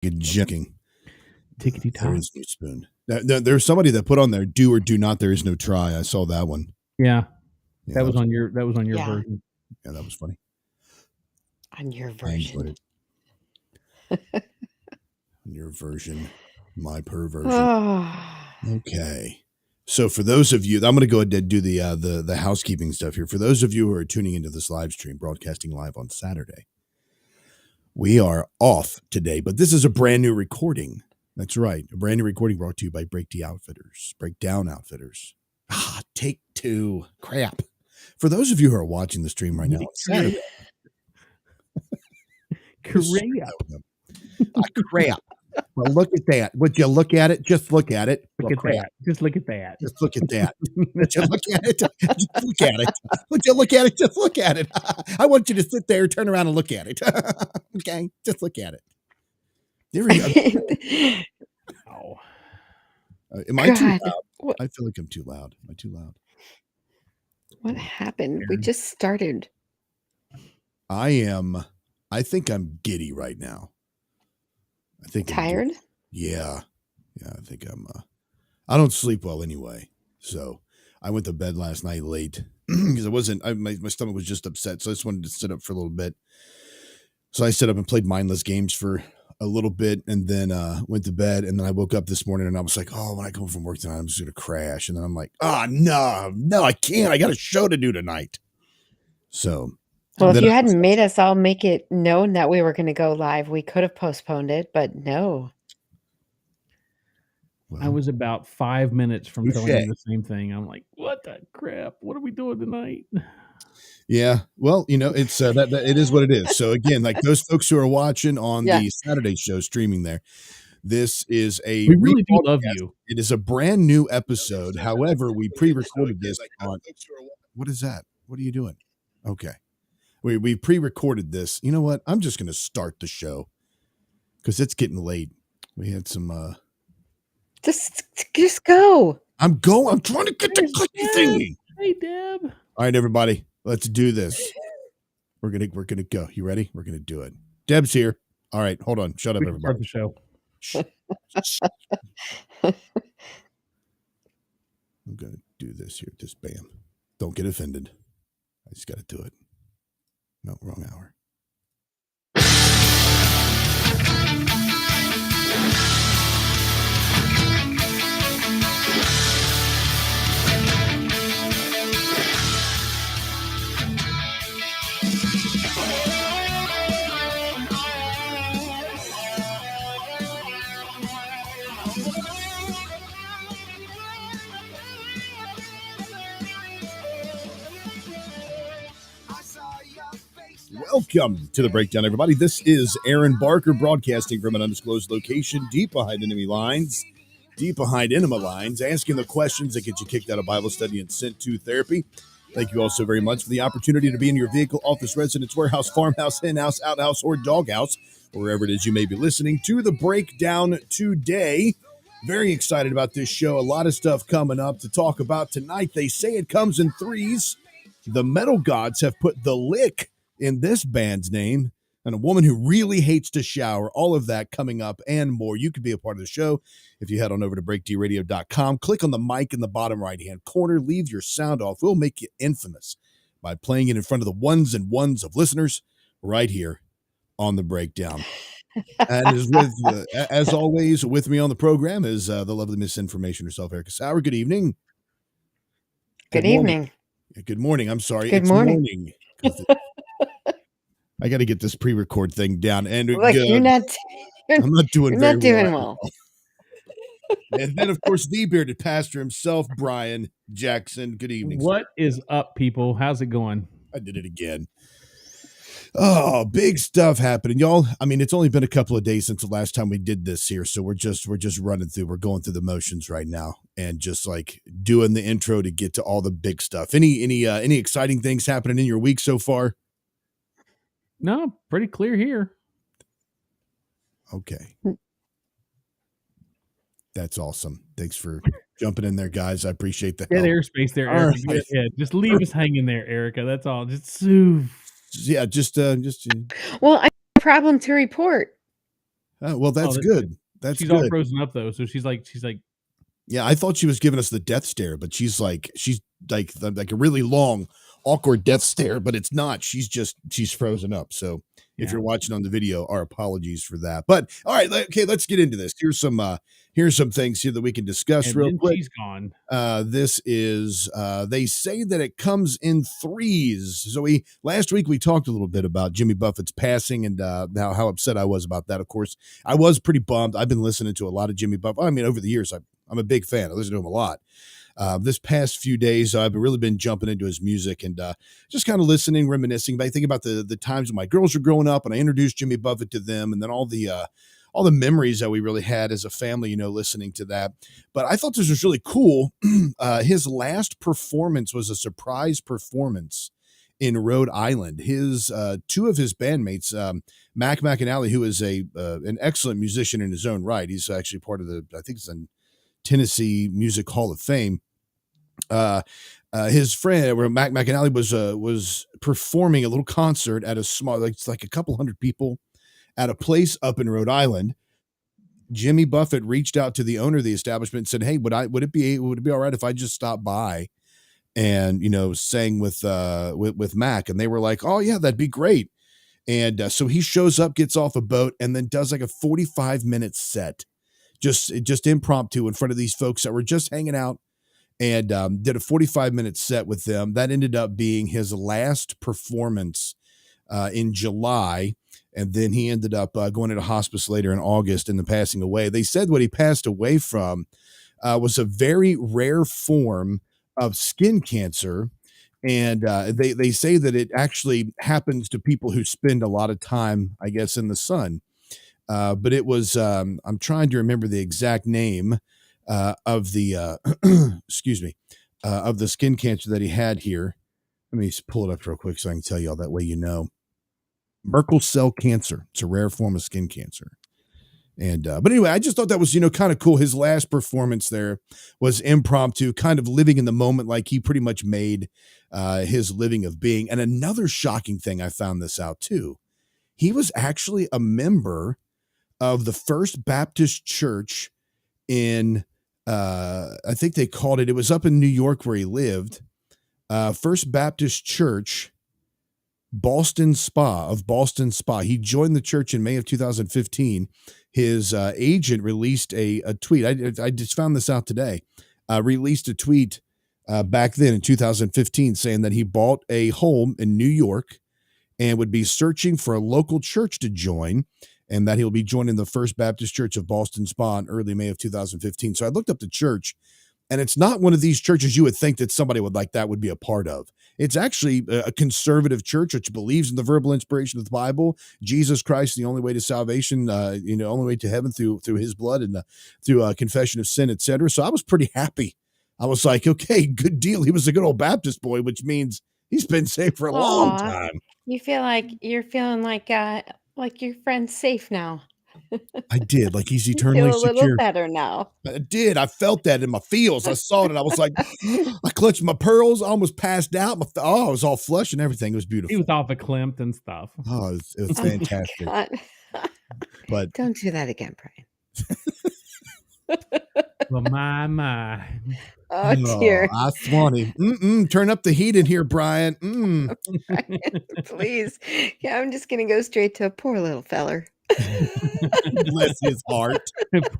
joking. Tickety There top. is no spoon. There's somebody that put on there, do or do not, there is no try. I saw that one. Yeah. Yeah, That was on your Yeah. version. Yeah, that was funny. On your I enjoyed version. it. On your version, my perversion. Oh. Okay. So for those of you, I'm going to go ahead and do the housekeeping stuff here. For those of you who are tuning into this live stream, broadcasting live on Saturday, we are off today, but this is a brand new recording. That's right. A brand new recording brought to you by Breakdown Outfitters. Take two. Crap. For those of you who are watching the stream right now on Saturday. Crap. Well, look at that. Would you look at it? Just look at it. Look at that. Just look at that. Just look at that. Would you look at it? Just look at it. Would you look at it? Just look at it. I want you to sit there, turn around, and look at it. Okay? Just look at it. There we go. Oh. Am I too loud? I feel like I'm too loud. Am I too loud? What happened? We just started. I think I'm giddy right now. I think tired. Yeah. I think I don't sleep well anyway. So I went to bed last night late because my stomach was just upset. So I just wanted to sit up for a little bit. So I sat up and played mindless games for a little bit and then went to bed. And then I woke up this morning and I was like, oh, when I come from work tonight, I'm just going to crash. And then I'm like, no, I can't. I got a show to do tonight. So. Well, if you hadn't made us all make it known that we were going to go live, we could have postponed it, but no. Well, I was about 5 minutes from telling you the same thing. I'm like, what the crap? What are we doing tonight? Yeah. Well, it's it is what it is. So again, like those folks who are watching on the Saturday show streaming there, this is we really do love you. It is a brand new episode. However, we pre-recorded this on. What is that? What are you doing? Okay. We pre-recorded this. You know what? I'm just going to start the show because it's getting late. We had some. Just go. I'm trying to get the clicky thingy. Hey, Deb. All right, everybody, let's do this. We're gonna go. You ready? We're gonna do it. Deb's here. All right, hold on. Shut up, everybody. Start the show. I'm gonna do this here. Just bam. Don't get offended. I just got to do it. No, wrong hour. Welcome to the Breakdown, everybody. This is Aaron Barker broadcasting from an undisclosed location deep behind enemy lines, asking the questions that get you kicked out of Bible study and sent to therapy. Thank you all so very much for the opportunity to be in your vehicle, office, residence, warehouse, farmhouse, henhouse, outhouse, or doghouse, wherever it is you may be listening to the Breakdown today. Very excited about this show. A lot of stuff coming up to talk about tonight. They say it comes in threes. The metal gods have put the lick in this band's name, and a woman who really hates to shower. All of that coming up and more. You can be a part of the show if you head on over to breakdradio.com. Click on the mic in the bottom right-hand corner. Leave your sound off. We'll make you infamous by playing it in front of the ones and ones of listeners right here on the Breakdown. And as always, with me on the program is the lovely Misinformation herself, Erica Sauer. Good evening. Good evening. Good morning. I'm sorry. Good morning. I got to get this pre-record thing down. And look, I'm not doing well. And then, of course, the bearded pastor himself, Bryan Jackson. Good evening. What is up, people? How's it going? I did it again. Oh, big stuff happening, y'all. I mean, it's only been a couple of days since the last time we did this here, so we're just running through. We're going through the motions right now, and just like doing the intro to get to all the big stuff. Any exciting things happening in your week so far? No, pretty clear here. Okay, that's awesome. Thanks for jumping in there, guys. I appreciate that. Get airspace there, Erica. Right. Yeah, just leave us hanging there, Erica. That's all. Just. Yeah, just. Well, I have a problem to report. Well, that's that's good. good. That's She's all good. frozen up though, so she's like Yeah, I thought she was giving us the death stare, but she's like a really long, awkward death stare, but it's not. She's frozen up. So if you're yeah. watching on the video, our apologies for that. But all right, okay, let's get into this. Here's some things here that we can discuss And real then quick. she's gone. This is they say that it comes in threes. So we last week we talked a little bit about Jimmy Buffett's passing and how upset I was about that. Of course, I was pretty bummed. I've been listening to a lot of Jimmy Buffett. I mean, over the years, I'm a big fan. I listen to him a lot. This past few days, I've really been jumping into his music and just kind of listening, reminiscing. But I think about the times when my girls were growing up and I introduced Jimmy Buffett to them, and then all the memories that we really had as a family, listening to that. But I thought this was really cool. His last performance was a surprise performance in Rhode Island. His two of his bandmates, Mac McAnally, who is an excellent musician in his own right. He's actually part of I think it's in Tennessee Music Hall of Fame. His friend, where Mac McAnally was performing a little concert at a small, it's like a couple hundred people at a place up in Rhode Island. Jimmy Buffett reached out to the owner of the establishment and said, "Hey, would it be all right if I just stopped by and sang with Mac?" And they were like, "Oh yeah, that'd be great." And so he shows up, gets off a boat, and then does like a 45-minute set, just impromptu in front of these folks that were just hanging out, and did a 45-minute set with them. That ended up being his last performance in July. And then he ended up going into hospice later in August and then passing away. They said what he passed away from was a very rare form of skin cancer. And they say that it actually happens to people who spend a lot of time, I guess, in the sun. But it was, I'm trying to remember the exact name of the, excuse me, of the skin cancer that he had here. Let me pull it up real quick so I can tell you all that way Merkel cell cancer. It's a rare form of skin cancer. And but anyway, I just thought that was kind of cool. His last performance there was impromptu, kind of living in the moment, like he pretty much made his living of being. And another shocking thing, I found this out too. He was actually a member of the First Baptist Church in I think they called it was up in New York where he lived. First Baptist Church Boston Spa. He joined the church in May of 2015. His agent released a tweet. I just found this out today. Released a tweet back then in 2015 saying that he bought a home in New York and would be searching for a local church to join, and that he'll be joining the First Baptist Church of Boston Spa in early May of 2015. So I looked up the church, and it's not one of these churches you would think that somebody would be a part of. It's actually a conservative church which believes in the verbal inspiration of the Bible, Jesus Christ, the only way to salvation, only way to heaven through his blood and through confession of sin, etc. So I was pretty happy. I was like, okay, good deal. He was a good old Baptist boy, which means he's been saved for a long time. You feel like you're feeling like your friend's safe now. I did. Like he's You eternally feel a little secure. better now. I did. I felt that in my feels. I saw it and I was like, I clutched my pearls, I almost passed out. I was all flush and everything. It was beautiful. He was off of Klimt and stuff. Oh, it was fantastic. But don't do that again, Bryan. Well, my. Oh dear. I swanny. Turn up the heat in here, Bryan. Bryan, please. Yeah, I'm just gonna go straight to a poor little feller. Bless his heart.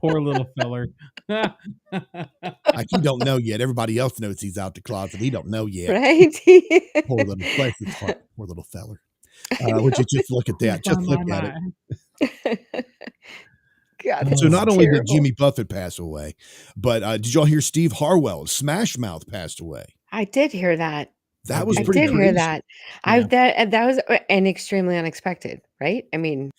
Poor little feller. Like he don't know yet. Everybody else knows he's out the closet. He don't know yet. Right? Poor little, bless his heart. Poor little feller. Would you just look at that? Just look at it. God, so not only terrible. did Jimmy Buffett pass away, but did y'all hear Steve Harwell, Smash Mouth, passed away? I did hear that. That was I pretty did crazy. hear that. Yeah. That was an extremely unexpected, right? I mean,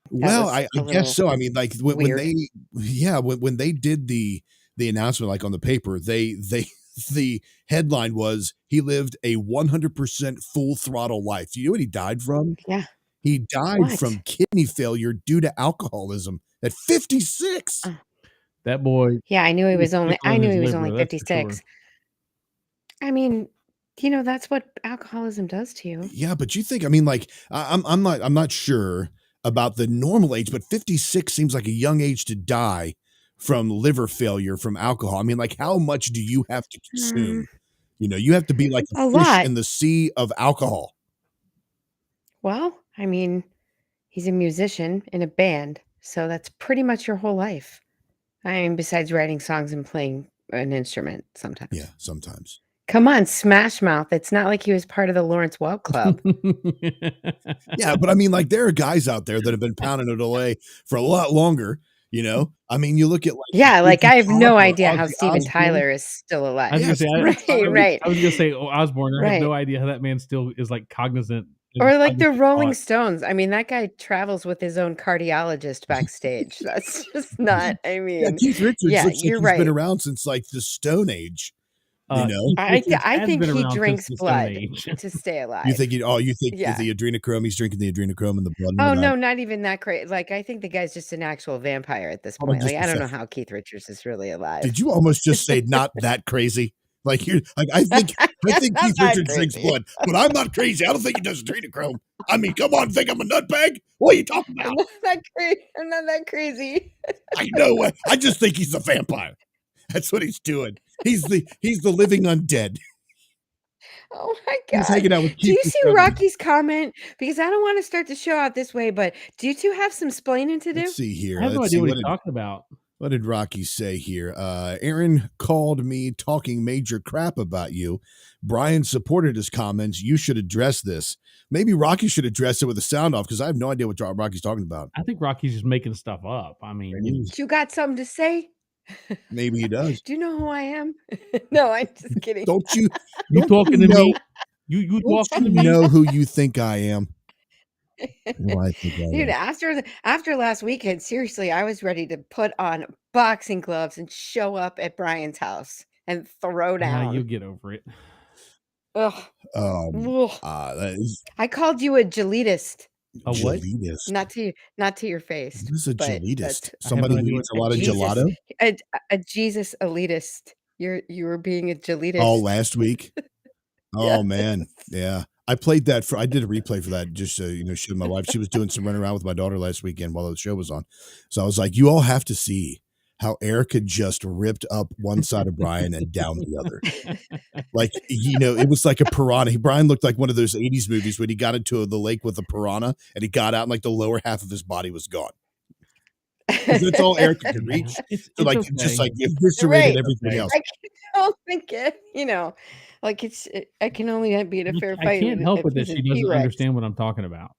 well, I guess so. I mean, like when they did the announcement, like on the paper, the headline was he lived a 100% full throttle life. Do you know what he died from? Yeah. He died from kidney failure due to alcoholism at 56. That boy. Yeah, I knew he was only 56. Sure. I mean, that's what alcoholism does to you. Yeah, but you think, I mean, like I'm not sure. about the normal age, but 56 seems like a young age to die from liver failure from alcohol. I mean, like, how much do you have to consume? You have to be like A a fish lot. in the sea of alcohol. Well, I mean, he's a musician in a band, so that's pretty much your whole life. I mean, besides writing songs and playing an instrument sometimes. Yeah, sometimes. Come on, Smash Mouth. It's not like he was part of the Lawrence Welk Club. Yeah, but I mean, like, there are guys out there that have been pounding it away for a lot longer. I mean, you look at Yeah, like I have no or idea how Ozzy Steven Osbourne. Tyler is still alive. I was gonna say, Right. I was gonna say Osborne. I have no Right. idea how that man still is like cognizant. Or like the cognizant Rolling thought. Stones. I mean, that guy travels with his own cardiologist backstage. That's just not, I Yeah, mean, Keith Richards yeah, looks like you're he's been right. around since like the Stone Age. Keith I Richards has think been he around since drinks the Stone blood Age. to stay You alive. think you think Yeah. the adrenochrome? He's drinking the adrenochrome and the blood. Oh, and no, not even that crazy. Like, I think the guy's just an actual vampire at this Hold on point. Like, just a I don't know second. how Keith Richards is really alive. Did you almost just say not that crazy? Like, you're like, I think Not Keith that Richards drinks crazy. blood, but I'm not crazy. I don't think he does adrenochrome. I mean, come on, think I'm a nutbag? What are you talking I'm about? not that crazy. I'm not that crazy. I know what. I just think he's a vampire. That's what he's doing. He's the living undead. Oh my He's God. hanging out with Do Keith you see Richards. Rocky's comment? Because I don't want to start the show out this way, but do you two have some splaining to do? Let's see here. I have no Let's idea see what he's talking about. What did Rocky say here? Aaron called me talking major crap about you. Bryan supported his comments. You should address this. Maybe Rocky should address it with the sound off because I have no idea what Rocky's talking about. I think Rocky's just making stuff up. I mean, You got something to say? Maybe he does. Do you know who I am? No, I'm just kidding. Don't you talking to me? You don't talking to you me? know who you think I am? Who I think I Dude, am. after last weekend, seriously, I was ready to put on boxing gloves and show up at Brian's house and throw down. You'll get over it. Ugh. Ugh. That is I called you a gelitist. A what? gelitist. Not to your face. What is a but gelitist? that's- Somebody no who idea eats a what lot of Jesus. gelato? A Jesus elitist. You were being a gelitist. Oh, last week? Yeah. Oh, man. Yeah. I played that I did a replay for that just so show my wife. She was doing some running around with my daughter last weekend while the show was on. So I was like, you all have to see how Erica just ripped up one side of Bryan and down the other. Like, it was like a piranha. Bryan looked like one of those 80s movies when he got into the lake with a piranha and he got out and like the lower half of his body was gone. That's all Erica could reach. It's So like, okay. just like eviscerated Right. everything else. I don't think it, like I can only be in a fair fight. I can't help it that if she he's a doesn't T-Rex. understand what I'm talking about.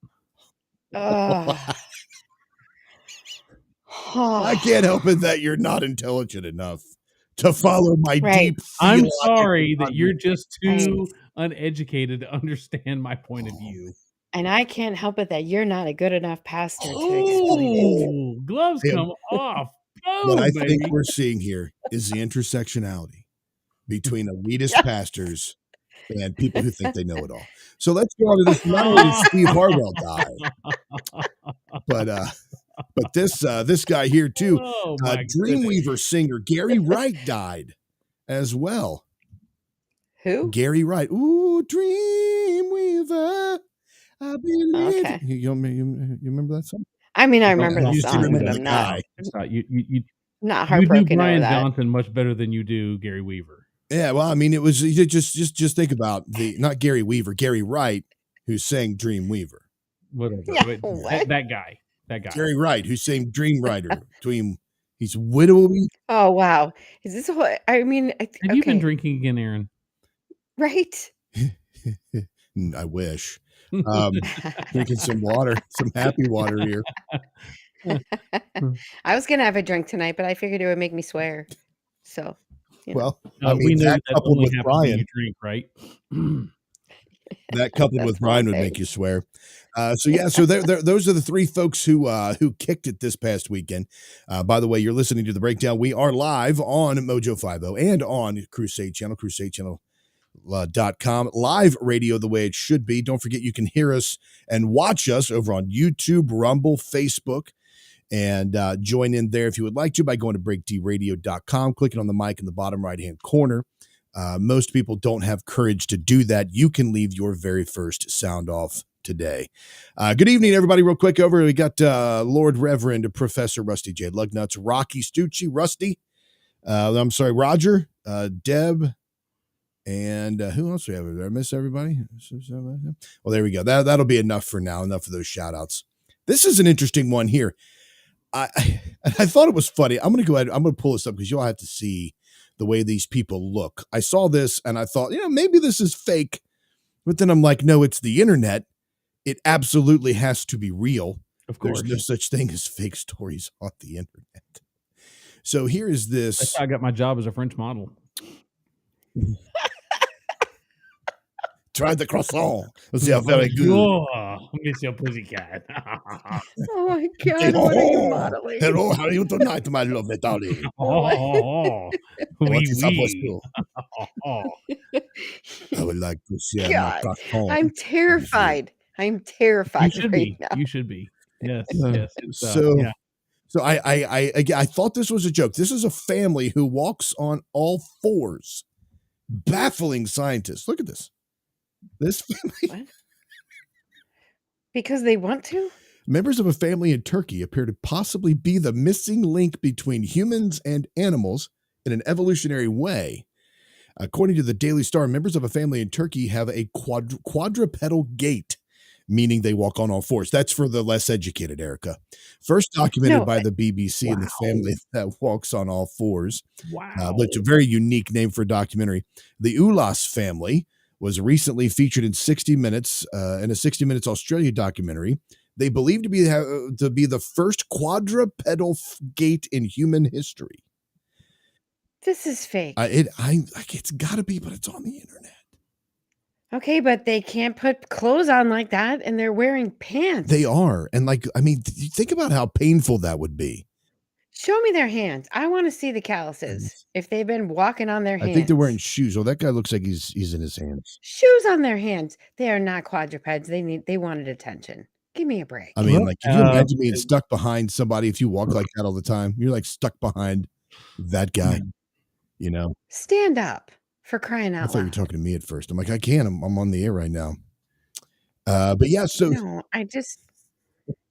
I can't help it that you're not intelligent enough to follow my Right. deep. I'm theological sorry that you're conversation. just too uneducated to understand my point of view. And I can't help it that you're not a good enough pastor to explain it. Oh, gloves Yeah. come off. What Go, I baby. think we're seeing here is the intersectionality between elitist pastors and people who think they know it all. So let's go on to this. Not only did Steve Harwell die, but this guy here too, Oh, my goodness. Dreamweaver singer Gary Wright died as well. Who? Gary Wright. Ooh, Dreamweaver. I believe. Okay. You remember that song? I mean, I remember You the just song, remember but the I'm guy. You not do heartbroken over Brian that. Johnson much better than you do Gary Weaver. Yeah, well, I mean, it was just think about not Gary Weaver, Gary Wright, who sang Dreamweaver. Whatever. Yeah, what? That guy. Gary Wright, who sang Dream Writer. He's widowy. Oh wow, is this what I mean? Have you been drinking again, Aaron? Right? I wish. Drinking some water, some happy water here. I was gonna have a drink tonight, but I figured it would make me swear. So, Well, No, I we mean, know that that coupled only with happens when Bryan, you drink, right? that coupled with That's Bryan one would make thing. you swear. So those are the three folks who kicked it this past weekend. By the way, you're listening to The Breakdown. We are live on Mojo 50 and on Crusade Channel, CrusadeChannel.com. Live radio the way it should be. Don't forget you can hear us and watch us over on YouTube, Rumble, Facebook, and join in there if you would like to by going to breakdradio.com, clicking on the mic in the bottom right-hand corner. Most people don't have courage to do that. You can leave your very first sound off today. Good evening, everybody. Real quick over, we got Lord Reverend Professor Rusty J. Lugnuts, Rocky Stucci, Rusty. I'm sorry, Roger, Deb, and who else do we have? Did I miss everybody? Well, there we go. That'll be enough for now. Enough of those shout outs. This is an interesting one here. I thought it was funny. I'm going to go ahead. I'm going to pull this up because you'll have to see the way these people look. I saw this and I thought, maybe this is fake. But then I'm like, no, it's the internet. It absolutely has to be real. Of course. There's no such thing as fake stories on the internet. So here is this. That's how I got my job as a French model. Try the croissant. Let's see how very good. Oh, Monsieur Pussycat. Oh my God, what are you modeling? Hello, how are you tonight, my lovely darling? What is up with you? I would like to share my croissant. I'm terrified. I'm terrified. You should be. Now. You should be. Yes. Yes. So I thought this was a joke. This is a family who walks on all fours. Baffling scientists. Look at this. This family. What? Because they want to? Members of a family in Turkey appear to possibly be the missing link between humans and animals in an evolutionary way. According to the Daily Star, members of a family in Turkey have a quadrupedal gait, meaning they walk on all fours. That's for the less educated, Erica. First documented by the BBC in the family that walks on all fours. Wow. But it's a very unique name for a documentary. The Ulas family was recently featured in 60 Minutes, in a 60 Minutes Australia documentary. They believe to be the first quadrupedal gait in human history. This is fake. It's got to be, but it's on the internet. Okay, but they can't put clothes on like that, and they're wearing pants. They are, and think about how painful that would be. Show me their hands. I want to see the calluses. If they've been walking on their hands. I think they're wearing shoes. Oh, that guy looks like he's in his hands. Shoes on their hands. They are not quadrupeds. They wanted attention. Give me a break. I mean, could you imagine being stuck behind somebody if you walk like that all the time? You're like stuck behind that guy, Stand up, for crying out loud. I thought you were talking to me at first. I'm like, I can't. I'm on the air right now. But yeah, so. No,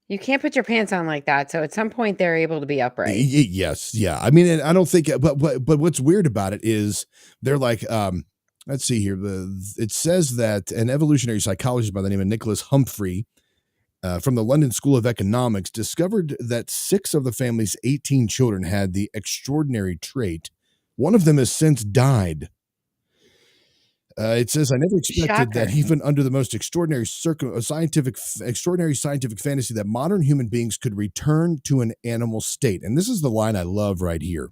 you can't put your pants on like that. So at some point they're able to be upright. Yes. Yeah. I mean, I don't think, but what's weird about it is they're like, let's see here. It says that an evolutionary psychologist by the name of Nicholas Humphrey from the London School of Economics discovered that 6 of the family's 18 children had the extraordinary trait. One of them has since died. It says, I never expected that even under the most extraordinary scientific fantasy that modern human beings could return to an animal state. And this is the line I love right here.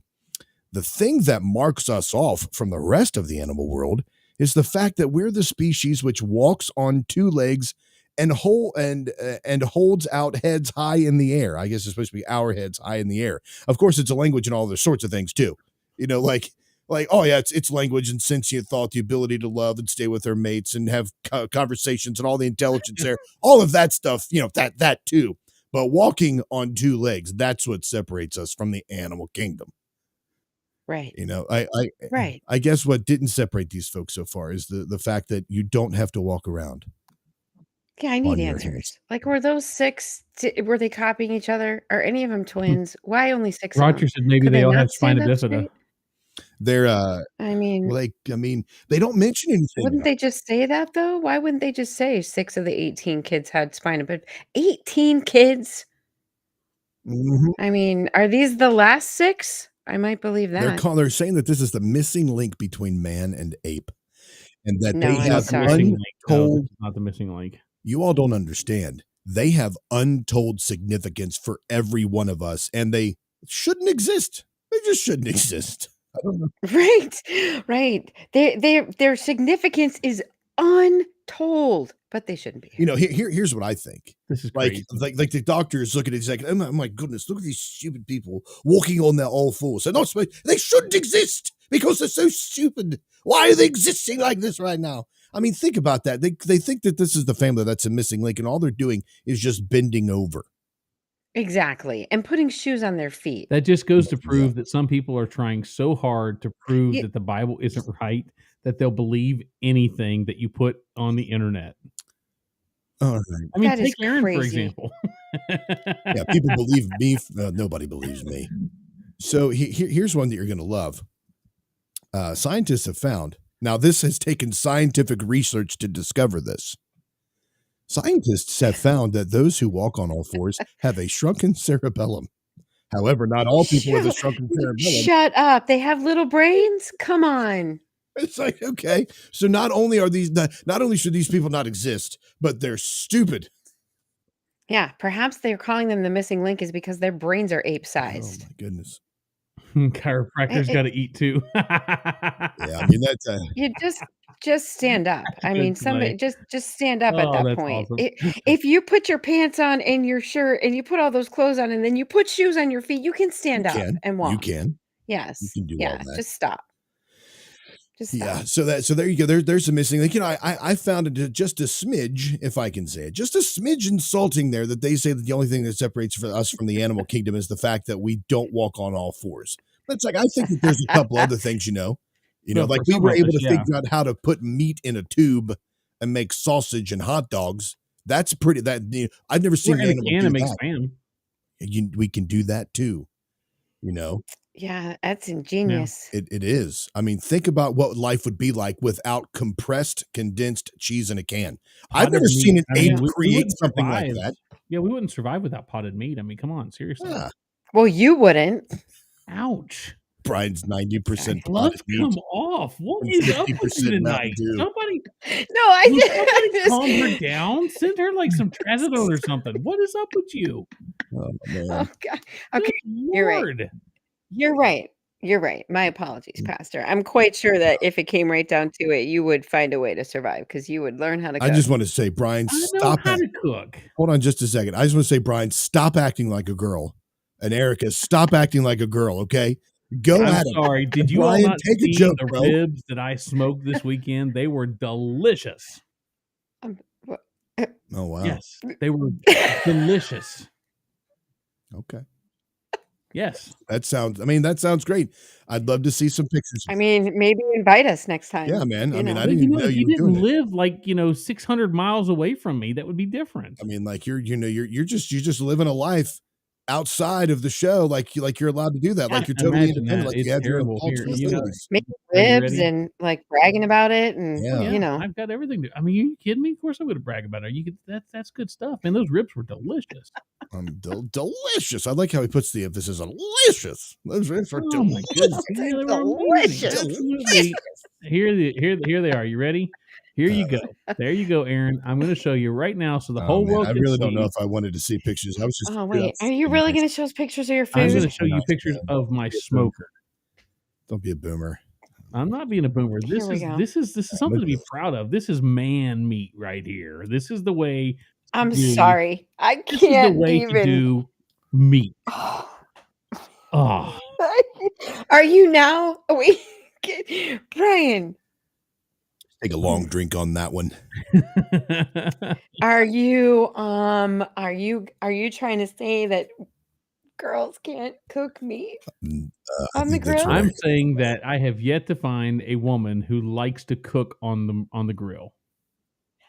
The thing that marks us off from the rest of the animal world is the fact that we're the species which walks on 2 legs and holds out heads high in the air. I guess it's supposed to be our heads high in the air. Of course, it's a language and all those sorts of things too. Like, oh yeah, it's language and sentient thought, the ability to love and stay with their mates and have conversations and all the intelligence there, all of that stuff, that too. But walking on 2 legs, that's what separates us from the animal kingdom. Right. I guess what didn't separate these folks so far is the fact that you don't have to walk around. Yeah, I need answers. Like, were those 6, were they copying each other? Are any of them twins? Why only 6 Roger said maybe they all have spina bifida. They're I mean, they don't mention anything. Wouldn't they just say that though? Why wouldn't they just say 6 of the 18 kids had spina bifida? 18 kids? Mm-hmm. I mean, are these the last 6? I might believe that. They're saying that this is the missing link between man and ape, and that they have untold. Not the missing link. You all don't understand. They have untold significance for every one of us, and they shouldn't exist. They just shouldn't exist. I don't know. Right. Their significance is untold, but they shouldn't be here. Here's what I think. This is like the doctors look at it, he's like, oh my goodness, look at these stupid people walking on their all fours. They're not supposed, they shouldn't exist because they're so stupid. Why are they existing like this right now? I mean, think about that. They think that this is the family that's a missing link, and all they're doing is just bending over. Exactly. And putting shoes on their feet. That just goes to prove that some people are trying so hard to prove that the Bible isn't right that they'll believe anything that you put on the internet. All right. I mean, That is take Aaron, for crazy. example. Yeah, people believe me. Nobody believes me. So here's one that you're going to love. Scientists have found, now this has taken scientific research to discover this. Scientists have found that those who walk on all fours have a shrunken cerebellum. However, not all people with a shrunken cerebellum. Shut up. They have little brains? Come on. It's like, okay. So not only should these people not exist, but they're stupid. Yeah, perhaps they're calling them the missing link is because their brains are Oh ape-sized. my goodness. Chiropractors got to eat too. Yeah, I mean that's You just stand up. I mean, It's funny. somebody just stand up at Oh, that that's point. awesome. If you put your pants on and your shirt and you put all those clothes on and then you put shoes on your feet, you can stand up and walk. you can Yes. can do all that. Just stop. Just Yeah, stop. so there you go. There's a missing link. You know, I found it just a smidge, if I can say it, just a smidge insulting there that they say that the only thing that separates us from the animal kingdom is the fact that we don't walk on all fours. But it's like I think that there's a couple other things, No, like for we some were of able us, to yeah. figure out how to put meat in a tube and make sausage and hot dogs. That's pretty. I've never seen We're an in a animal can do and make that. spam. We can do that too. Yeah, that's ingenious. It is. I mean, think about what life would be like without compressed, condensed cheese in a can. I've Potted never seen meat. an I mean, ape we create wouldn't something like survive. that. Yeah, we wouldn't survive without potted meat. I mean, come on, seriously. Yeah. Well, you wouldn't. Ouch. Brian's 90% Gloves potted meat come off. What and is up with you 50% Mountain tonight? Dew. Somebody, No, I will somebody did. calm her down? Send her like some trazodone or something. What is up with you? Oh, man. Oh God. Okay, Good you're right. Lord. You're right. You're right. My apologies, Pastor. I'm quite sure that if it came right down to it, you would find a way to survive because you would learn how to I cook. just want to say, Brian, I know stop how it. to cook. Hold on just a second. I just want to say, Brian, stop acting like a girl. And Erica, stop acting like a girl, okay? Go I'm at it. sorry. Did you all Brian, not take a see joke, the bro. ribs that I smoked this weekend? They were delicious. What- Oh, wow. Yes, they were delicious. Okay. Yes. That sounds great. I'd love to see some pictures. I mean, maybe invite us next time. Yeah, man. I mean, I But didn't even know if you you were doing didn't it. live like 600 miles away from me, that would be different. I mean, like you're just living a life outside of the show, like you're allowed to do that, like you're totally Imagine independent, that. like It's you have your own terrible. thoughts Here, and you know, facilities. Making Are you ribs ready? and like bragging about it, and Yeah. you know, I've got everything to. I mean, are you kidding me? Of course, I'm going to brag about it. You could. That's good stuff, man. Those ribs were delicious. Delicious. I like how he puts the emphasis on delicious. Those ribs are Oh my goodness! It's Yeah, they were amazing. delicious. Absolutely. Here they are. You ready? Here you go. There you go, Aaron. I'm going to show you right now, so the whole world I can really see. don't know if I wanted to see pictures. I was just. Oh wait, are you really going to show us pictures of your I'm going food? to show you pictures of my smoker. Don't be a boomer. I'm not being a boomer. Here we go. This is something to be proud of. This is man meat right here. This is the way. I'm to do- sorry, I This is the can't way to even. do meat. Oh, Are you now? Wait, Brian, Take a long drink on that one. are you trying to say that girls can't cook meat I on the think that's grill? I'm right. saying that I have yet to find a woman who likes to cook on the grill.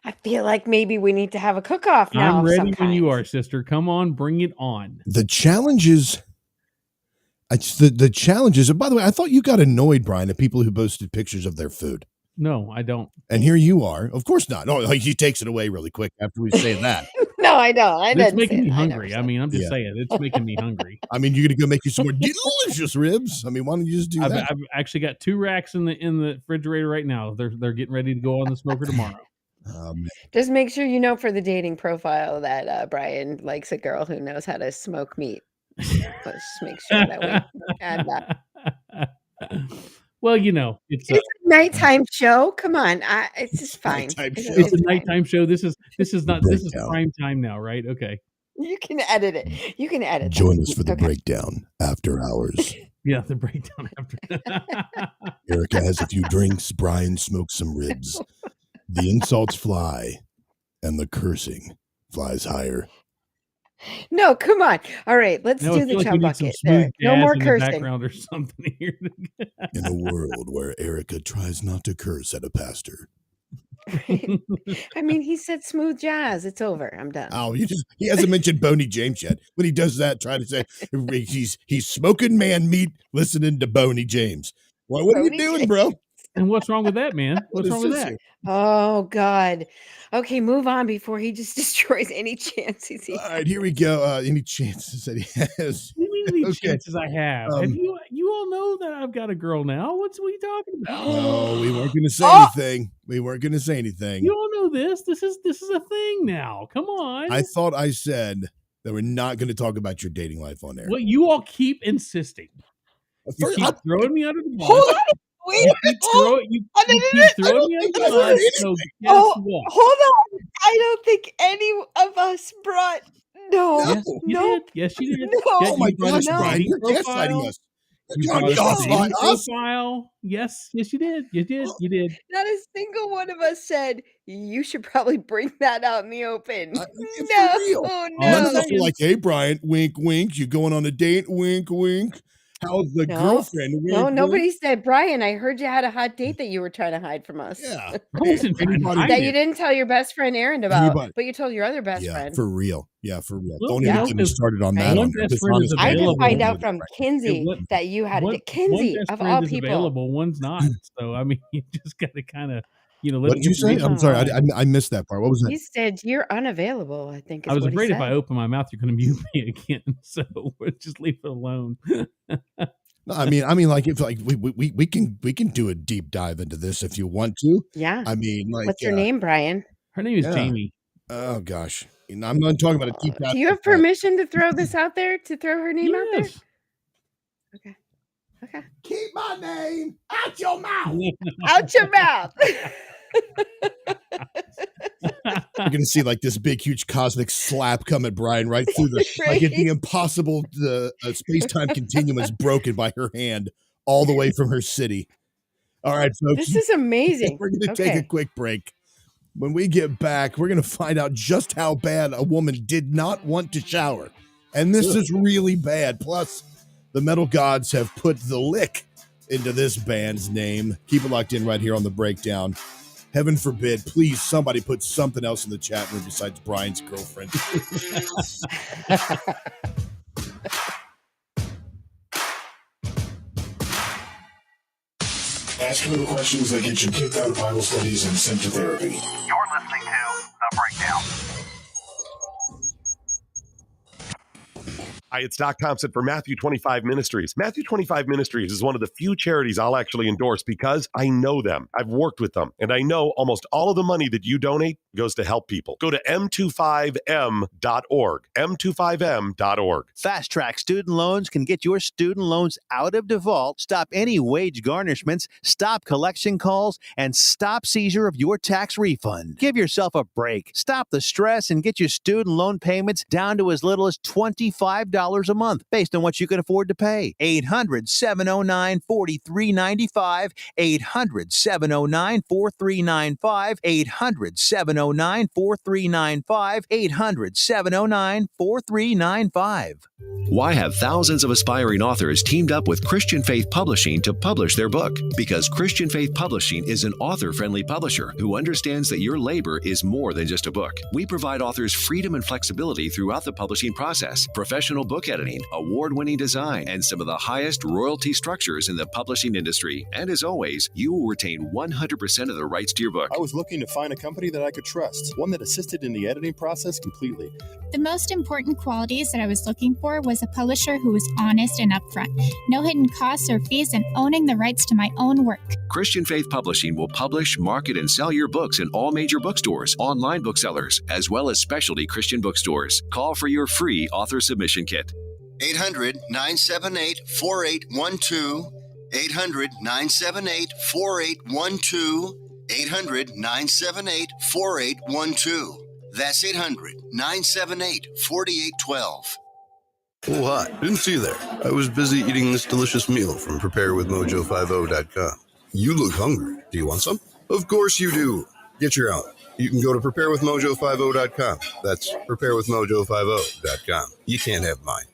I feel like maybe we need to have a cook-off now. I'm of ready some when you kind. are, sister. Come on, bring it on. The challenges. The challenges. And by the way, I thought you got annoyed, Brian, at people who posted pictures of their food. No, I don't. And here you are. Of course not. No, he takes it away really quick after we say that. No, I don't. I It's didn't say making me that. I never hungry. I said mean, I'm just Yeah. saying, it's making me hungry. I mean, you're gonna go make you some more delicious ribs. I mean, why don't you just do that? I've actually got 2 racks in the refrigerator right now. They're getting ready to go on the smoker tomorrow. Just make sure you know for the dating profile that Brian likes a girl who knows how to smoke meat. Let's just make sure that we add that. Well, it's It's a nighttime show. Come on, it's just fine. Nighttime It's- show. it's a fine. nighttime show. This is Breakdown. prime time now, right? Okay. You can edit it. You can edit. that. Join us for the Okay. breakdown after hours. Yeah, the breakdown after. Erica has a few drinks. Brian smokes some ribs. The insults fly, and the cursing flies higher. No, come on. All right, let's I do feel the like we chum need some bucket. smooth There. No jazz more in the cursing. background or something here. In a world where Erica tries not to curse at a pastor. I mean, he said smooth jazz. It's over. I'm done. Oh, he hasn't mentioned Boney James yet. When he does that, try to say he's smoking man meat listening to Boney James. Well, what are you Boney doing, James. bro? And what's wrong with that, man? What What's is wrong with this that? here? Oh God. Okay, move on before he just destroys any chances he All right, here we go. Any chances that he has? What do you mean any Okay. chances I have? You all know that I've got a girl now. What are you talking about? No, we weren't going to say Oh! anything. We weren't going to say anything. You all know this. This is a thing now. Come on. I thought I said that we're not going to talk about your dating life on air. Well, you all keep insisting. You First, keep throwing me under the bus. Hold on. Wait. You keep throwing me under the bus. So guess what? Hold on. I don't think any of us brought. No. Yes, you Nope. did. Yes, you did. No. Yeah, Oh my you brought gosh, a Brian, dating you're profile. gaslighting us. You You're brought a gaslighting dating us. profile. Yes, you did. You did. You did. Not a single one of us said you should probably bring that out in the open. For No. real. Oh None of no. us were like, "Hey, Brian, wink, wink. You going on a date? Wink, wink. How's the No. girlfriend? Wink, No, wink." nobody said, Brian, I heard you had a hot date that you were trying to hide from us. Yeah. I wasn't trying to Anybody- hide That it. you didn't tell your best friend Aaron about, Anybody- but you told your other best Yeah, friend. for real. Yeah, for real. Well, Don't you even know, get me because started on that. Right. one on there, best because friend is honestly, I available. did find don't out do from that. Kinsey What- that you had a One date. Kinsey, best of friend all is people. available, one's not. So I mean, you just got to kind of, let What did you say? I'm sorry, I missed that part. What was that? He said you're unavailable, I think is I was what he afraid if said. I open my mouth, you're going to mute me again. So we'll just leave it alone. No, I mean, like if like we can do a deep dive into this if you want to. Yeah. I mean, like, What's your name, Brian? Her name is Yeah. Jamie. Oh gosh, I'm not talking about a deep dive. Do you have permission to throw this out there? To throw her name out there? Yes. Okay. Keep my name out your mouth. Out your mouth. You're gonna see like this big, huge cosmic slap come at Brian right through the like if the impossible space-time continuum is broken by her hand all the way from her city. All right, folks. This is amazing. We're gonna take a quick break. When we get back, we're gonna find out just how bad a woman did not want to shower. And this is really bad. Plus, the metal gods have put the lick into this band's name. Keep it locked in right here on The Breakdown. Heaven forbid, please, somebody put something else in the chat room besides Brian's girlfriend. Ask her the questions that get you kicked out of Bible studies and sent to therapy. You're listening to The Breakdown. Hi, it's Doc Thompson for Matthew 25 Ministries. Matthew 25 Ministries is one of the few charities I'll actually endorse because I know them. I've worked with them, and I know almost all of the money that you donate goes to help people. Go to m25m.org, m25m.org. Fast Track Student Loans can get your student loans out of default, stop any wage garnishments, stop collection calls, and stop seizure of your tax refund. Give yourself a break. Stop the stress and get your student loan payments down to as little as $25 a month based on what you can afford to pay. 800-709-4395, 800-709-4395, 800-709-4395, 800-709-4395. Why have thousands of aspiring authors teamed up with Christian Faith Publishing to publish their book? Because Christian Faith Publishing is an author-friendly publisher who understands that your labor is more than just a book. We provide authors freedom and flexibility throughout the publishing process, professional book editing, award-winning design, and some of the highest royalty structures in the publishing industry. And as always, you will retain 100% of the rights to your book. I was looking to find a company that I could trust, one that assisted in the editing process completely. The most important qualities that I was looking for was a publisher who was honest and upfront, no hidden costs or fees, and owning the rights to my own work. Christian Faith Publishing will publish, market, and sell your books in all major bookstores, online booksellers, as well as specialty Christian bookstores. Call for your free author submission kit. 800-978-4812. 800-978-4812. 800-978-4812. That's 800-978-4812. What? Didn't see you there. I was busy eating this delicious meal from preparewithmojo50.com. You look hungry. Do you want some? Of course you do. Get your own. You can go to preparewithmojo50.com. That's preparewithmojo50.com. You can't have mine.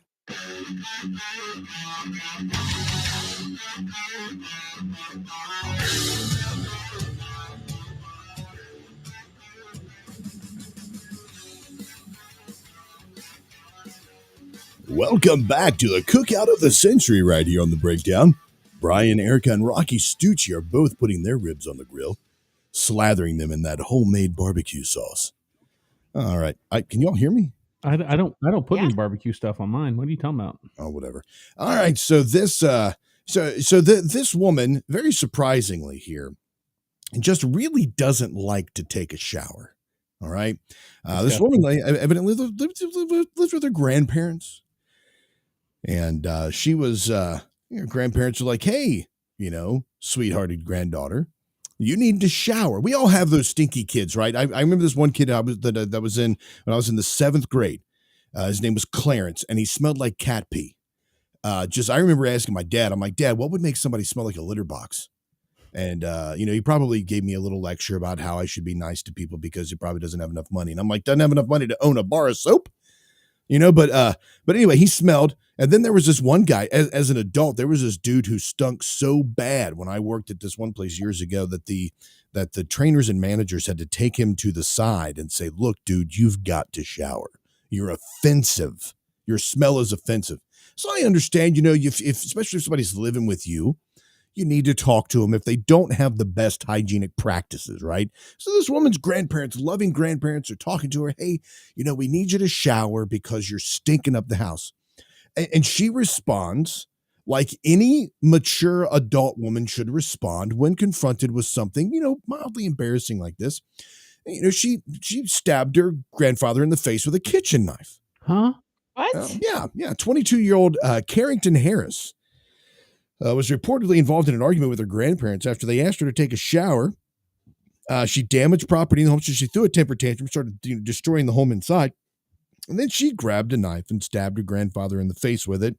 Welcome back to the cookout of the century right here on The Breakdown. Bryan, Erica, and Rocky Stucci are both putting their ribs on the grill, slathering them in that homemade barbecue sauce. All right. Can y'all hear me? I don't put any barbecue stuff on mine. What are you talking about? Oh, whatever. All right. So this this woman, very surprisingly here, just really doesn't like to take a shower. All right. This woman evidently lives with her grandparents. And she was, her grandparents were like, hey, sweethearted granddaughter, you need to shower. We all have those stinky kids, right? I remember this one kid that was in when I was in the 7th grade. His name was Clarence, and he smelled like cat pee. I remember asking my dad, I'm like, Dad, what would make somebody smell like a litter box? And, he probably gave me a little lecture about how I should be nice to people because he probably doesn't have enough money. And I'm like, doesn't have enough money to own a bar of soap? But anyway, he smelled. And then there was this one guy, as an adult, there was this dude who stunk so bad when I worked at this one place years ago that the trainers and managers had to take him to the side and say, look, dude, you've got to shower. You're offensive. Your smell is offensive. So I understand, if especially if somebody's living with you, you need to talk to them if they don't have the best hygienic practices, right? So this woman's grandparents, loving grandparents, are talking to her, hey, we need you to shower because you're stinking up the house. And she responds like any mature adult woman should respond when confronted with something, mildly embarrassing like this. She stabbed her grandfather in the face with a kitchen knife. Huh? What? Yeah. 22-year-old Carrington Harris was reportedly involved in an argument with her grandparents after they asked her to take a shower. She damaged property in the home, so she threw a temper tantrum, started destroying the home inside. And then she grabbed a knife and stabbed her grandfather in the face with it.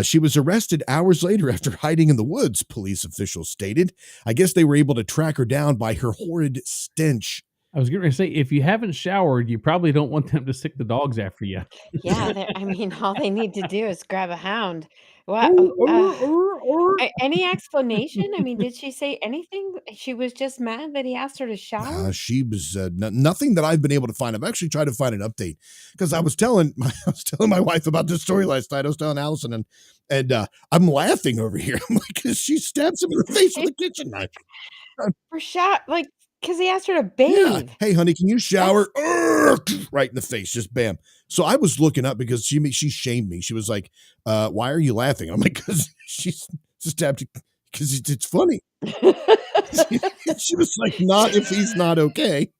She was arrested hours later after hiding in the woods, police officials stated. I guess they were able to track her down by her horrid stench. I was going to say, if you haven't showered, you probably don't want them to sick the dogs after you. Yeah, all they need to do is grab a hound. What? Any explanation? I mean, did she say anything? She was just mad that he asked her to shower? She was nothing that I've been able to find. I've actually tried to find an update because I was telling my wife about this story last night. I was telling Allison, and I'm laughing over here. I'm like, because she stabs him in the face with a kitchen knife. For shower, because he asked her to bathe. Yeah. Hey, honey, can you shower? Right in the face, just bam. So I was looking up because she shamed me. She was like, why are you laughing? I'm like, because she's stabbed, because it's funny. She was like, not if he's not okay.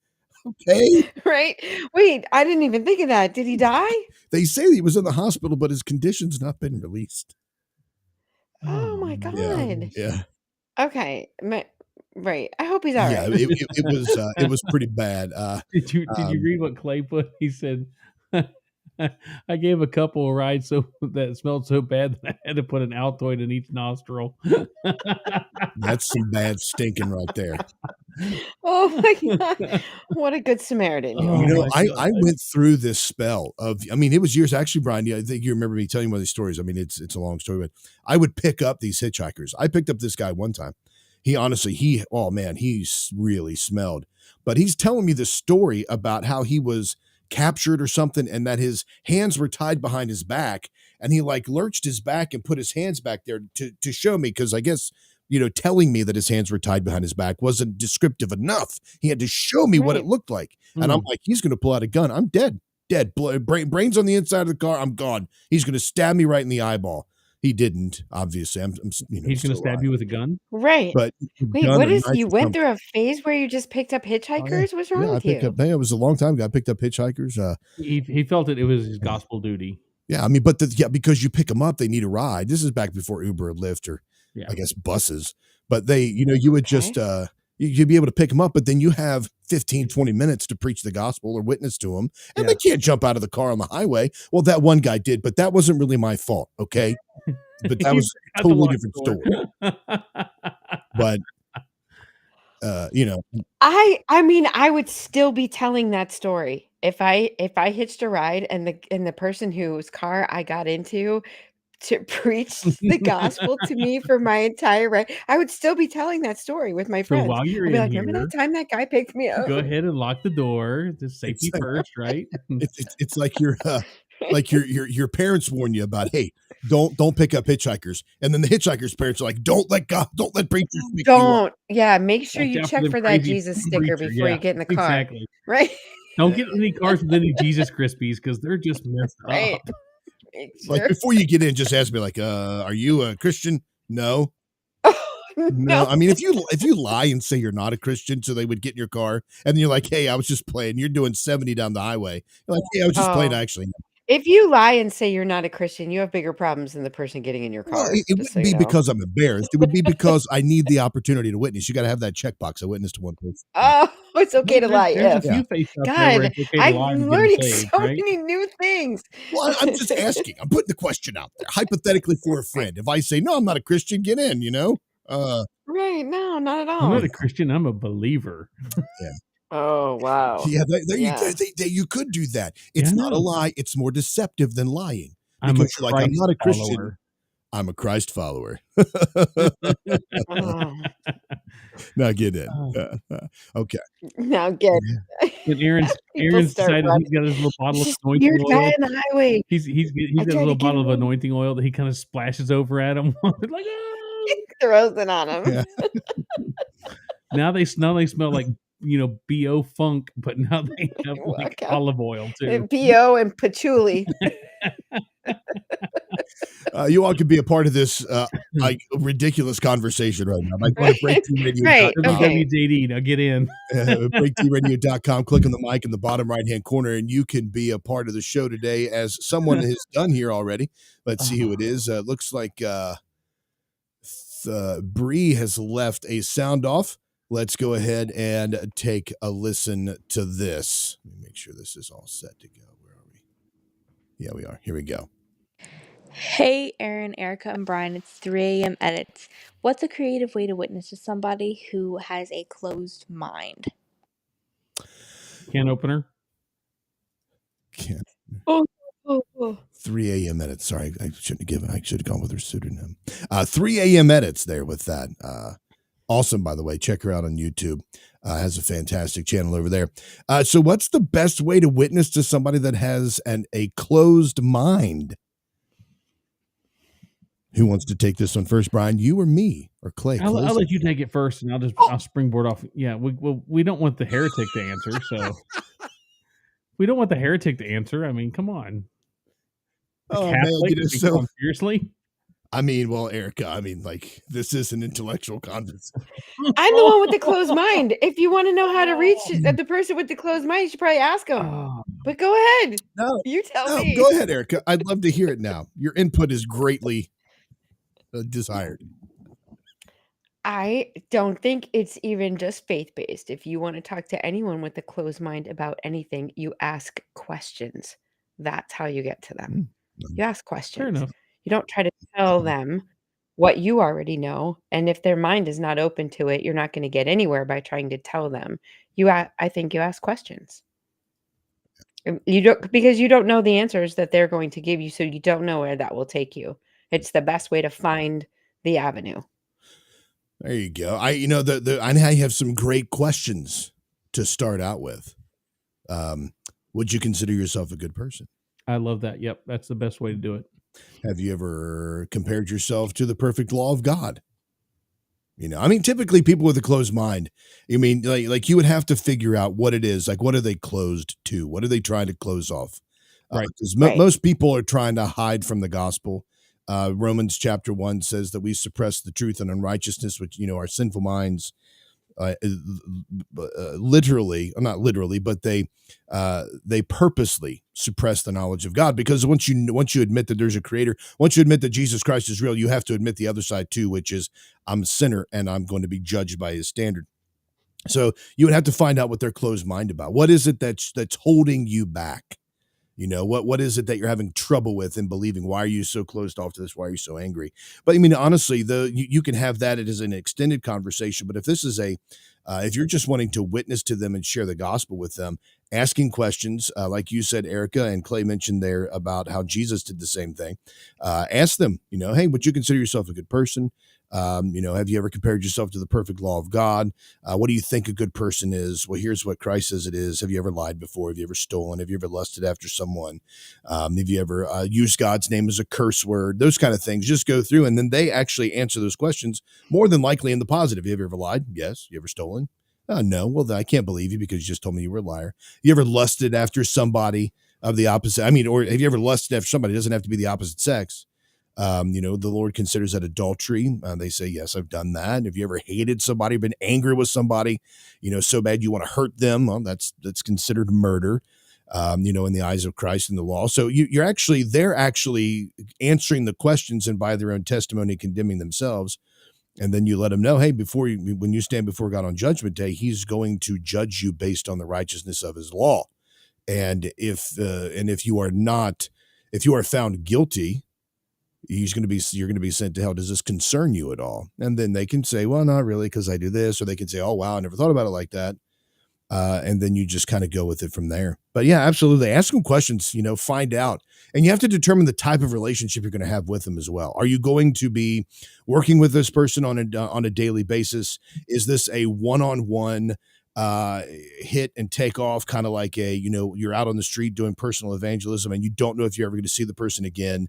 Okay. Right? Wait, I didn't even think of that. Did he die? They say he was in the hospital, but his condition's not been released. Oh my God. Yeah. Okay. Right. I hope he's all right. Yeah, it was pretty bad. Did you read what Clay put? He said, I gave a couple a ride that smelled so bad that I had to put an Altoid in each nostril. That's some bad stinking right there. Oh my God. What a good Samaritan. I went through this spell of, it was years actually, Brian. I think you remember me telling you one of these stories. It's a long story, but I would pick up these hitchhikers. I picked up this guy one time. He really smelled, but he's telling me this story about how he was captured or something and that his hands were tied behind his back and he lurched his back and put his hands back there to show me. Cause I guess, telling me that his hands were tied behind his back wasn't descriptive enough. He had to show me what it looked like. And I'm like, he's going to pull out a gun. I'm dead, brains on the inside of the car. I'm gone. He's going to stab me right in the eyeball. He didn't, obviously. He's going to stab you with a gun? Right. But wait, what is, you went through a phase where you just picked up hitchhikers? What's wrong with you? It was a long time ago. I picked up hitchhikers. He felt it was his gospel duty. Yeah, because you pick them up, they need a ride. This is back before Uber or Lyft or I guess buses. But they, you would just, you'd be able to pick them up, but then you have 15, 20 minutes to preach the gospel or witness to them. And they can't jump out of the car on the highway. Well, that one guy did, but that wasn't really my fault. Okay. But that was a totally different story. But, I would still be telling that story if I hitched a ride and the person whose car I got into to preach the gospel to me for my entire ride, I would still be telling that story with my friends. So while you're I'd be in like, remember that time that guy picked me up? Go ahead and lock the door. Just safety first, right? It's like you're Like your parents warn you about, hey, don't pick up hitchhikers, and then the hitchhikers' parents are like, don't let preachers pick you up. Don't. Yeah, make sure Watch you out check them for that crazy Jesus sticker preacher. before Yeah, you get in the car. exactly. Right? Don't get any cars with any Jesus Krispies because they're just messed Right. up. Make Like sure. before you get in, just ask me like, are you a Christian? No. No, No. I mean if you lie and say you're not a Christian, so they would get in your car, and then you're like, hey, I was just playing. You're doing 70 down the highway. You're like, hey, I was just playing. Oh. Actually, If you lie and say you're not a Christian, you have bigger problems than the person getting in your well, car. it Just so wouldn't you be know. because I'm embarrassed. It would be because I need the opportunity to witness. You got to have that checkbox. I witnessed to one person. Oh, it's okay to lie. There's a If. few faiths out there where God, it's okay to I'm lie and get them learning saved, so right? many new things. Well, I'm just asking. I'm putting the question out there, hypothetically for a friend. If I say no, I'm not a Christian, get in. Right? No, not at I'm all. not a Christian. I'm a believer. Yeah. Oh wow. Yeah, there you Yeah. go. You could do that. It's Yeah, I not a know. lie. It's more deceptive than lying. I'm a Because you're like, I'm Christ not a Christian. follower. I'm a Christ follower. Oh, Now get in. Oh. Okay. now get. And Aaron's People start decided running. he's got his little bottle of This anointing weird guy oil. on the highway. He's I got a tried little to get bottle of him. anointing oil that he kind of splashes over at him. Like, oh! Throws it on him. Yeah. Now they smell like BO funk, but now they have like Walk out. olive oil too. B.O. and patchouli. You all could be a part of this like ridiculous conversation right now. Like go to breakthroughradio.com. Right. Okay. WWJD, now get in. breakthroughradio.com, click on the mic in the bottom right hand corner, and you can be a part of the show today as someone has done here already. Let's see who it is. Looks like Bree has left a sound off. Let's go ahead and take a listen to this. Let me make sure this is all set to go. Where are we? Yeah, we are. Here we go. Hey, Aaron, Erica, and Bryan. It's 3 a.m. edits. What's a creative way to witness to somebody who has a closed mind? Can opener. Can't. Oh. 3 a.m. edits. Sorry, I should have gone with her pseudonym. 3 a.m. edits there with that. Awesome, by the way. Check her out on YouTube. Has a fantastic channel over there. So what's the best way to witness to somebody that has a closed mind? Who wants to take this one first, Bryan? You or me or Clay? I'll let you take it first, and I'll springboard off. Yeah, we don't want the heretic to answer, so we don't want the heretic to answer. I mean, come on. Oh Catholic, man, so seriously. I mean, well, Erica, I mean, like this is an intellectual conversation. I'm the one with the closed mind. If you want to know how to reach the person with the closed mind, you should probably ask them. But go ahead. No, you tell me. Go ahead, Erica. I'd love to hear it now. Your input is greatly desired. I don't think it's even just faith-based. If you want to talk to anyone with a closed mind about anything, you ask questions. That's how you get to them. You ask questions. Fair enough. You don't try to tell them what you already know. And if their mind is not open to it, you're not going to get anywhere by trying to tell them. I think you ask questions. You don't, because you don't know the answers that they're going to give you, so you don't know where that will take you. It's the best way to find the avenue. There you go. I have some great questions to start out with. Would you consider yourself a good person? I love that. Yep, that's the best way to do it. Have you ever compared yourself to the perfect law of God? I mean, typically people with a closed mind, like you would have to figure out what it is. Like, what are they closed to? What are they trying to close off? Right. Because most people are trying to hide from the gospel. Romans chapter 1 says that we suppress the truth and unrighteousness, which, our sinful minds, literally, not literally, but they purposely suppress the knowledge of God, because once you admit that there's a creator, once you admit that Jesus Christ is real, you have to admit the other side too, which is I'm a sinner and I'm going to be judged by his standard. So you would have to find out what they're closed mind about. What is it that's holding you back? What is it that you're having trouble with in believing? Why are you so closed off to this? Why are you so angry? But I mean, honestly, you can have that as an extended conversation. But if this is if you're just wanting to witness to them and share the gospel with them, asking questions, like you said, Erica, and Clay mentioned there about how Jesus did the same thing. Ask them, hey, would you consider yourself a good person? Have you ever compared yourself to the perfect law of God? What do you think a good person is? Well, here's what Christ says it is. Have you ever lied before? Have you ever stolen? Have you ever lusted after someone? Have you ever used God's name as a curse word? Those kind of things. Just go through, and then they actually answer those questions more than likely in the positive. Have you ever lied? Yes. You ever stolen? No. Well, then I can't believe you because you just told me you were a liar. You ever lusted after somebody of the opposite? Or have you ever lusted after somebody? It doesn't have to be the opposite sex. The Lord considers that adultery. They say, yes, I've done that. Have you ever hated somebody, been angry with somebody, so bad you want to hurt them? Well, that's considered murder, in the eyes of Christ and the law. So they're actually answering the questions and by their own testimony condemning themselves. And then you let them know, hey, when you stand before God on Judgment Day, He's going to judge you based on the righteousness of His law. And if you are found guilty, you're going to be sent to hell. Does this concern you at all? And then they can say, well, not really, because I do this, or they can say, oh, wow, I never thought about it like that. And then you just kind of go with it from there. But yeah, absolutely. Ask them questions, find out. And you have to determine the type of relationship you're going to have with them as well. Are you going to be working with this person on a daily basis? Is this a one-on-one hit and take off, kind of like you're out on the street doing personal evangelism and you don't know if you're ever going to see the person again?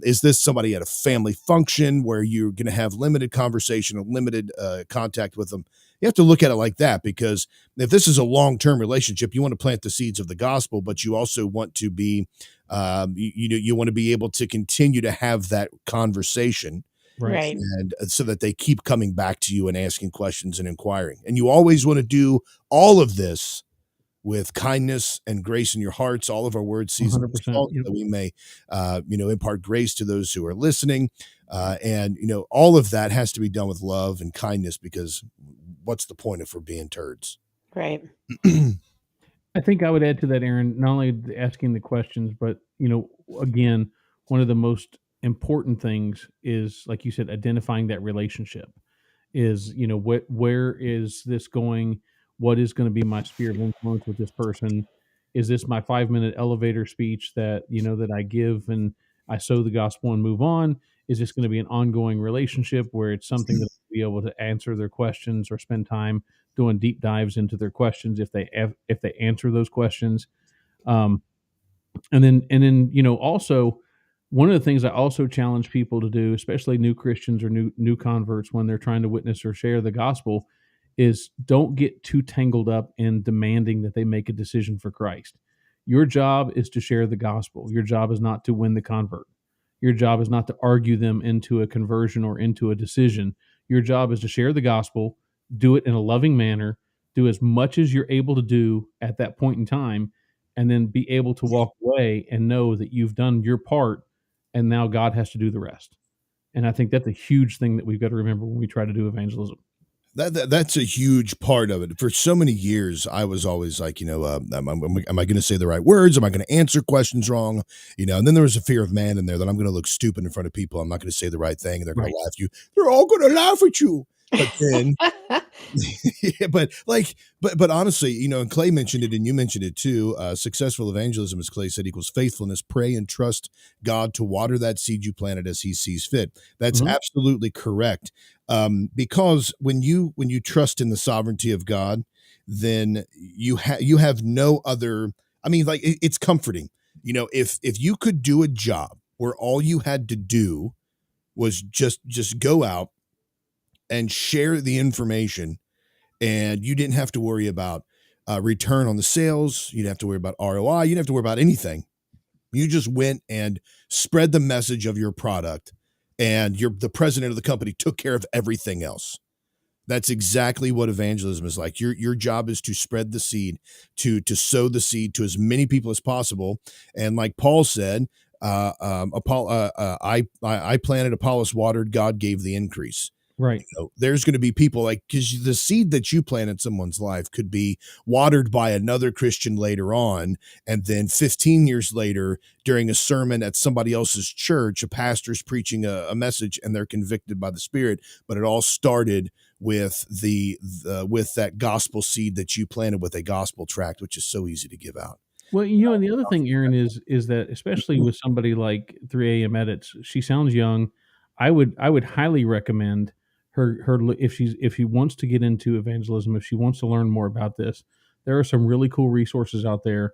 Is this somebody at a family function where you're going to have limited conversation or limited contact with them? You have to look at it like that, because if this is a long-term relationship, you want to plant the seeds of the gospel, but you also want to be, you want to be able to continue to have that conversation. Right. And so that they keep coming back to you and asking questions and inquiring. And you always want to do all of this with kindness and grace in your hearts. All of our words, seasoned with 100%. salt, that we may, impart grace to those who are listening. And all of that has to be done with love and kindness, because what's the point if we're being turds? Right. I think I would add to that, Aaron, not only asking the questions, but, again, one of the most important things is, like you said, identifying that relationship. Is, where is this going? What is going to be my sphere of influence with this person? Is this my 5-minute elevator speech that, that I give and I sow the gospel and move on? Is this going to be an ongoing relationship where it's something that I'll be able to answer their questions or spend time doing deep dives into their questions if they answer those questions? And then also, one of the things I also challenge people to do, especially new Christians or new converts, when they're trying to witness or share the gospel, is don't get too tangled up in demanding that they make a decision for Christ. Your job is to share the gospel. Your job is not to win the convert. Your job is not to argue them into a conversion or into a decision. Your job is to share the gospel, do it in a loving manner, do as much as you're able to do at that point in time, and then be able to walk away and know that you've done your part, and now God has to do the rest. And I think that's a huge thing that we've got to remember when we try to do evangelism. That's a huge part of it. For so many years, I was always like, am I going to say the right words? Am I going to answer questions wrong? And then there was a fear of man in there that I'm going to look stupid in front of people. I'm not going to say the right thing, and they're going to laugh at you. They're all going to laugh at you. But then, but honestly, and Clay mentioned it and you mentioned it too. Successful evangelism, as Clay said, equals faithfulness. Pray and trust God to water that seed you planted as He sees fit. That's absolutely correct. Because when you trust in the sovereignty of God, then you have no other. I mean, like it's comforting. If you could do a job where all you had to do was just go out and share the information, and you didn't have to worry about return on the sales. You didn't have to worry about ROI. You didn't have to worry about anything. You just went and spread the message of your product, and the president of the company took care of everything else. That's exactly what evangelism is like. Your job is to spread the seed, to sow the seed to as many people as possible. And like Paul said, I planted, Apollos watered, God gave the increase. Right. There's going to be people like, because the seed that you plant in someone's life could be watered by another Christian later on. And then 15 years later, during a sermon at somebody else's church, a pastor's preaching a message and they're convicted by the Spirit. But it all started with with that gospel seed that you planted with a gospel tract, which is so easy to give out. Well, and the other thing, Aaron, is that especially with somebody like 3 a.m. edits, she sounds young. I would highly recommend her if she wants to get into evangelism, if she wants to learn more about this. There are some really cool resources out there,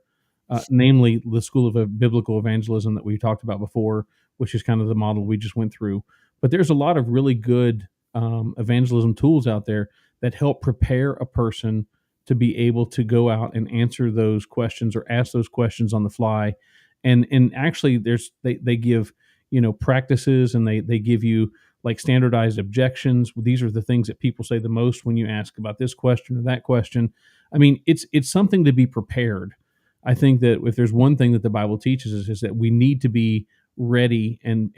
namely the School of Biblical Evangelism that we talked about before, which is kind of the model we just went through. But there's a lot of really good evangelism tools out there that help prepare a person to be able to go out and answer those questions or ask those questions on the fly. And actually they give, practices, and they give you like standardized objections. These are the things that people say the most when you ask about this question or that question. I mean, it's something to be prepared. I think that if there's one thing that the Bible teaches us is that we need to be ready and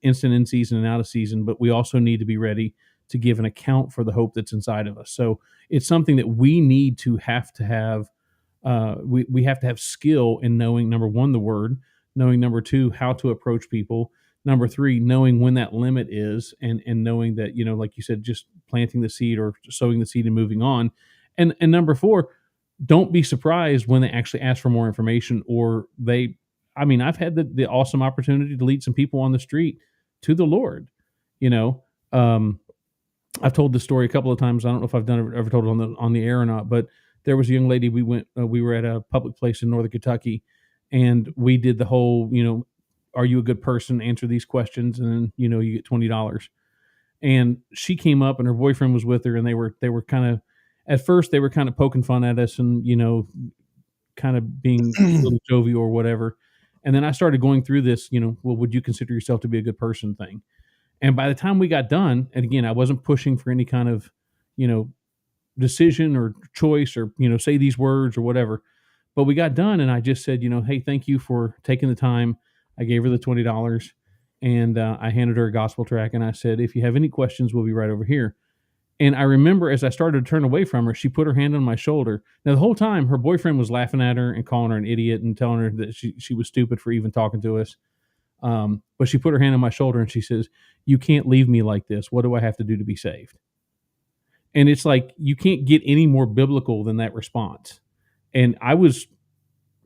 instant in season and out of season, but we also need to be ready to give an account for the hope that's inside of us. So it's something that we need to have we have to have skill in knowing, number one, the word, knowing, number two, how to approach people, number three, knowing when that limit is, and knowing that, like you said, just planting the seed or sowing the seed and moving on. And number four, don't be surprised when they actually ask for more information, or I've had the awesome opportunity to lead some people on the street to the Lord. I've told this story a couple of times. I don't know if I've ever told it on the air or not, but there was a young lady. We were at a public place in Northern Kentucky, and we did the whole, are you a good person? Answer these questions, and then, you get $20. And she came up, and her boyfriend was with her, and they were kind of, at first they were kind of poking fun at us, and kind of being a little jovial or whatever. And then I started going through this, well, would you consider yourself to be a good person thing? And by the time we got done, and again, I wasn't pushing for any kind of, decision or choice or, say these words or whatever, but we got done, and I just said, hey, thank you for taking the time. I gave her the $20, and I handed her a gospel tract, and I said, if you have any questions, we'll be right over here. And I remember as I started to turn away from her, she put her hand on my shoulder. Now, the whole time, her boyfriend was laughing at her and calling her an idiot and telling her that she was stupid for even talking to us. But she put her hand on my shoulder and she says, you can't leave me like this. What do I have to do to be saved? And it's like, you can't get any more biblical than that response. And I was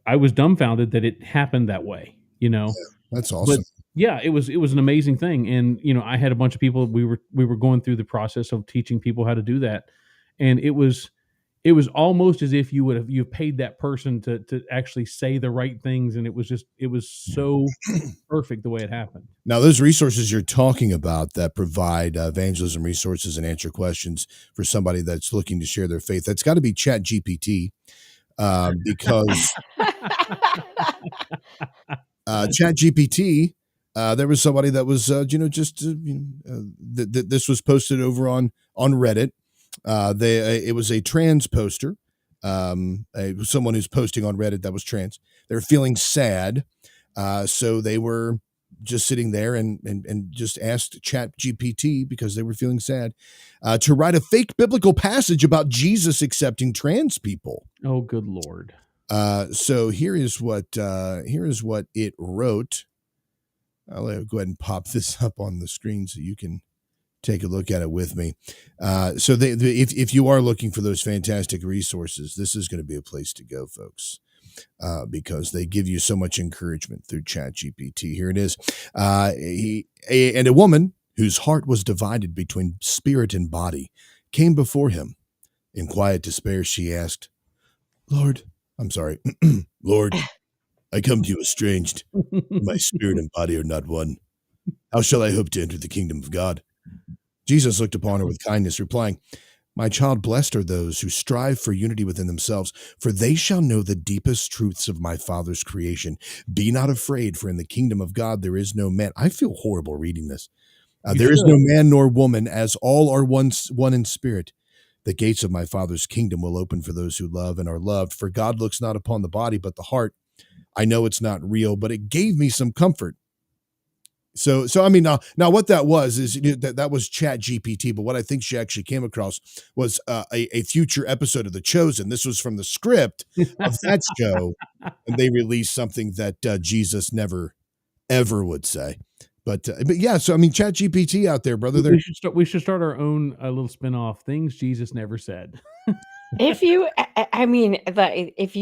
dumbfounded that it happened that way, Yeah, that's awesome. But yeah, it was an amazing thing. And, I had a bunch of people, we were going through the process of teaching people how to do that. And it was almost as if you paid that person to actually say the right things. And it was so perfect the way it happened. Now, those resources you're talking about that provide evangelism resources and answer questions for somebody that's looking to share their faith, that's got to be Chat GPT, because Chat GPT, there was somebody that was, this was posted over on Reddit. It was a trans poster, someone who's posting on Reddit that was trans. They're feeling sad, so they were just sitting there and just asked Chat GPT, because they were feeling sad, to write a fake biblical passage about Jesus accepting trans people. Oh, good Lord. So here is what it wrote. I'll go ahead and pop this up on the screen so you can take a look at it with me. So if you are looking for those fantastic resources, this is going to be a place to go, folks, because they give you so much encouragement through ChatGPT. Here it is. And a woman whose heart was divided between spirit and body came before him. In quiet despair, she asked, Lord, I come to you estranged. My spirit and body are not one. How shall I hope to enter the kingdom of God? Jesus looked upon her with kindness, replying, My child, blessed are those who strive for unity within themselves, for they shall know the deepest truths of my Father's creation. Be not afraid, for in the kingdom of God there is no man. I feel horrible reading this. There is no man nor woman, as all are one in spirit. The gates of my Father's kingdom will open for those who love and are loved, for God looks not upon the body, but the heart. I know it's not real, but it gave me some comfort. So I mean, now what that was is that was Chat GPT, but what I think she actually came across was a future episode of The Chosen. This was from the script of that show, and they released something that Jesus never ever would say. But yeah, so I mean, Chat GPT out there, brother. We should start our own little spinoff. Things Jesus never said. If you, I mean, if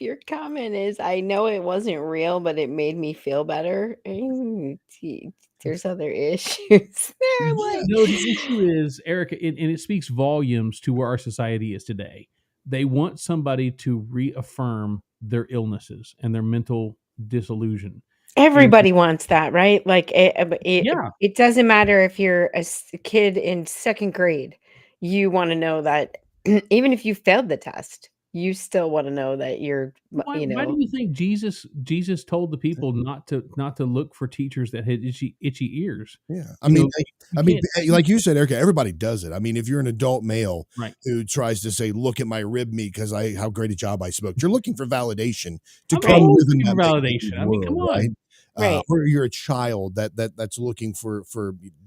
your comment is, I know it wasn't real, but it made me feel better. There's other issues there. Like, No, the issue is, Erica, and it speaks volumes to where our society is today. They want somebody to reaffirm their illnesses and their mental disillusion. everybody wants that, right? Like Yeah. it doesn't matter if you're a kid in second grade. You want to know that even if you failed the test, you still want to know that you're, Why do you think Jesus told the people not to look for teachers that had itchy ears? Yeah, You I mean, can't- like you said, Erica, everybody does it. I mean, if you're an adult male Right. who tries to say, "Look at my rib meat because how great a job I smoked," you're looking for validation to I'm come always live in looking that for make-believe validation. I mean, come world, on. right? Right. Or you're a child that's looking for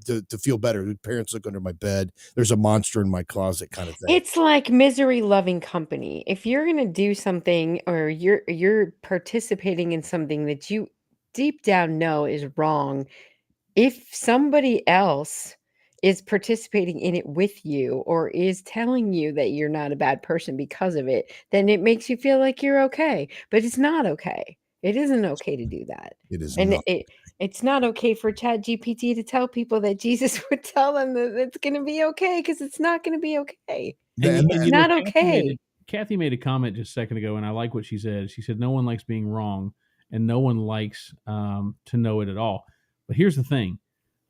to feel better. Parents look under my bed. There's a monster in my closet, kind of thing. It's like misery loving company. If you're going to do something or you're participating in something that you deep down know is wrong, if somebody else is participating in it with you or is telling you that you're not a bad person because of it, then it makes you feel like you're okay. But it's not okay. It isn't okay to do that. It is And not. it's not okay for Chat GPT to tell people that Jesus would tell them that it's going to be okay, because it's not going to be okay. It's not okay. Kathy made a comment just a second ago, and I like what she said. She said, "No one likes being wrong, and no one likes to know it at all." But here's the thing: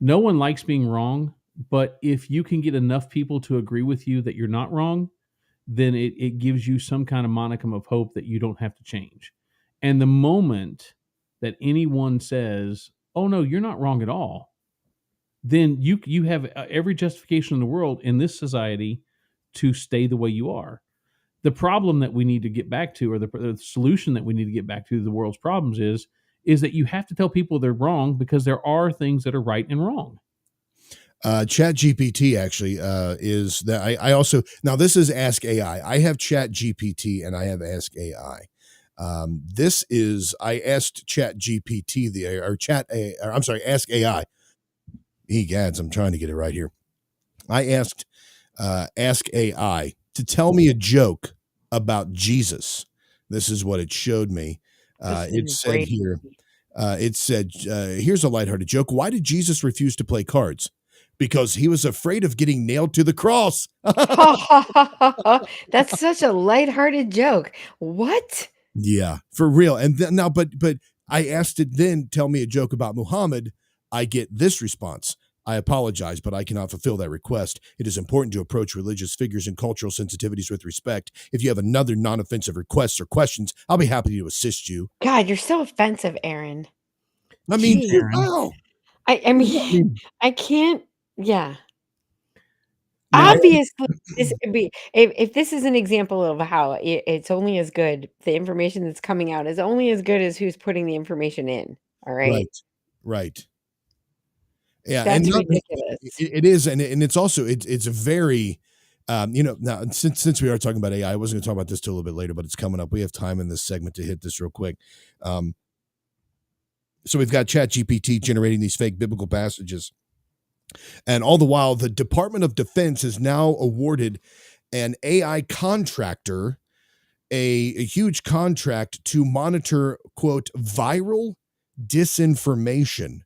no one likes being wrong. But if you can get enough people to agree with you that you're not wrong, then it gives you some kind of monicum of hope that you don't have to change. And the moment that anyone says, "Oh no, you're not wrong at all," then you have every justification in the world in this society to stay the way you are. The problem that we need to get back to, or the solution that we need to get back to the world's problems is that you have to tell people they're wrong, because there are things that are right and wrong. Chat GPT actually is that I also, now this is Ask AI. I have Chat GPT and I have Ask AI. This is, I asked Chat GPT Ask AI. Egads, I'm trying to get it right here. I asked Ask AI to tell me a joke about Jesus. This is what it showed me. It said here, here's a lighthearted joke. Why did Jesus refuse to play cards? Because he was afraid of getting nailed to the cross. That's such a lighthearted joke. What? Yeah, for real. And then now, but I asked it then, tell me a joke about Muhammad. I get this response. I apologize, but I cannot fulfill that request. It is important to approach religious figures and cultural sensitivities with respect. If you have another non-offensive requests or questions, I'll be happy to assist you. God, you're so offensive, Aaron. I mean, Jeez. wow. I mean, I can't. Yeah. Now- Obviously, if this is an example of how it's only as good, the information that's coming out is only as good as who's putting the information in. All right. Right. Yeah, That's and ridiculous. It is, and it's also it's a very, now since we are talking about AI, I wasn't going to talk about this till a little bit later, but it's coming up. We have time in this segment to hit this real quick. So we've got ChatGPT generating these fake biblical passages, and all the while, the Department of Defense has now awarded an AI contractor a huge contract to monitor, quote, viral disinformation.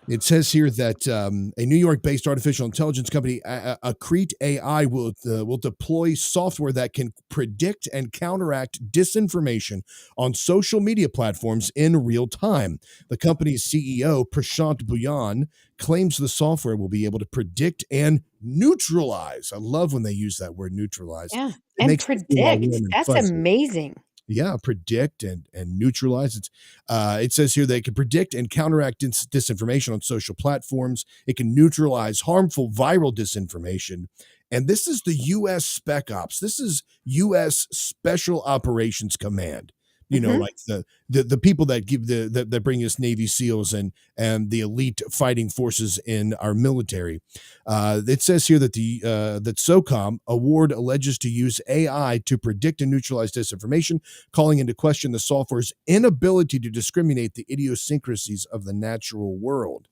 It says here that a New York-based artificial intelligence company, Accrete AI, will deploy software that can predict and counteract disinformation on social media platforms in real time. The company's CEO, Prashant Bhuyan, claims the software will be able to predict and neutralize. I love when they use that word, neutralize. Yeah, It and makes me feel all predict. warm and That's fuzzy. amazing. Yeah, predict and neutralize. It says here they can predict and counteract disinformation on social platforms. It can neutralize harmful viral disinformation. And this is the U.S. Spec Ops. This is U.S. Special Operations Command You know, Mhm. like the people that give that bring us Navy SEALs and the elite fighting forces in our military. It says here that that SOCOM award alleges to use AI to predict and neutralize disinformation, calling into question the software's inability to discriminate the idiosyncrasies of the natural world.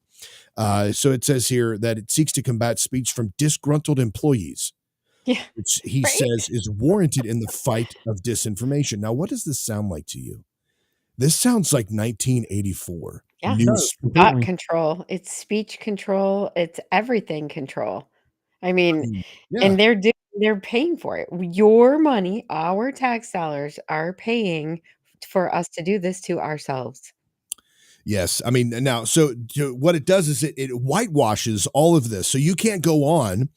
So it says here that it seeks to combat speech from disgruntled employees, Yeah. which he Right? says is warranted in the fight of disinformation. Now, what does this sound like to you? This sounds like 1984 Yeah. news. Thought control. It's speech control. It's everything control. I mean, Yeah. and they're paying for it. Your money, our tax dollars are paying for us to do this to ourselves. Yes. I mean, now, so what it does is it whitewashes all of this. So you can't go on,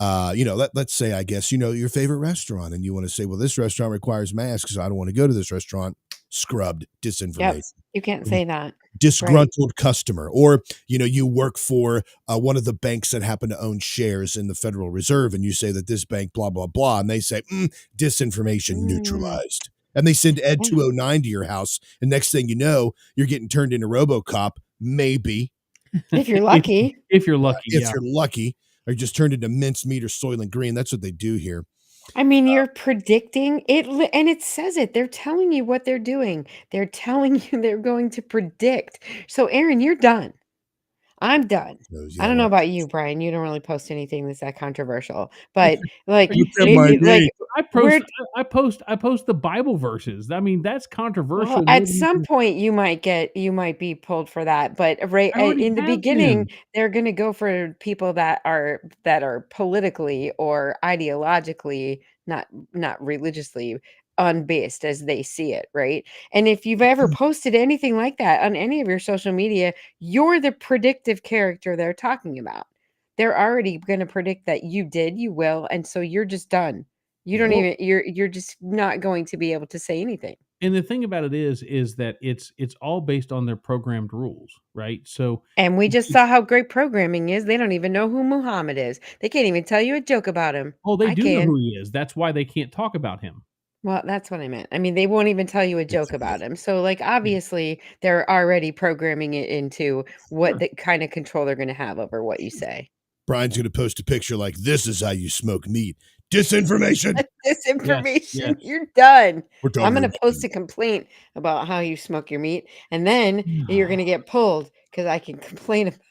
let's say, I guess, your favorite restaurant and you want to say, well, this restaurant requires masks. So I don't want to go to this restaurant. Scrubbed disinformation. Yep. You can't say that. Right. Disgruntled customer, or you work for one of the banks that happen to own shares in the Federal Reserve, and you say that this bank blah blah blah, and they say disinformation neutralized, and they send Ed 209 to your house, and next thing you know, you're getting turned into RoboCop, maybe if you're lucky. If you're lucky, if you're lucky, or just turned into mincemeat or Soylent Green. That's what they do here. I mean, you're predicting it, and it says it. They're telling you what they're doing. They're telling you they're going to predict. So, Aaron, you're done. I'm done. I don't know about you, Brian. You don't really post anything that's that controversial, but like, I post the Bible verses. I mean, that's controversial. Well, at some point, you might be pulled for that, but right in the beginning, they're going to go for people that are politically or ideologically, not religiously unbased as they see it, right? And if you've ever posted anything like that on any of your social media, you're the predictive character they're talking about. They're already going to predict that you will, and so you're just done. You don't even you're just not going to be able to say anything. And the thing about it is that it's all based on their programmed rules, right? So, and we just saw how great programming is. They don't even know who Muhammad is. They can't even tell you a joke about him. Oh, they do know who he is. That's why they can't talk about him. Well, that's what I meant. I mean, they won't even tell you a joke about him. So, like, obviously, they're already programming it into what the kind of control they're going to have over what you say. Brian's going to post a picture like, this is how you smoke meat. Disinformation. Disinformation. Yes. You're done. I'm going to post it. a complaint about how you smoke your meat, and then you're going to get pulled because I can complain about it.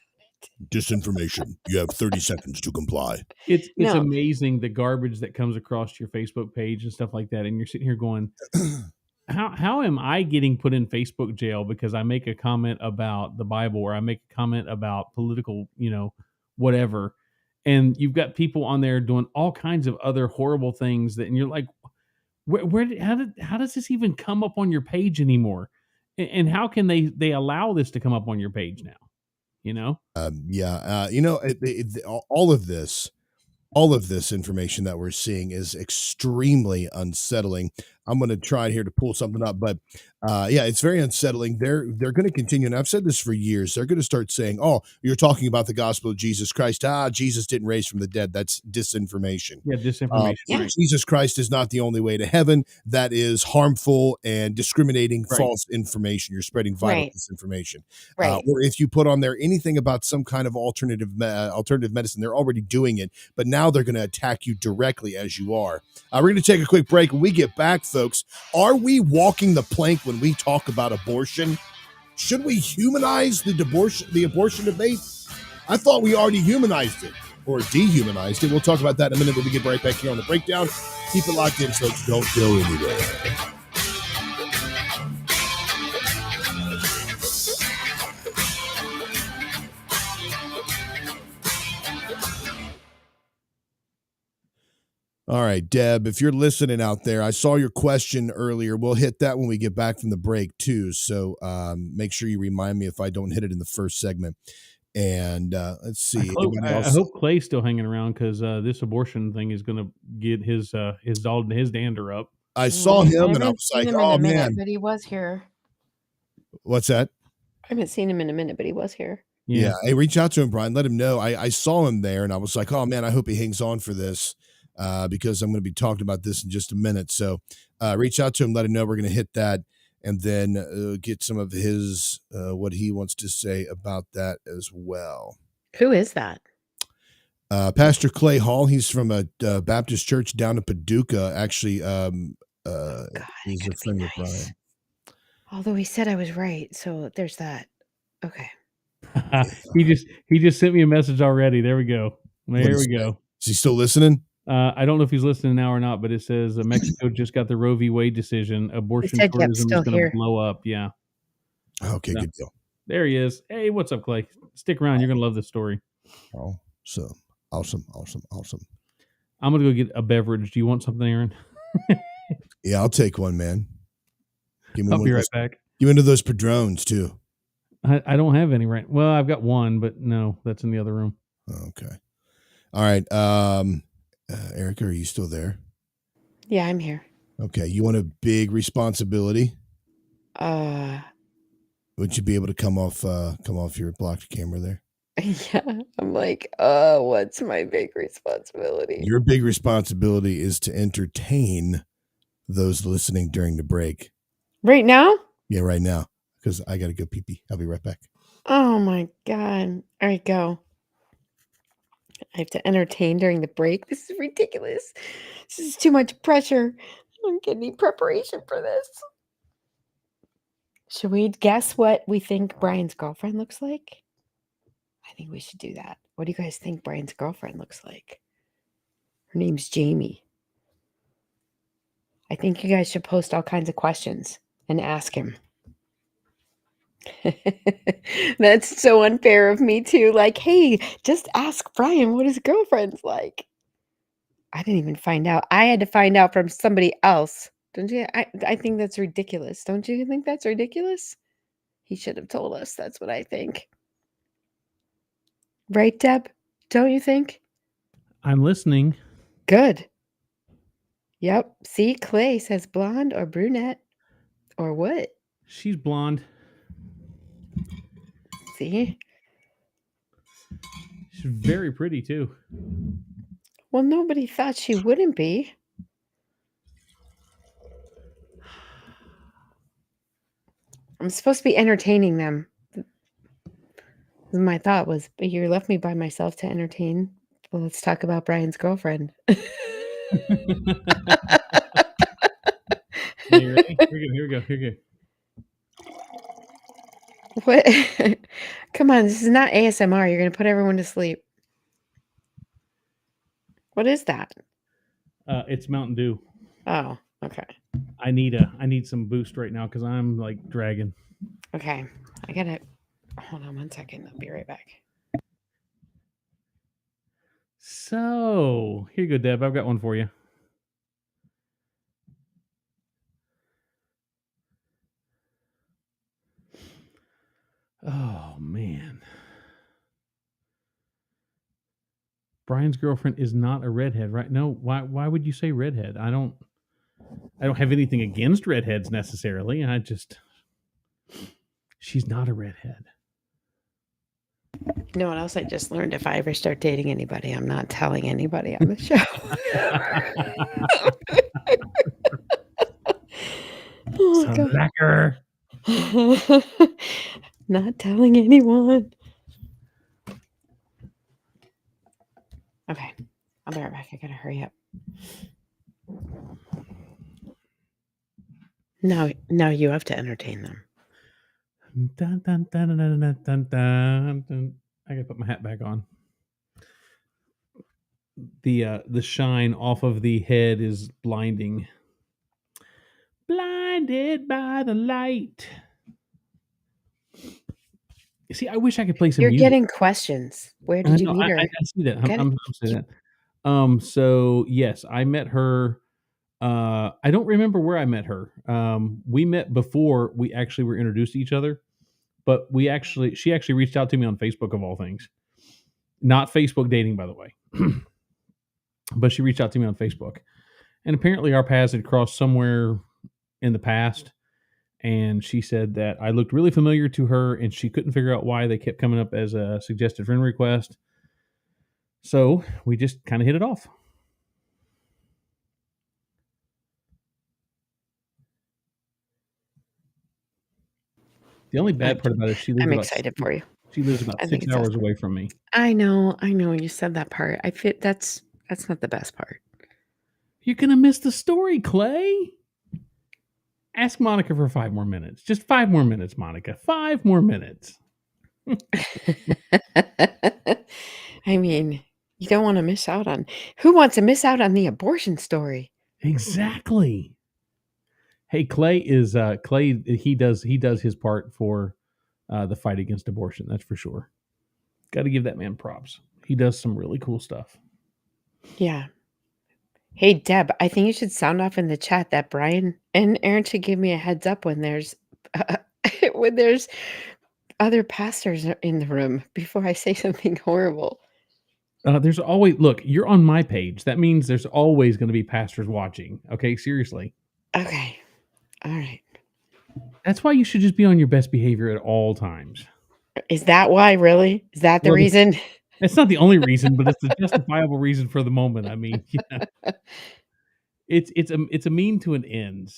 Disinformation. You have 30 seconds to comply. It's amazing the garbage that comes across your Facebook page and stuff like that, and you're sitting here going, how am I getting put in Facebook jail because I make a comment about the Bible or I make a comment about political, whatever, and you've got people on there doing all kinds of other horrible things and you're like, how does this even come up on your page anymore? And how can they allow this to come up on your page now? All of this information that we're seeing is extremely unsettling. I'm going to try here to pull something up, but it's very unsettling. They're going to continue, and I've said this for years. They're going to start saying, "Oh, you're talking about the gospel of Jesus Christ. Jesus didn't raise from the dead. That's disinformation." Yeah, disinformation. Right. Jesus Christ is not the only way to heaven. That is harmful and discriminating false information. You're spreading vital disinformation. Right. Or if you put on there anything about some kind of alternative medicine, they're already doing it, but now they're going to attack you directly as you are. We're going to take a quick break. When we get back, folks, are we walking the plank when we talk about abortion? Should we humanize the abortion debate? I thought we already humanized it or dehumanized it. We'll talk about that in a minute when we get right back here on The Breakdown. Keep it locked in, folks. Don't go anywhere. All right, Deb, if you're listening out there, I saw your question earlier. We'll hit that when we get back from the break, too. So make sure you remind me if I don't hit it in the first segment. And let's see. I hope Clay's still hanging around because this abortion thing is going to get his dander up. I saw him and I was like, oh, man. But he was here. What's that? I haven't seen him in a minute, but he was here. Yeah. Hey, reach out to him, Brian. Let him know. I saw him there and I was like, oh, man, I hope he hangs on for this. Because I'm going to be talking about this in just a minute. So reach out to him, let him know we're going to hit that. and then get some of his what he wants to say about that as well. Who is that? Pastor Clay Hall. He's from a Baptist church down in Paducah. Actually, he's a friend of Bryan. Although he said I was right, so there's that. Okay. He just sent me a message already. There we go. There we go. Is he still listening? I don't know if he's listening now or not, but it says Mexico just got the Roe v. Wade decision. Abortion tourism is going to blow up. Yeah. Okay, good deal. There he is. Hey, what's up, Clay? Stick around. You're going to love this story. Oh, so awesome. I'm going to go get a beverage. Do you want something, Aaron? Yeah, I'll take one, man. I'll be right back. Give me into those Padrones, too. I don't have any right. Well, I've got one, but no, that's in the other room. Okay. All right. Erica, are you still there? Yeah, I'm here. Okay. You want a big responsibility? Would you be able to come off your blocked camera there? Yeah. I'm like, what's my big responsibility? Your big responsibility is to entertain those listening during the break. Right now? Yeah, right now. Because I got to go pee-pee. I'll be right back. Oh my God. All right, go. I have to entertain during the break. This is ridiculous. This is too much pressure. I don't get any preparation for this. Should we guess what we think Bryan's girlfriend looks like? I think we should do that. What do you guys think Bryan's girlfriend looks like? Her name's Jamie. I think you guys should post all kinds of questions and ask him. That's so unfair of me too. Like, hey, just ask Bryan what his girlfriend's like. I didn't even find out. I had to find out from somebody else. Don't you? I think that's ridiculous. Don't you think that's ridiculous? He should have told us. That's what I think. Right, Deb? Don't you think? I'm listening. Good. Yep. See, Clay says blonde or brunette. Or what? She's blonde. See? She's very pretty, too. Well, nobody thought she wouldn't be. I'm supposed to be entertaining them. My thought was, but you left me by myself to entertain. Well, let's talk about Bryan's girlfriend. You ready? Here we go. What? Come on, this is not ASMR. You're going to put everyone to sleep. What is that? It's Mountain Dew. Oh, okay. I need some boost right now because I'm like dragging. Okay. I got to hold on one second. I'll be right back. So here you go, Deb. I've got one for you. Oh man. Bryan's girlfriend is not a redhead, right? No, why would you say redhead? I don't have anything against redheads necessarily. She's not a redhead. You know what else I just learned? If I ever start dating anybody, I'm not telling anybody on the show. Oh, so lekker. Not telling anyone. Okay. I'll be right back. I gotta hurry up. Now you have to entertain them. Dun, dun, dun, dun, dun, dun, dun, dun, dun. I gotta put my hat back on. The shine off of the head is blinding. Blinded by the light. See, I wish I could play some music. You're getting questions. Where did you meet her? I see that. I'm saying that. So yes, I met her. I don't remember where I met her. We met before we actually were introduced to each other, but she actually reached out to me on Facebook of all things. Not Facebook dating, by the way. But she reached out to me on Facebook. And apparently our paths had crossed somewhere in the past. And she said that I looked really familiar to her and she couldn't figure out why they kept coming up as a suggested friend request. So we just kind of hit it off. The only bad part about it is I'm excited for you. she lives about I think 6 it's hours awesome. away from me. I know. You said that part. I feel that's not the best part. You're gonna miss the story, Clay. Ask Monica for 5 more minutes. Just 5 more minutes, Monica. 5 more minutes. I mean, you don't want to miss out on. Who wants to miss out on the abortion story? Exactly. Hey, Clay is Clay. He does his part for the fight against abortion. That's for sure. Got to give that man props. He does some really cool stuff. Yeah. Hey, Deb, I think you should sound off in the chat that Bryan and Aaron should give me a heads up when there's when there's other pastors in the room before I say something horrible. There's always you're on my page. That means there's always going to be pastors watching. Okay, seriously. Okay. All right. That's why you should just be on your best behavior at all times. Is that why, really? Is that the reason? It's not the only reason, but it's the justifiable reason for the moment. I mean, it's a mean to an end.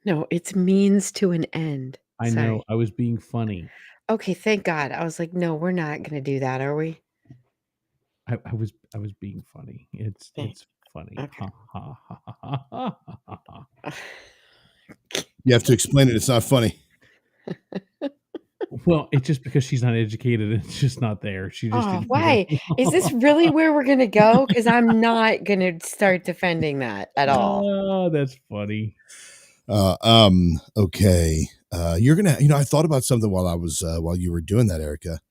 No, it's means to an end. I know. I was being funny. Okay, thank God. I was like, no, we're not going to do that, are we? I was being funny. It's funny. Okay. Ha, ha, ha, ha, ha, ha, ha. You have to explain it. It's not funny. Well, it's just because she's not educated. It's just not there. She just didn't why? Is this really where we're going to go? Because I'm not going to start defending that at all. Oh, that's funny. Okay. You're gonna. I thought about something while I was while you were doing that, Erica.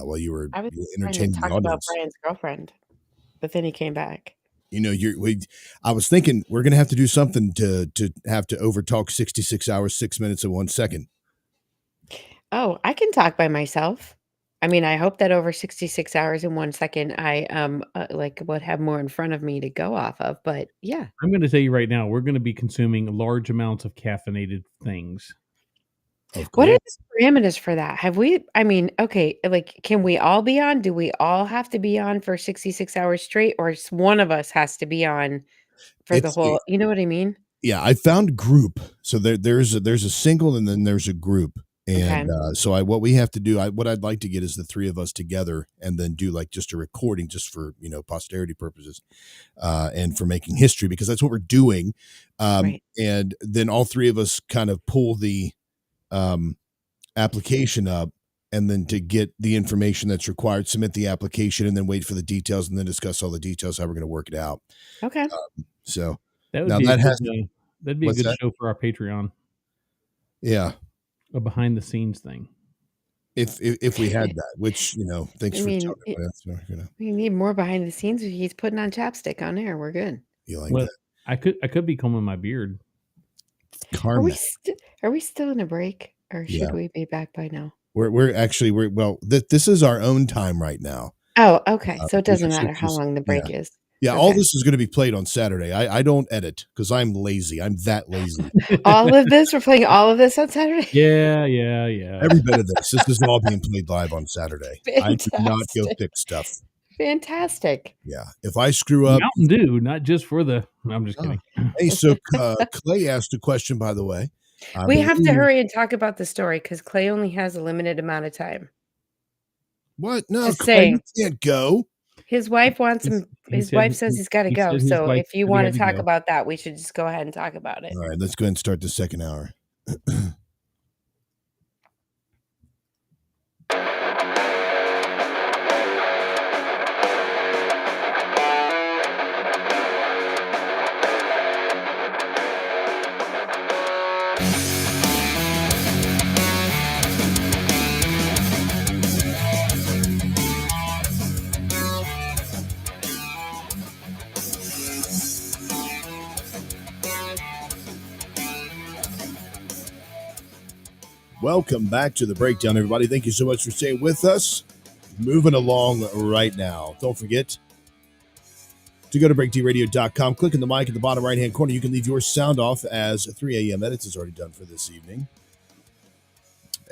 While you were I was entertaining trying to the talk about audience. Bryan's girlfriend, but then he came back. I was thinking we're gonna have to do something to have to overtalk 66 hours, 6 minutes, and 1 second. Oh, I can talk by myself. I mean, I hope that over 66 hours and 1 second, I would have more in front of me to go off of. But yeah, I'm going to tell you right now, we're going to be consuming large amounts of caffeinated things. What are the parameters for that? Have we? I mean, okay, can we all be on? Do we all have to be on for 66 hours straight, or one of us has to be on for the whole? You know what I mean? Yeah, I found group. So there's a single and then there's a group. And so what we have to do, what I'd like to get is the three of us together and then do just a recording just for, posterity purposes and for making history, because that's what we're doing. Right. And then all three of us kind of pull the application up and then to get the information that's required, submit the application and then wait for the details and then discuss all the details, how we're going to work it out. Okay. So that'd be a good show for our Patreon. Yeah. A behind the scenes thing. If we had that, which, thanks for talking about it. We need more behind the scenes. He's putting on chapstick on air. We're good. You like that? I could be combing my beard. Karma. Are we still in a break, or should we be back by now? We're actually this is our own time right now. Oh, okay. So it doesn't matter how long the break is. Yeah, all this is going to be played on Saturday. I don't edit because I'm lazy. I'm that lazy. All of this? We're playing all of this on Saturday? Yeah. Every bit of this. This is all being played live on Saturday. Fantastic. I do not go fix stuff. Fantastic. Yeah. If I screw up. Mountain Dew, not just for the. No, I'm just kidding. Hey, so Clay asked a question, by the way. We have to hurry and talk about the story because Clay only has a limited amount of time. What? No, just Clay, saying. you can't go. His wife wants him. His wife says he's got to go. So if you want to talk about that, we should just go ahead and talk about it. All right, let's go ahead and start the second hour. Welcome back to the breakdown, everybody. Thank you so much for staying with us. Moving along right now. Don't forget to go to breakdradio.com. Click on the mic at the bottom right-hand corner. You can leave your sound off as 3 a.m. edits is already done for this evening.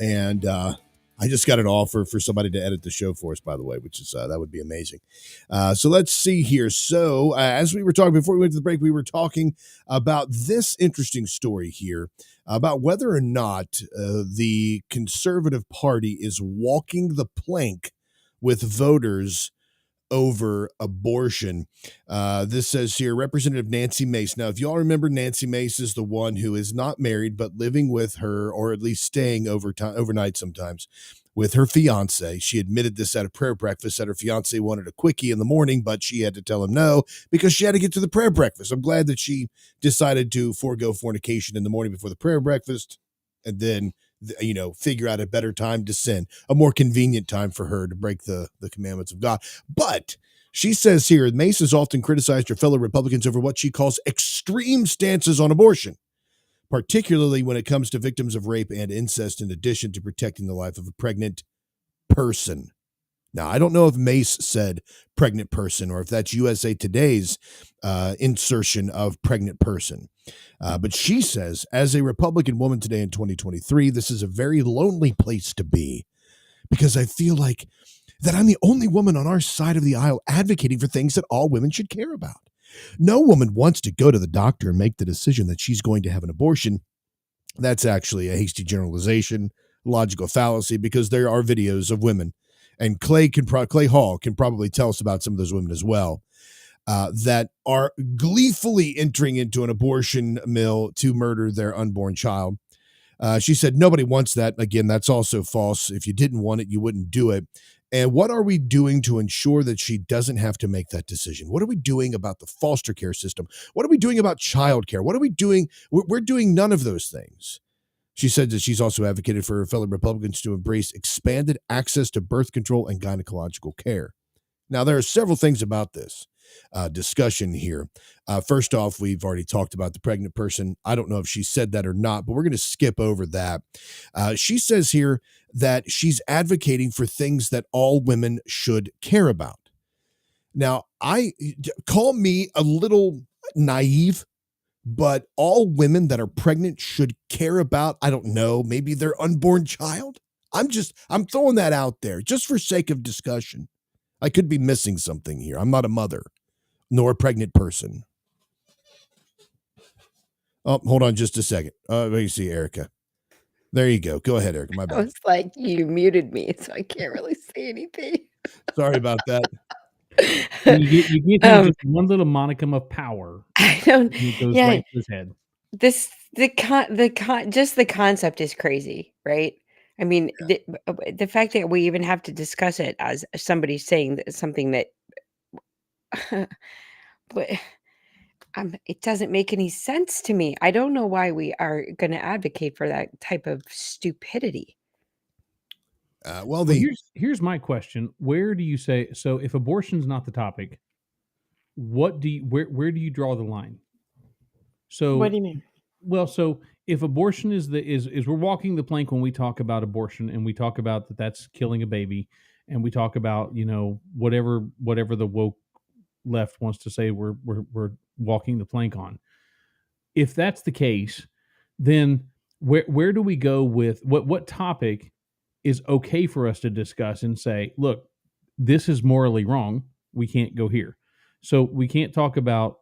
And I I just got an offer for somebody to edit the show for us, by the way, which is that would be amazing. So let's see here. So as we were talking before we went to the break, we were talking about this interesting story here about whether or not the Conservative Party is walking the plank with voters over abortion. This says here, Representative Nancy Mace. Now, if y'all remember, Nancy Mace is the one who is not married, but living with her, or at least staying overnight sometimes, with her fiance. She admitted this at a prayer breakfast, that her fiance wanted a quickie in the morning, but she had to tell him no because she had to get to the prayer breakfast. I'm glad that she decided to forego fornication in the morning before the prayer breakfast, and then figure out a better time to sin, a more convenient time for her to break the commandments of God. But she says here, Mace has often criticized her fellow Republicans over what she calls extreme stances on abortion, particularly when it comes to victims of rape and incest, in addition to protecting the life of a pregnant person. Now, I don't know if Mace said pregnant person or if that's USA Today's insertion of pregnant person. But she says, as a Republican woman today in 2023, this is a very lonely place to be, because I feel like that I'm the only woman on our side of the aisle advocating for things that all women should care about. No woman wants to go to the doctor and make the decision that she's going to have an abortion. That's actually a hasty generalization, logical fallacy, because there are videos of women, and Clay Hall can probably tell us about some of those women as well, that are gleefully entering into an abortion mill to murder their unborn child. She said, nobody wants that. Again, that's also false. If you didn't want it, you wouldn't do it. And what are we doing to ensure that she doesn't have to make that decision? What are we doing about the foster care system? What are we doing about childcare? What are we doing? We're doing none of those things. She said that she's also advocated for her fellow Republicans to embrace expanded access to birth control and gynecological care. Now, there are several things about this discussion here. First off, we've already talked about the pregnant person. I don't know if she said that or not, but we're going to skip over that. She says here that she's advocating for things that all women should care about. Now, call me a little naive, but all women that are pregnant should care about, I don't know, maybe their unborn child. I'm throwing that out there just for sake of discussion. I could be missing something here. I'm not a mother, nor a pregnant person. Oh, hold on just a second. Let me see, Erica. There you go. Go ahead, Erica. My I bad. was like, you muted me, so I can't really say anything. Sorry about that. You give him just one little monicum of power. I don't. And it goes Yeah, right to his head. just the concept is crazy, right? I mean, the fact that we even have to discuss it as somebody saying that something that, but it doesn't make any sense to me. I don't know why we are going to advocate for that type of stupidity. Well, here's my question: where do you say, so if abortion's not the topic, where do you draw the line? So What do you mean? Well, so if abortion is we're walking the plank when we talk about abortion, and we talk about that's killing a baby, and we talk about whatever the woke left wants to say we're walking the plank on. If that's the case, then where do we go with what topic is okay for us to discuss and say, look, this is morally wrong. We can't go here. So we can't talk about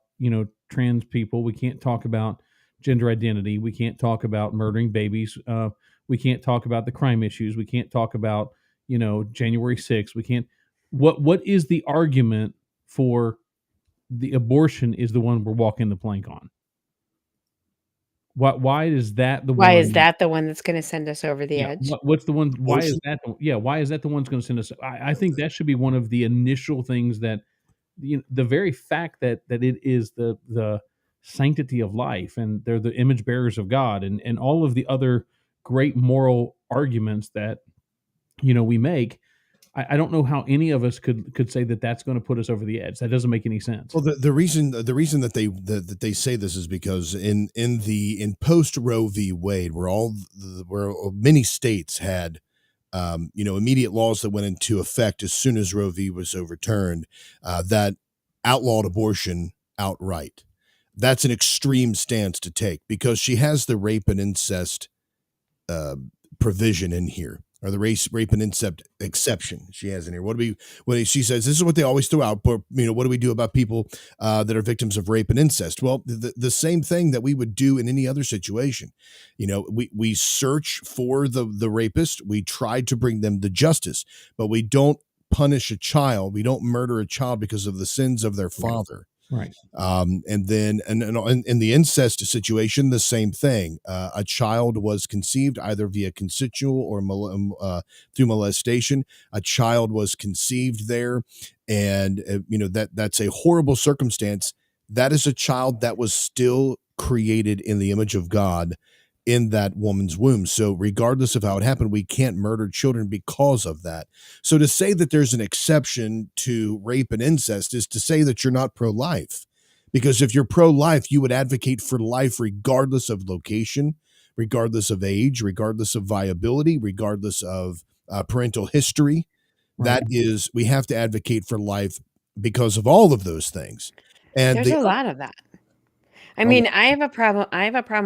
trans people. We can't talk about gender identity. We can't talk about murdering babies. We can't talk about the crime issues. We can't talk about January 6th. We can't. What is the argument for the abortion is the one we're walking the plank on? Why is that the one? Why is that the one that's going to send us over the edge? What's the one? Why is that? Why is that the one that's going to send us? I think that should be one of the initial things that the very fact that it is the sanctity of life, and they're the image bearers of God, and all of the other great moral arguments that we make. I don't know how any of us could say that that's going to put us over the edge. That doesn't make any sense. Well, the reason that they say this is because in post Roe v. Wade, where many states had immediate laws that went into effect as soon as Roe v. was overturned, that outlawed abortion outright. That's an extreme stance to take, because she has the rape and incest provision in here. or the rape and incest exception she has in here. She says this is what they always throw out, but what do we do about people that are victims of rape and incest? Well, the same thing that we would do in any other situation. We search for the rapist, we try to bring them to justice, but we don't punish a child, we don't murder a child because of the sins of their father. Right. And then in the incest situation, the same thing. A child was conceived either via consensual or through molestation. A child was conceived there, and that's a horrible circumstance. That is a child that was still created in the image of God in that woman's womb. So regardless of how it happened, we can't murder children because of that. So to say that there's an exception to rape and incest is to say that you're not pro-life. Because if you're pro-life, you would advocate for life regardless of location, regardless of age, regardless of viability, regardless of parental history. Right. We have to advocate for life because of all of those things. And there's a lot of that. I mean, I have a problem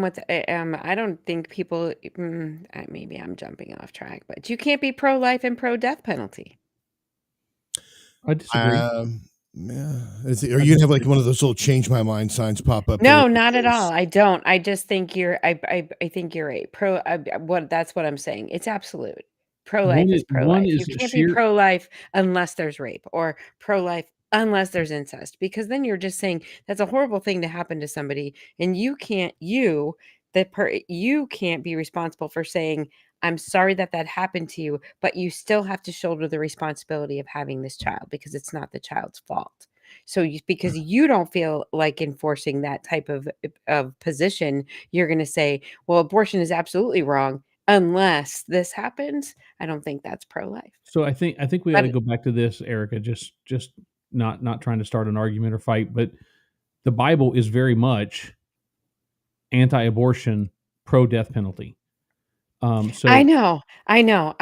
with, I don't think people, maybe I'm jumping off track, but you can't be pro-life and pro-death penalty. I disagree. Yeah. Are you gonna have like one of those little change my mind signs pop up? No, not at all. I don't. I just think I think you're right. That's what I'm saying. It's absolute. Pro-life is pro-life. You can't be pro-life unless there's rape, or pro-life unless there's incest, because then you're just saying that's a horrible thing to happen to somebody, and you can't be responsible for saying, I'm sorry that happened to you, but you still have to shoulder the responsibility of having this child because it's not the child's fault. So because you don't feel like enforcing that type of position, you're going to say, well, abortion is absolutely wrong unless this happens. I don't think that's pro-life. So I think we ought to go back to this, Erica, just not trying to start an argument or fight, but the Bible is very much anti-abortion, pro-death penalty. So I know. I know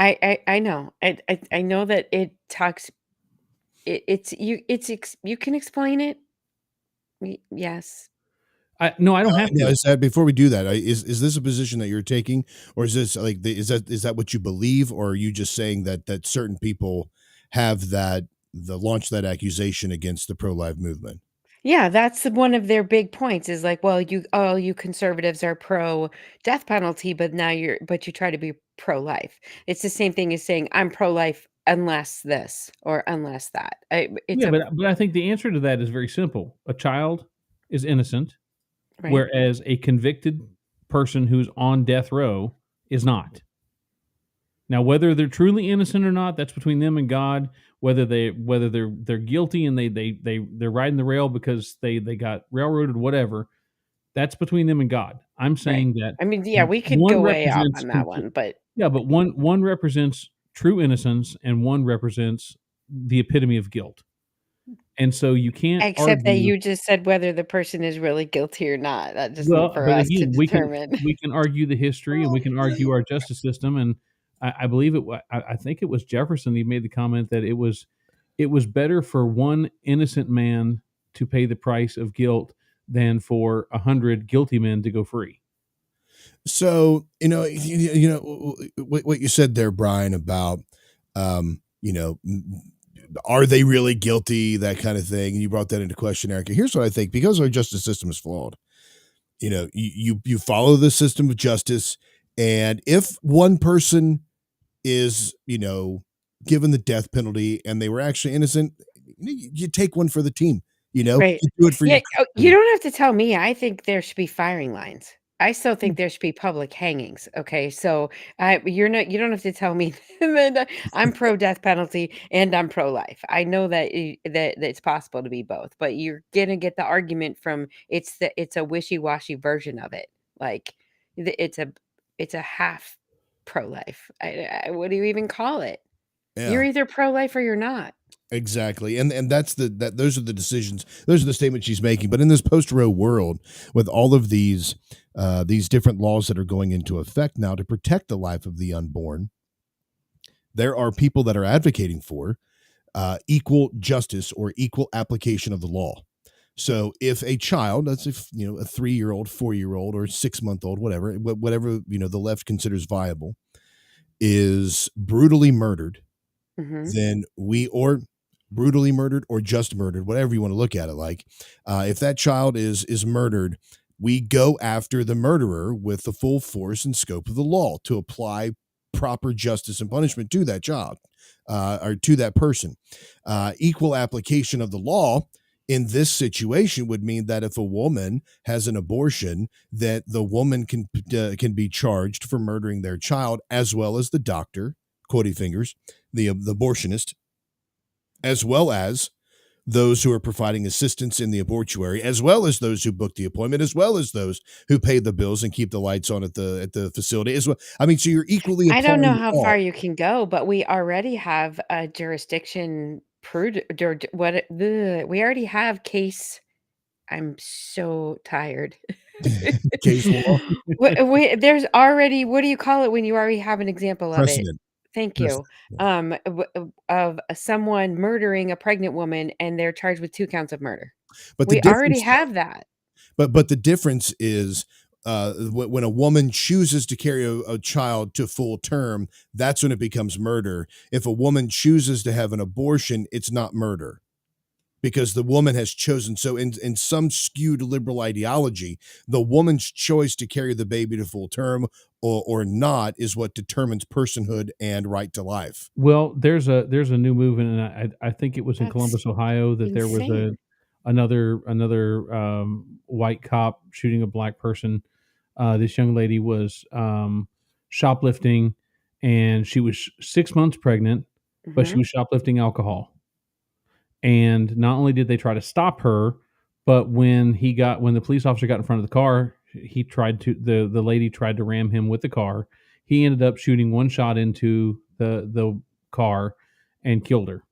that it talks. You can explain it. Yes. No, I don't have to. Is that, before we do that, is this a position that you're taking, or is this like is that what you believe, or are you just saying that certain people have launched that accusation against the pro-life movement? Yeah, that's one of their big points is like, well, you conservatives are pro death penalty, but you try to be pro-life. It's the same thing as saying I'm pro-life unless this or unless that. But I think the answer to that is very simple. A child is innocent, right, whereas a convicted person who's on death row is not. Now, whether they're truly innocent or not, that's between them and God. Whether they're guilty and they're riding the rail because they got railroaded, whatever, that's between them and God. I'm saying that. I mean, yeah, we could go way off on that one, but one represents true innocence and one represents the epitome of guilt. And so you can't except that you just said whether the person is really guilty or not. That just for us to determine. We can argue the history and we can argue our justice system. And I believe I think it was Jefferson. He made the comment that it was better for one innocent man to pay the price of guilt than for 100 guilty men to go free. So what you said there, Bryan, about are they really guilty, that kind of thing, and you brought that into question, Erica. Here's what I think: because our justice system is flawed, you follow the system of justice, and if one person is given the death penalty and they were actually innocent, you take one for the team. Right. You do it for you don't have to tell me. I think there should be firing lines. I still think there should be public hangings. Okay, so you don't have to tell me that I'm pro death penalty and I'm pro life. I know that it's possible to be both, but you're gonna get the argument from it's a wishy-washy version of it. Like it's a half pro life. What do you even call it? Yeah. You're either pro life or you're not. Exactly. And those are the decisions. Those are the statements she's making. But in this post-Roe world, with all of these different laws that are going into effect now to protect the life of the unborn, there are people that are advocating for equal justice or equal application of the law. So if a child, that's a 3-year-old, 4-year-old, or 6-month-old, whatever the left considers viable, is brutally murdered, Mhm. then or brutally murdered or just murdered, whatever you want to look at it like. If that child is murdered, we go after the murderer with the full force and scope of the law to apply proper justice and punishment to that child or to that person. Equal application of the law in this situation would mean that if a woman has an abortion, that the woman can be charged for murdering their child, as well as the doctor, quoting fingers, the abortionist, as well as those who are providing assistance in the abortuary, as well as those who book the appointment, as well as those who pay the bills and keep the lights on at the facility as well. I mean, so you're equally I don't know applying the how law. far you can go, but we already have a jurisdiction we already have case. I'm so tired. Case law. There's already, what do you call it when you already have an example of it? Precedent. Thank you. Of someone murdering a pregnant woman and they're charged with 2 counts of murder. But the We already difference, have that. but the difference is when a woman chooses to carry a child to full term, that's when it becomes murder. If a woman chooses to have an abortion, it's not murder, because the woman has chosen. So in some skewed liberal ideology, the woman's choice to carry the baby to full term or not is what determines personhood and right to life. Well, there's a new movement, and I think it was in That's Columbus, Ohio, that there was insane. another white cop shooting a black person. This young lady was shoplifting, and she was 6 months pregnant, but she Mhm. was shoplifting alcohol. And not only did they try to stop her, but when the police officer got in front of the car, he tried to the lady tried to ram him with the car. He ended up shooting one shot into the car and killed her.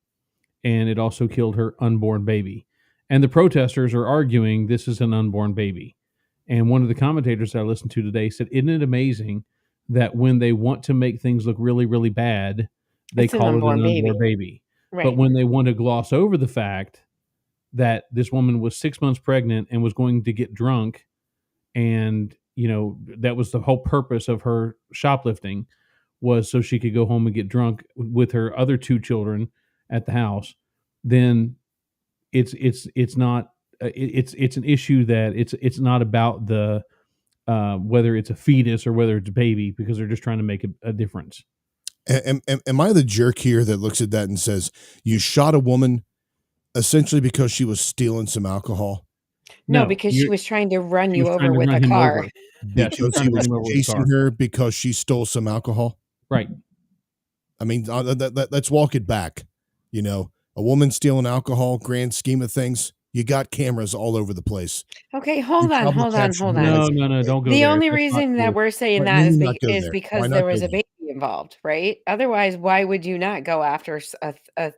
And it also killed her unborn baby. And the protesters are arguing this is an unborn baby. And one of the commentators that I listened to today said, "Isn't it amazing that when they want to make things look really, really bad, they It's an call it unborn an baby. unborn baby? But Right. when they want to gloss over the fact that this woman was 6 months pregnant and was going to get drunk, and, that was the whole purpose of her shoplifting, was so she could go home and get drunk with her other 2 children at the house, then it's not it's an issue that it's not about the whether it's a fetus or whether it's a baby, because they're just trying to make a difference." Am I the jerk here that looks at that and says, you shot a woman essentially because she was stealing some alcohol? No, No, because she was trying to run she was you trying over to with run a him car. over. Yeah, she was Because trying he to run was him over with a chasing car. her because she stole some alcohol? Right. I mean, let's walk it back. A woman stealing alcohol, grand scheme of things, you got cameras all over the place. Okay, You hold on, probably hold on, captured hold her life. on. No, don't go The there. only That's not reason that true. we're saying Why that is not go is there? Why because not there go was a there? baby involved, right? Otherwise, why would you not go after a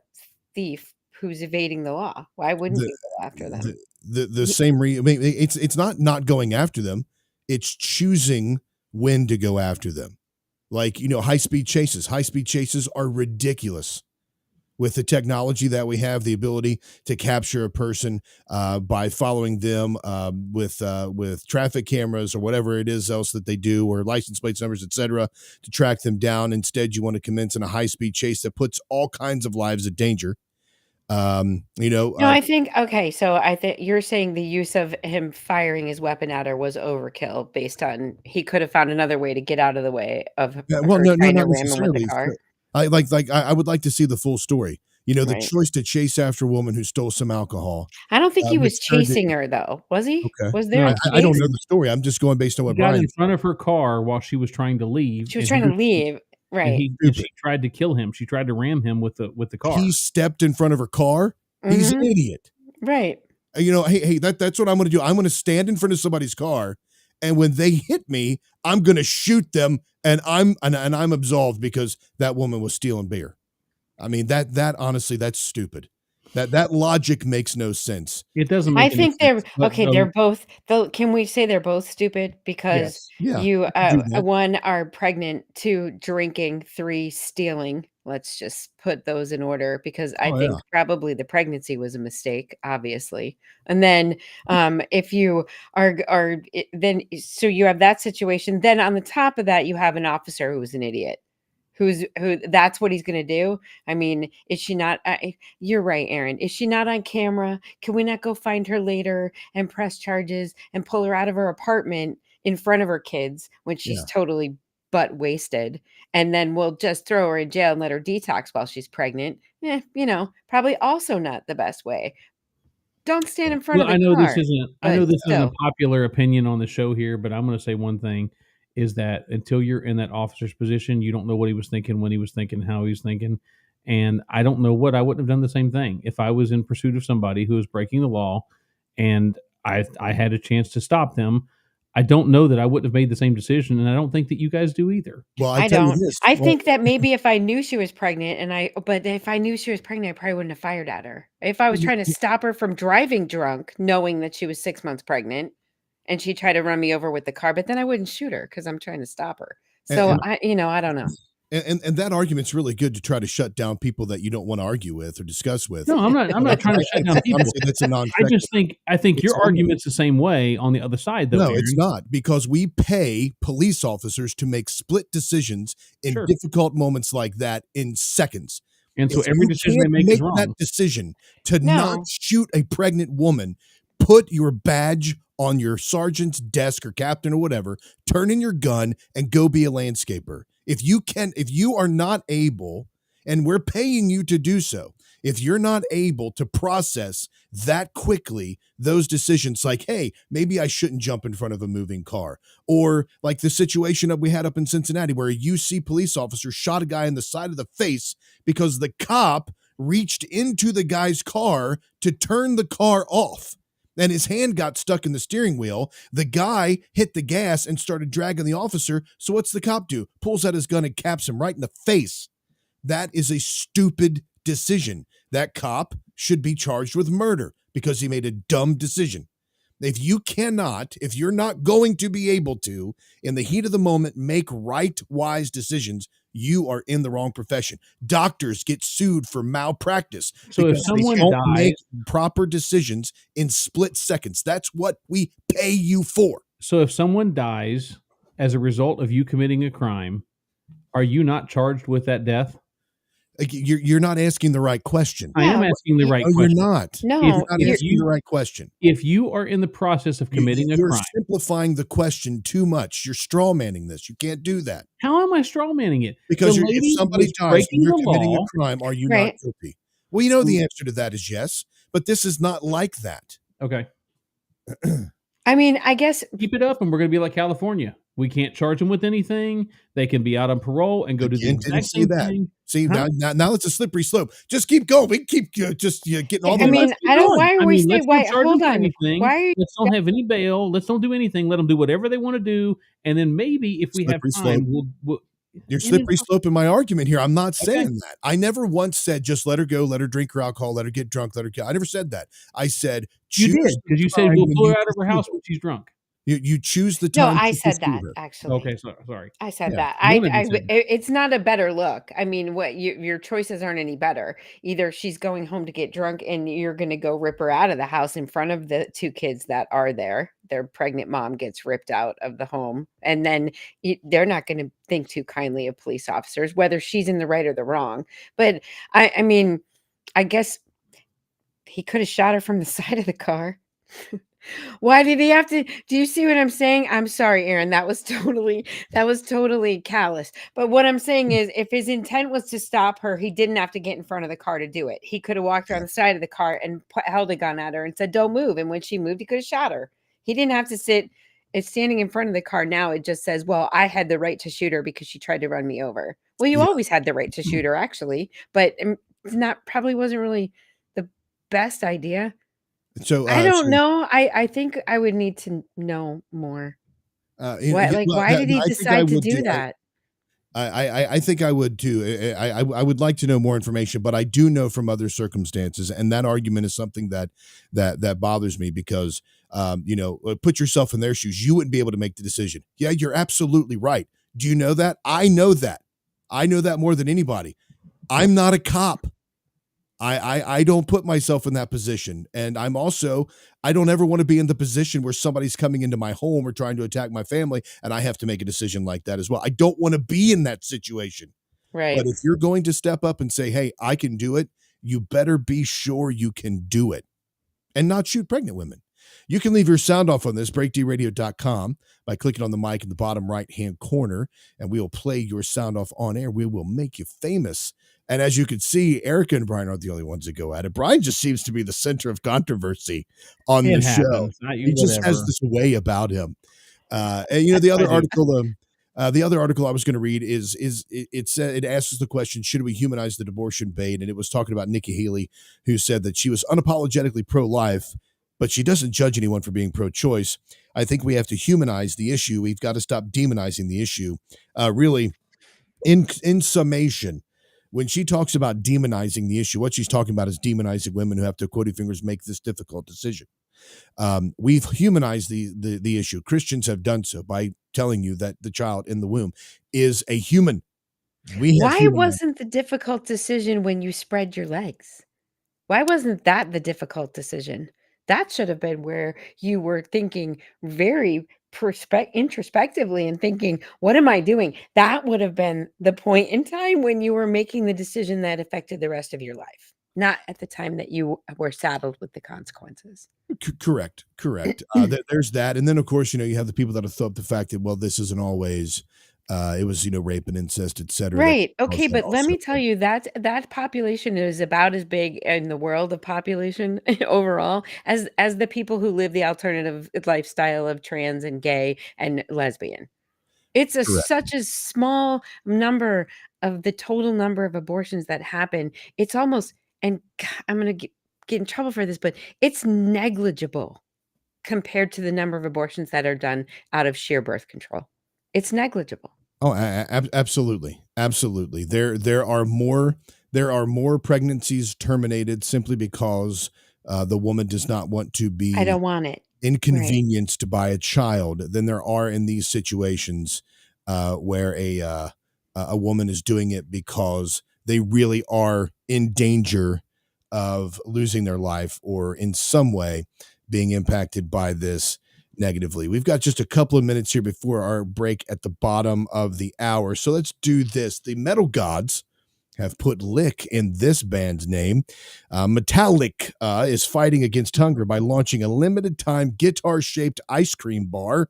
thief who's evading the law? Why wouldn't The you go after them? the same I mean, it's not going after them. It's choosing when to go after them. Like, high speed chases. High speed chases are ridiculous. With the technology that we have, the ability to capture a person by following them with traffic cameras or whatever it is else that they do, or license plates numbers, etc., to track them down. Instead, you want to commence in a high speed chase that puts all kinds of lives at danger. No, I think okay, so I think you're saying the use of him firing his weapon at her was overkill based on he could have found another way to get out of the way of Yeah, well, her no, trying to not ram him with the necessarily. car. I would like to see the full story. The Right. choice to chase after a woman who stole some alcohol, I don't think he was which turned it. chasing her though, was he? Okay, Was there No, a I don't chase? know the story. I'm just going based on He what got Brian in front of her car while she was trying to leave, She was and trying to leave, right. Stupid. she tried to kill him. She tried to ram him with the car. He stepped in front of her car. He's an Mhm. idiot. Right. Hey, that's what I'm going to do. I'm going to stand in front of somebody's car, and when they hit me, I'm going to shoot them, and I'm absolved because that woman was stealing beer. I mean, that honestly, that's stupid. That logic makes no sense. It doesn't I make any think they're sense. But okay, they're both though can we say they're both stupid? Because yes, Yeah, you, we can do that. 1 are pregnant, 2 drinking, 3 stealing. Let's just put those in order because I Oh yeah. think probably the pregnancy was a mistake, obviously. And then, if you then so you have that situation, then on the top of that, you have an officer who's an idiot, who that's what he's going to do. I mean, is she not you're right, Aaron. Is she not on camera? Can we not go find her later and press charges and pull her out of her apartment in front of her kids when she's totally butt wasted, and then we'll just throw her in jail and let her detox while she's pregnant? Probably also not the best way. Don't stand in front Well, of the I know car. this isn't a popular opinion on the show here, but I'm going to say one thing is that until you're in that officer's position, you don't know what he was thinking, when he was thinking, how he was thinking. And I don't know what I wouldn't have done the same thing if I was in pursuit of somebody who was breaking the law and I had a chance to stop them. I don't know that I wouldn't have made the same decision, and I don't think that you guys do either. Well, I don't. I think that maybe if I knew she was pregnant but if I knew she was pregnant, I probably wouldn't have fired at her. If I was trying to stop her from driving drunk, knowing that she was 6 months pregnant, and she tried to run me over with the car, but then I wouldn't shoot her because I'm trying to stop her. So I don't know. And that argument's really good to try to shut down people that you don't want to argue with or discuss with. No, I'm not trying to shut down people. That's a I think your argument's the same way on the other side, though. No, Aaron. it's not, because we pay police officers to make split decisions in difficult moments like that in seconds. And so every decision they make is wrong. That decision to not shoot a pregnant woman, put your badge on your sergeant's desk or captain or whatever, turn in your gun and go be a landscaper. If you are not able, and we're paying you to do so, if you're not able to process that quickly those decisions, like, hey, maybe I shouldn't jump in front of a moving car, or like the situation that we had up in Cincinnati where a UC police officer shot a guy in the side of the face because the cop reached into the guy's car to turn the car off. And his hand got stuck in the steering wheel. The guy hit the gas and started dragging the officer. So what's the cop do? Pulls out his gun and caps him right in the face. That is a stupid decision. That cop should be charged with murder because he made a dumb decision. If you're not going to be able to, in the heat of the moment, make right, wise decisions, you are in the wrong profession. Doctors get sued for malpractice. So if someone dies, make proper decisions in split seconds. That's what we pay you for. So if someone dies as a result of you committing a crime, are you not charged with that death? You're not asking the right question. I am asking the right question. You're not. No, you're not asking the right question. If you are in the process of committing a crime, you're simplifying the question too much. You're straw manning this. You can't do that. How am I straw manning it? Because if somebody dies and you're committing a crime, are you not guilty? Well, you know the answer to that is yes, but this is not like that. Okay. I mean, I guess keep it up, and we're going to be like California. We can't charge them with anything. They can be out on parole and go to the exact same thing. See, now it's a slippery slope. Just keep going. We keep getting all the. I mean, I don't. Why are we saying? Why? Hold on. Anything. Why? Are you, let's don't have any bail. Let's don't do anything. Let them do whatever they want to do, and then maybe if we have time, we'll you're slippery slope in my argument here. I'm not saying that. I never once said just let her go, let her drink her alcohol, let her get drunk, let her kill. I never said that. I said you did, because you said we'll pull her out of her house when she's drunk. You choose the time. No, I said that actually. Okay, sorry. I said that. It's not a better look. I mean, what your choices aren't any better. Either she's going home to get drunk, and you're going to go rip her out of the house in front of the two kids that are there. Their pregnant mom gets ripped out of the home, and then they're not going to think too kindly of police officers, whether she's in the right or the wrong. But I mean, I guess he could have shot her from the side of the car. Why did he have to? Do you see what I'm saying? I'm sorry, Aaron. That was totally callous. But what I'm saying is, if his intent was to stop her, he didn't have to get in front of the car to do it. He could have walked around the side of the car and held a gun at her and said, "Don't move." And when she moved, he could have shot her. He didn't have to sit. It's standing in front of the car now. It just says, "Well, I had the right to shoot her because she tried to run me over." Well, you always had the right to shoot her, actually, but probably wasn't really the best idea. So I don't know. I think I would need to know more. Why did he decide to do that? I think I would too. I would like to know more information, but I do know from other circumstances, and that argument is something that bothers me because put yourself in their shoes. You wouldn't be able to make the decision. Yeah, you're absolutely right. Do you know that? I know that. I know that more than anybody. I'm not a cop. I don't put myself in that position. And I don't ever want to be in the position where somebody's coming into my home or trying to attack my family, and I have to make a decision like that as well. I don't want to be in that situation. Right. But if you're going to step up and say, hey, I can do it, you better be sure you can do it and not shoot pregnant women. You can leave your sound off on this, breakdradio.com, by clicking on the mic in the bottom right-hand corner, and we will play your sound off on air. We will make you famous. And as you can see, Erica and Bryan aren't the only ones that go at it. Bryan just seems to be the center of controversy on the show. He just has this way about him. And the other article, I was going to read it asks the question, should we humanize the abortion bait? And it was talking about Nikki Haley, who said that she was unapologetically pro-life, but she doesn't judge anyone for being pro-choice. I think we have to humanize the issue. We've got to stop demonizing the issue. Really, in summation, when she talks about demonizing the issue, what she's talking about is demonizing women who have to, quoting fingers, make this difficult decision. We've humanized the issue. Christians have done so by telling you that the child in the womb is a human. Why wasn't the difficult decision when you spread your legs? Why wasn't that the difficult decision? That should have been where you were thinking very introspectively and thinking, what am I doing? That would have been the point in time when you were making the decision that affected the rest of your life, not at the time that you were saddled with the consequences. Correct. There's that. And then, of course, you have the people that have thought the fact that, well, this isn't always, it was, rape and incest, et cetera. Right. Okay. But let me tell you that population is about as big in the world of population overall as the people who live the alternative lifestyle of trans and gay and lesbian. It's such a small number of the total number of abortions that happen. It's almost, and I'm going to get in trouble for this, but it's negligible compared to the number of abortions that are done out of sheer birth control. It's negligible. Oh, absolutely. There are more pregnancies terminated simply because the woman does not want to be, I don't want it, inconvenienced by a child than there are in these situations where a woman is doing it because they really are in danger of losing their life or in some way being impacted by this negatively. We've got just a couple of minutes here before our break at the bottom of the hour. So let's do this. The metal gods have put lick in this band's name. Metallic is fighting against hunger by launching a limited time guitar-shaped ice cream bar.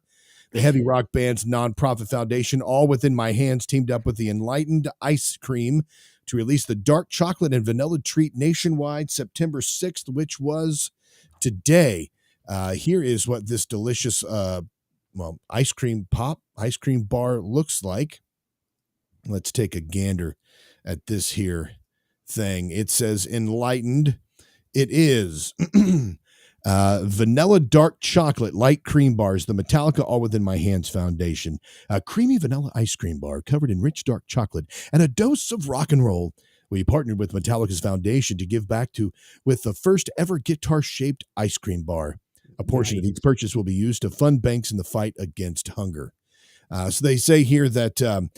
The heavy rock band's nonprofit foundation, All Within My Hands, teamed up with the Enlightened Ice Cream to release the dark chocolate and vanilla treat nationwide September 6th, which was today. Here is what this delicious ice cream bar looks like. Let's take a gander at this here thing. It says Enlightened. It is vanilla dark chocolate light cream bars, the Metallica All Within My Hands Foundation. A creamy vanilla ice cream bar covered in rich dark chocolate and a dose of rock and roll. We partnered with Metallica's foundation to give back with the first ever guitar-shaped ice cream bar. A portion of each purchase will be used to fund banks in the fight against hunger. So they say here that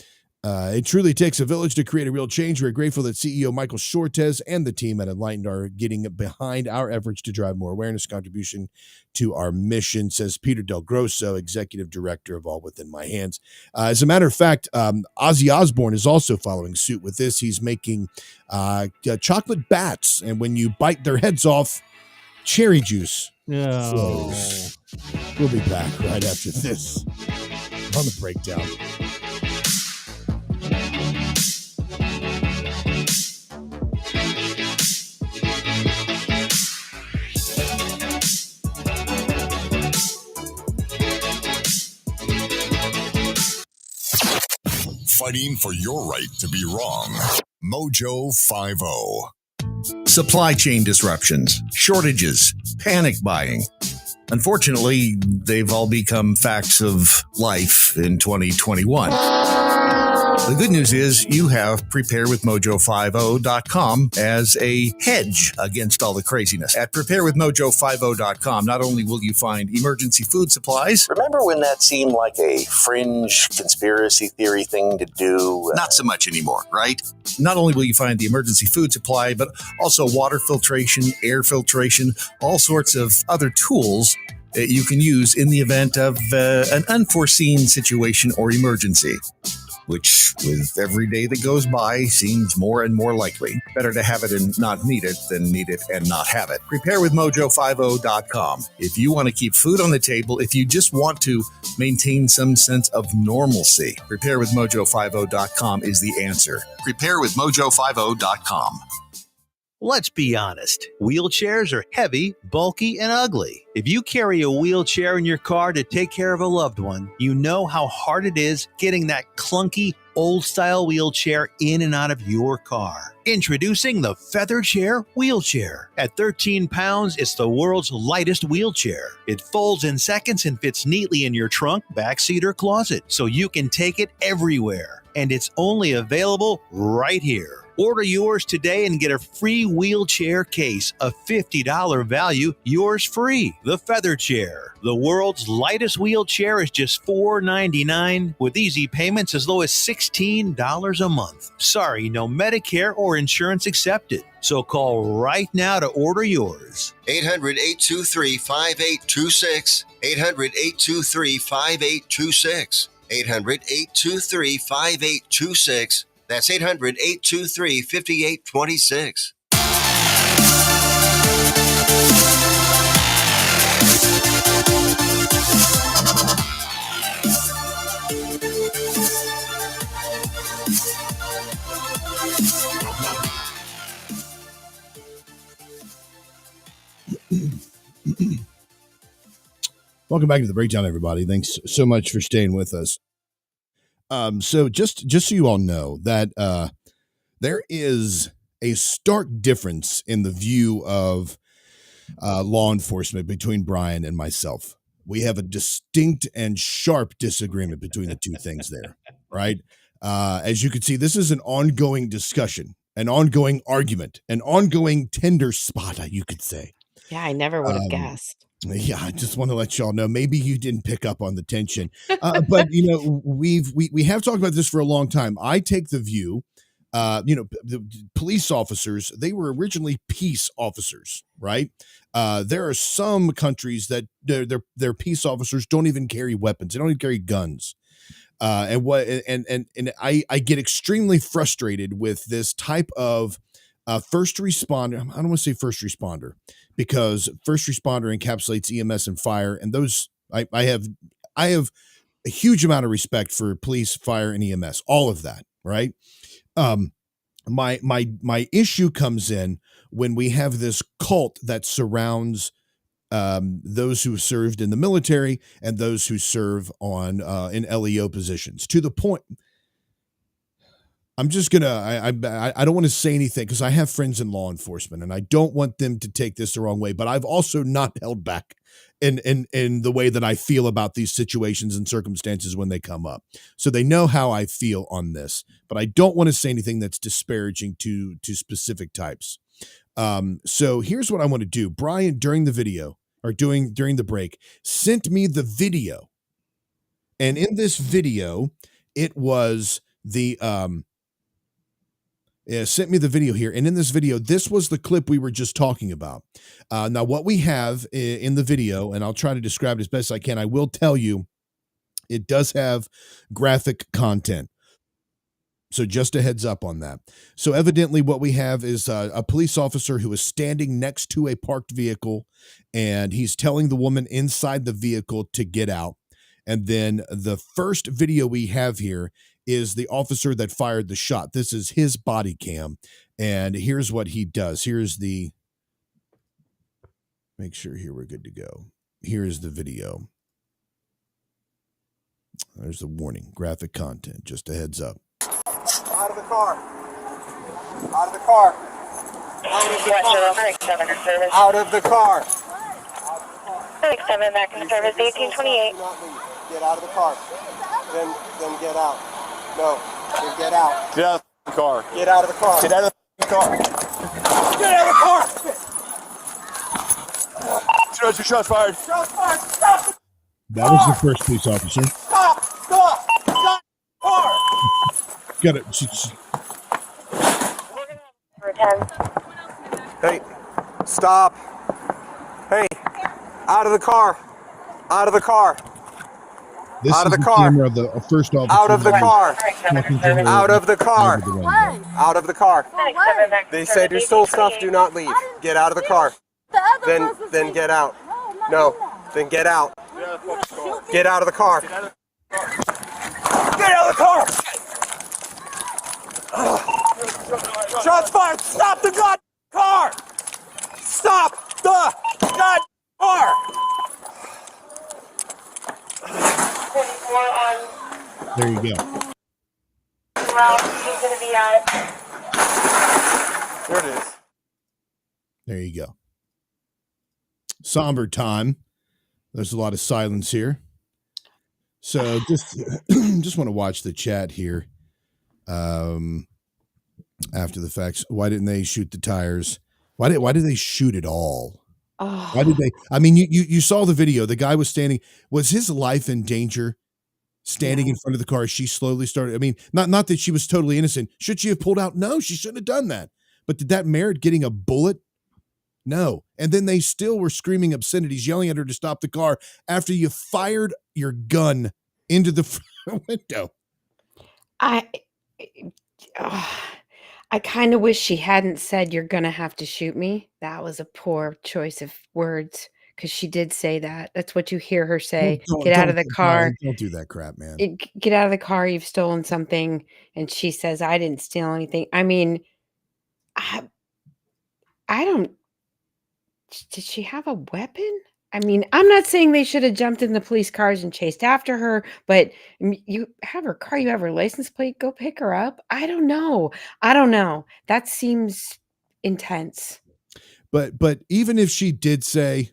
it truly takes a village to create a real change. We're grateful that CEO Michael Shortez and the team at Enlightened are getting behind our efforts to drive more awareness contribution to our mission, says Peter Del Grosso, executive director of All Within My Hands. As a matter of fact, Ozzy Osbourne is also following suit with this. He's making chocolate bats, and when you bite their heads off, cherry juice flows. We'll be back right after this on the breakdown. Fighting for your right to be wrong. Mojo 50. Supply chain disruptions, shortages, panic buying. Unfortunately, they've all become facts of life in 2021. The good news is you have preparewithmojo50.com as a hedge against all the craziness. At preparewithmojo50.com, not only will you find emergency food supplies. Remember when that seemed like a fringe conspiracy theory thing to do? Not so much anymore, right? Not only will you find the emergency food supply, but also water filtration, air filtration, all sorts of other tools that you can use in the event of an unforeseen situation or emergency. which with every day that goes by seems more and more likely. Better to have it and not need it than need it and not have it. Preparewithmojo50.com. If you want to keep food on the table, if you just want to maintain some sense of normalcy, preparewithmojo50.com is the answer. Preparewithmojo50.com. Let's be honest. Wheelchairs are heavy, bulky, and ugly. If you carry a wheelchair in your car to take care of a loved one, you know how hard it is getting that clunky, old-style wheelchair in and out of your car. Introducing the Feather Chair Wheelchair. At 13 pounds, it's the world's lightest wheelchair. It folds in seconds and fits neatly in your trunk, backseat, or closet, so you can take it everywhere. And it's only available right here. Order yours today and get a free wheelchair case, a $50 value, yours free. The Feather Chair. The world's lightest wheelchair is just $4.99 with easy payments as low as $16 a month. Sorry, no Medicare or insurance accepted. So call right now to order yours. 800-823-5826. 800-823-5826. 800-823-5826. That's 800-823-5826. Welcome back to the Breakdown, everybody. Thanks so much for staying with us. So just so you all know that there is a stark difference in the view of law enforcement between Bryan and myself. We have a distinct and sharp disagreement between the two things there, right? As you can see, this is an ongoing discussion, an ongoing argument, an ongoing tender spot, you could say. Yeah, I never would have guessed. Yeah, I just want to let y'all know. Maybe you didn't pick up on the tension, but you know we have talked about this for a long time. I take the view, the police officers, they were originally peace officers, right? There are some countries that their peace officers don't even carry weapons; they don't even carry guns. And I get extremely frustrated with this type of first responder. I don't want to say first responder, because first responder encapsulates EMS and fire, and those I have a huge amount of respect for police, fire, and EMS, all of that, right? My issue comes in when we have this cult that surrounds those who served in the military and those who serve on in LEO positions, to the point. I'm just gonna. I don't want to say anything because I have friends in law enforcement, and I don't want them to take this the wrong way. But I've also not held back in the way that I feel about these situations and circumstances when they come up. So they know how I feel on this. But I don't want to say anything that's disparaging to specific types. So here's what I want to do. Bryan, during the video or during the break, sent me the video, and in this video, it was the sent me the video here. And in this video, this was the clip we were just talking about. Now, what we have in the video, and I'll try to describe it as best I can, I will tell you, it does have graphic content. So just a heads up on that. So evidently what we have is a police officer who is standing next to a parked vehicle, and he's telling the woman inside the vehicle to get out. And then the first video we have here is the officer that fired the shot. This is his body cam. And here's what he does. Here's the, make sure here we're good to go. Here's the video. There's the warning, graphic content, just a heads up. Out of the car. Out of the car. Out of the car. Out of the car. 67 back in service, 1828. Get out of the car. Then get out. No, then get out. Get out of the car. Get out of the car. Get out of the car. Get out of the car. Your shots fired. Shots fired. Stop. That was the first police officer. Stop. Stop. Stop. Car. Got it. Hey, stop. Hey, out of the car. Out of the car. This Out of is the the car. camera of the first officer. Out of the that was car. talking to her Out of the car. over the window. Out of the car. They said you stole stuff. Do not leave. Get out of the car. Then get out. No. Then get out. Get out of the car. Get out of the car. Shots fired. Stop the god car. Stop the god car. There you go. Well, he's going to be at. There it is. There you go. Somber time. There's a lot of silence here. So just want to watch the chat here. After the facts, why didn't they shoot the tires? Why did they shoot it all? Oh. Why did they? I mean, you saw the video. The guy was standing. Was his life in danger? Standing in front of the car, she slowly started. I mean, not that she was totally innocent. Should she have pulled out? No, she shouldn't have done that. But did that merit getting a bullet? No. And then they still were screaming obscenities, yelling at her to stop the car after you fired your gun into the front window. I kind of wish she hadn't said, "You're gonna have to shoot me." That was a poor choice of words, because she did say that. That's what you hear her say. Get out of the car. Don't do that crap, man. Get out of the car. You've stolen something. And she says, "I didn't steal anything." I mean, I don't. Did she have a weapon? I mean, I'm not saying they should have jumped in the police cars and chased after her, but you have her car, you have her license plate, go pick her up. I don't know. That seems intense. But even if she did say,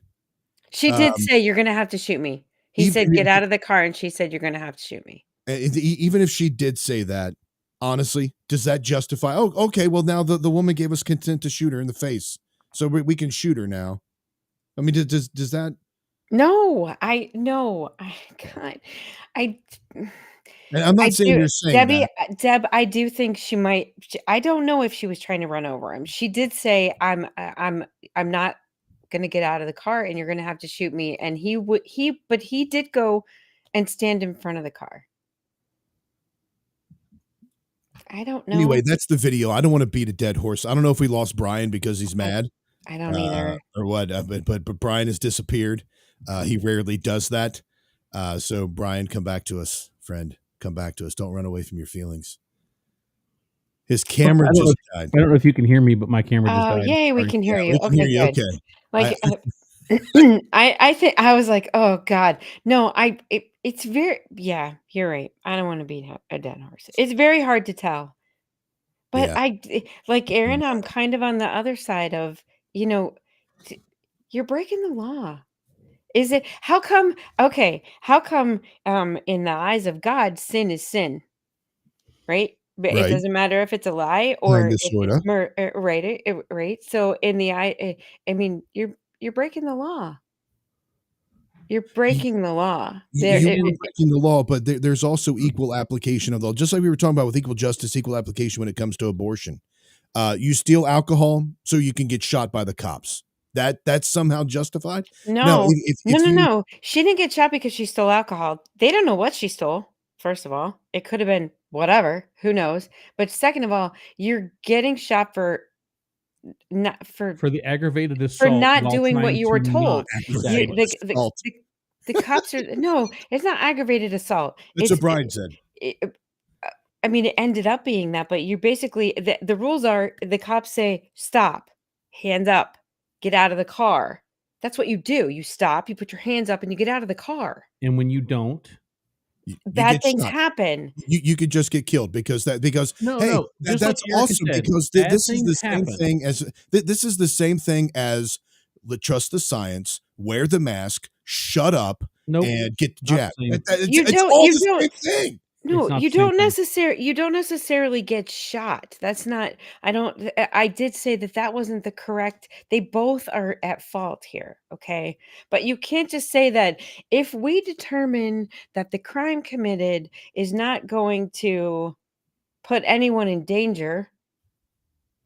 She did say, "You're going to have to shoot me." He said, "Get out of the car." And she said, "You're going to have to shoot me." even if she did say that, honestly, does that justify? Oh, okay. Well, now the woman gave us consent to shoot her in the face, so we can shoot her now. I mean, does that? No, God, And I'm not saying you're saying that. Deb, I do think she might. I don't know if she was trying to run over him. She did say, I'm not going to get out of the car, and you're going to have to shoot me." And but he did go and stand in front of the car. I don't know. Anyway, that's the video. I don't want to beat a dead horse. I don't know if we lost Bryan because he's mad. I don't either. Or what, but Bryan has disappeared. He rarely does that. So Bryan, come back to us, friend. Come back to us. Don't run away from your feelings. His camera just died. I don't know if you can hear me, but my camera just died. Yay, we can hear you. We can Okay, hear you. good. Okay. Like, I think I was like, oh God, no, it's very, yeah, you're right. I don't want to beat a dead horse. It's very hard to tell, but like Aaron, I'm kind of on the other side of, you're breaking the law. Is it, how come in the eyes of God, sin is sin, right? But it doesn't matter if it's a lie or if it's right. So in the eye, I mean, you're breaking the law. You're breaking the law. You are breaking the law, but there's also equal application of the law. Just like we were talking about with equal justice, equal application when it comes to abortion. You steal alcohol so you can get shot by the cops. That's somehow justified? No. No. She didn't get shot because she stole alcohol. They don't know what she stole. First of all, it could have been whatever. Who knows? But second of all, you're getting shot for the aggravated assault for not doing what you were told. The cops are no. It's not aggravated assault. That's what Bryan said. I mean, it ended up being that, but you basically the rules are the cops say stop, hands up, get out of the car. That's what you do. You stop, you put your hands up, and you get out of the car. And when you don't, bad things happen. You could just get killed because that's awesome because this is the same thing as this is the same thing as trust the science, wear the mask, shut up, and get jabbed. It's all the same thing. No, you don't necessarily get shot. That's not, I did say that wasn't the correct, they both are at fault here. Okay. But you can't just say that if we determine that the crime committed is not going to put anyone in danger,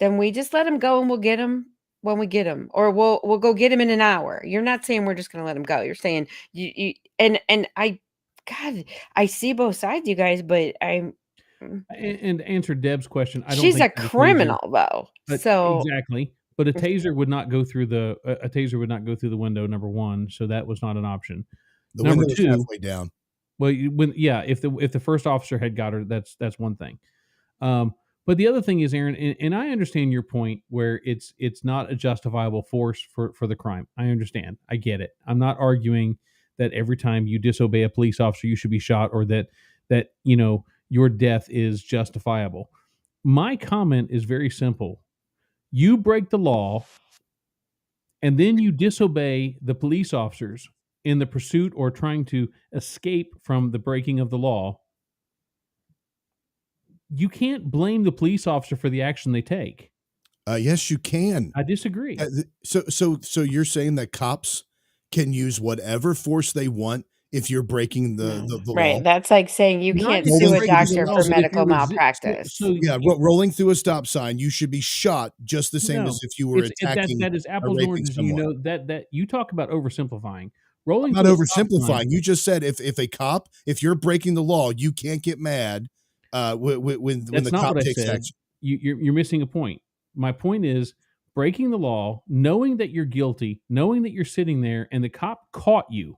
then we just let him go and we'll get him when we get him, or we'll go get him in an hour. You're not saying we're just going to let him go. You're saying and I God, I see both sides, you guys, but I'm And to answer Deb's question, I don't she's think a that a taser, criminal though. but So exactly, but a taser would not go through a taser would not go through the window. Number one, so that was not an option. The Number window was two, halfway down. well, if the first officer had got her, that's one thing. But the other thing is, Aaron, and I understand your point where it's not a justifiable force for the crime. I understand. I get it. I'm not arguing that every time you disobey a police officer you should be shot, or that your death is justifiable. My comment is very simple. You break the law and then you disobey the police officers in the pursuit or trying to escape from the breaking of the law. You can't blame the police officer for the action they take. Yes, you can. I disagree. So you're saying that cops can use whatever force they want if you're breaking the law? right, that's like saying you Not can't if sue you're a breaking the doctor law, for but if medical you're malpractice. Rolling through a stop sign, you should be shot just the same No, as if you were attacking that is or apples and raping oranges. someone. That you talk about oversimplifying. I'm Rolling not through a stop oversimplifying. sign. You just said if you're breaking the law, you can't get mad when That's the not cop what I takes said. action. You're missing a point. My point is breaking the law, knowing that you're guilty, knowing that you're sitting there, and the cop caught you,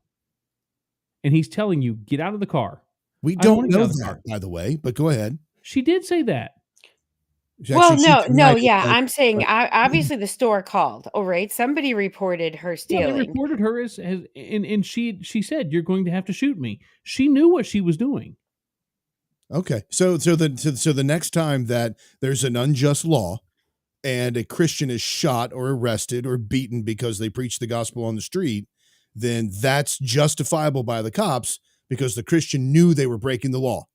and he's telling you, "Get out of the car." We I don't don't wanna get out know of the that, car. by the way, but go ahead. She did say that. Well, Actually, she no, denied it, yeah, but I'm saying obviously the store called, all right? Somebody reported her Yeah, they stealing. reported her as and she said, "You're going to have to shoot me." She knew what she was doing. okay. So the next time that there's an unjust law and a Christian is shot or arrested or beaten because they preach the gospel on the street, then that's justifiable by the cops because the Christian knew they were breaking the law.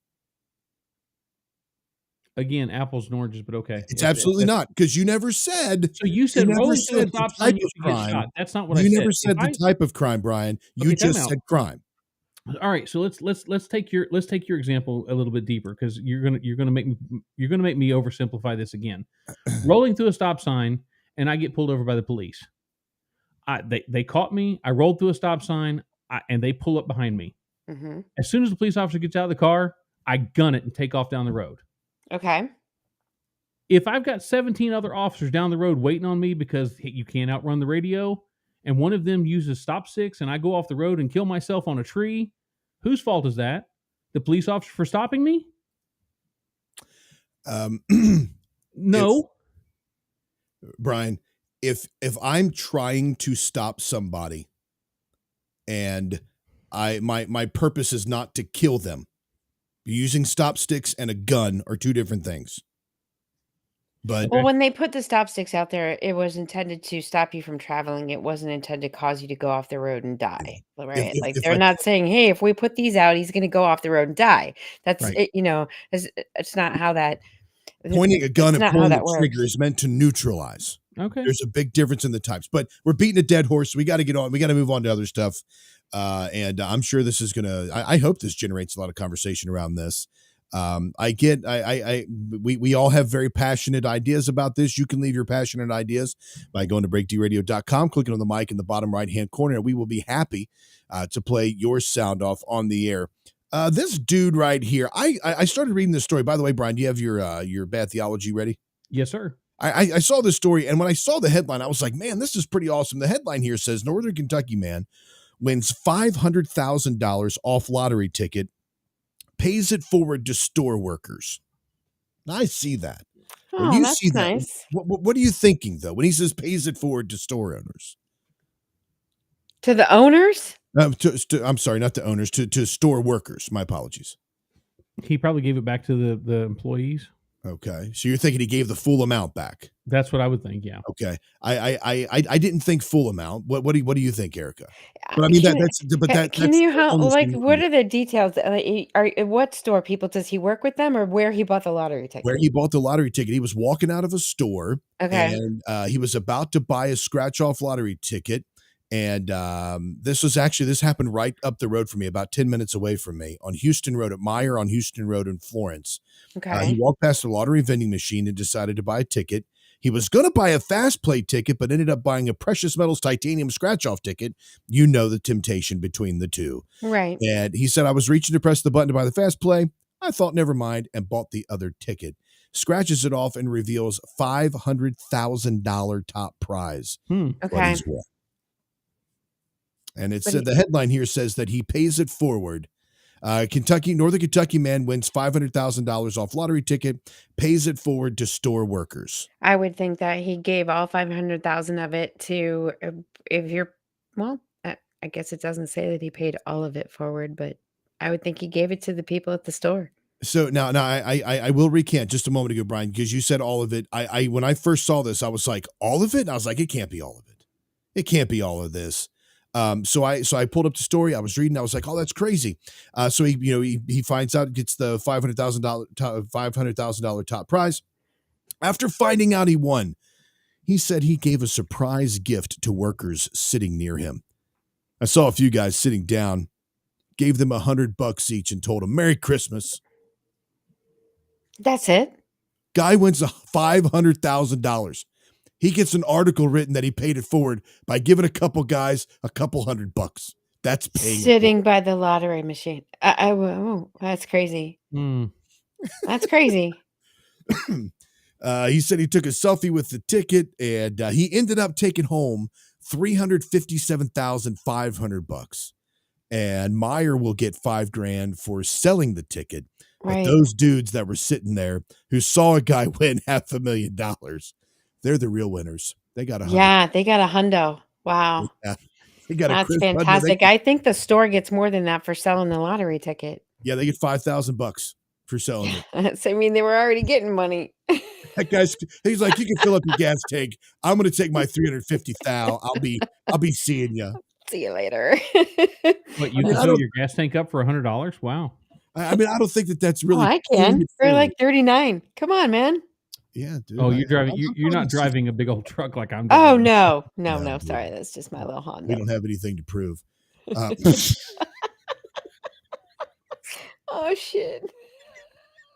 Again, apples and oranges, but okay. It's absolutely not, because you never said. So you said never rolling through a said the stop sign, type you of should get crime. shot. That's not what I You said. never If said the type of crime, Brian. You Okay, time just out. said crime. All right, so let's take your example a little bit deeper, because you're gonna make me oversimplify this again. Rolling through a stop sign and I get pulled over by the police. They caught me. I rolled through a stop sign and they pull up behind me. Mhm. As soon as the police officer gets out of the car, I gun it and take off down the road. Okay. If I've got 17 other officers down the road waiting on me because you can't outrun the radio, and one of them uses stop sticks and I go off the road and kill myself on a tree, whose fault is that? The police officer for stopping me? No. Brian, if I'm trying to stop somebody and my purpose is not to kill them, using stop sticks and a gun are two different things. But Well, when they put the stop sticks out there, it was intended to stop you from traveling. It wasn't intended to cause you to go off the road and die, right? Like if they're I not saying, "Hey, if we put these out, he's going to go off the road and die." That's Right. it, it's not how that pointing a gun it's and not how pulling that the trigger works. is meant to neutralize. Okay. There's a big difference in the types, but we're beating a dead horse. So we got to get on. We got to move on to other stuff. And I'm sure this is going to, I hope this generates a lot of conversation around this. We all have very passionate ideas about this. You can leave your passionate ideas by going to breakdradio.com, clicking on the mic in the bottom right-hand corner, and we will be happy to play your sound off on the air. This dude right here, I started reading this story. By the way, Brian, do you have your bad theology ready? Yes, sir. I saw this story, and when I saw the headline, I was like, man, this is pretty awesome. The headline here says, Northern Kentucky man wins $500,000 off lottery ticket, pays it forward to store workers. I see that. When Oh, you that's see that, nice. what are you thinking, though, when he says pays it forward to store owners? To the owners? I'm sorry, not the owners, to store workers. My apologies. He probably gave it back to the employees. Okay, so you're thinking he gave the full amount back? That's what I would think. Yeah. Okay, I didn't think full amount. What do you think, Erica? But I mean Can you that's help? almost Like, an- what are the details? What store people does he work with them, or where he bought the lottery ticket? where he bought the lottery ticket. He was walking out of a store, Okay. and he was about to buy a scratch off lottery ticket. And this happened right up the road from me, about 10 minutes away from me, on Houston Road at Meyer, on Houston Road in Florence. Okay. He walked past the lottery vending machine and decided to buy a ticket. He was going to buy a fast play ticket, but ended up buying a precious metals titanium scratch-off ticket. You know the temptation between the two. Right. And he said, I was reaching to press the button to buy the fast play. I thought, never mind, and bought the other ticket. Scratches it off and reveals $500,000 top prize. Okay. And it said the headline here says that he pays it forward. Northern Kentucky man wins $500,000 off lottery ticket, pays it forward to store workers. I would think that he gave all 500,000 of it to, I guess it doesn't say that he paid all of it forward, but I would think he gave it to the people at the store. So now I will recant just a moment ago, Brian, because you said all of it. I when I first saw this, I was like, all of it? And I was like, it can't be all of it. It can't be all of this. So I pulled up the story. I was reading. I was like, oh, that's crazy. So he finds out, gets the $500,000 top prize. After finding out he won, he said he gave a surprise gift to workers sitting near him. I saw a few guys sitting down, gave them $100 each, and told them Merry Christmas. That's it. Guy wins $500,000. He gets an article written that he paid it forward by giving a couple guys a couple $100. That's paying. Sitting by the lottery machine. That's crazy. That's crazy. He said he took a selfie with the ticket, and he ended up taking home $357,500. And Meyer will get $5,000 for selling the ticket. Right. But those dudes that were sitting there who saw a guy win $500,000, they're the real winners. They got they got a hundo. Wow. Yeah. They got That's fantastic. I think the store gets more than that for selling the lottery ticket. Yeah, they get $5,000 for selling it. So, I mean, they were already getting money. That guy's, he's like, you can fill up your gas tank. I'm going to take my $350,000. I'll be seeing you. See you later. What, you can fill your gas tank up for $100? Wow. I mean, I don't think that's really. I can. For like $39. Come on, man. Yeah, dude. Oh, you're driving. You're not driving a big old truck like I'm doing. Oh no. Sorry, that's just my little Honda. We don't have anything to prove. Oh shit!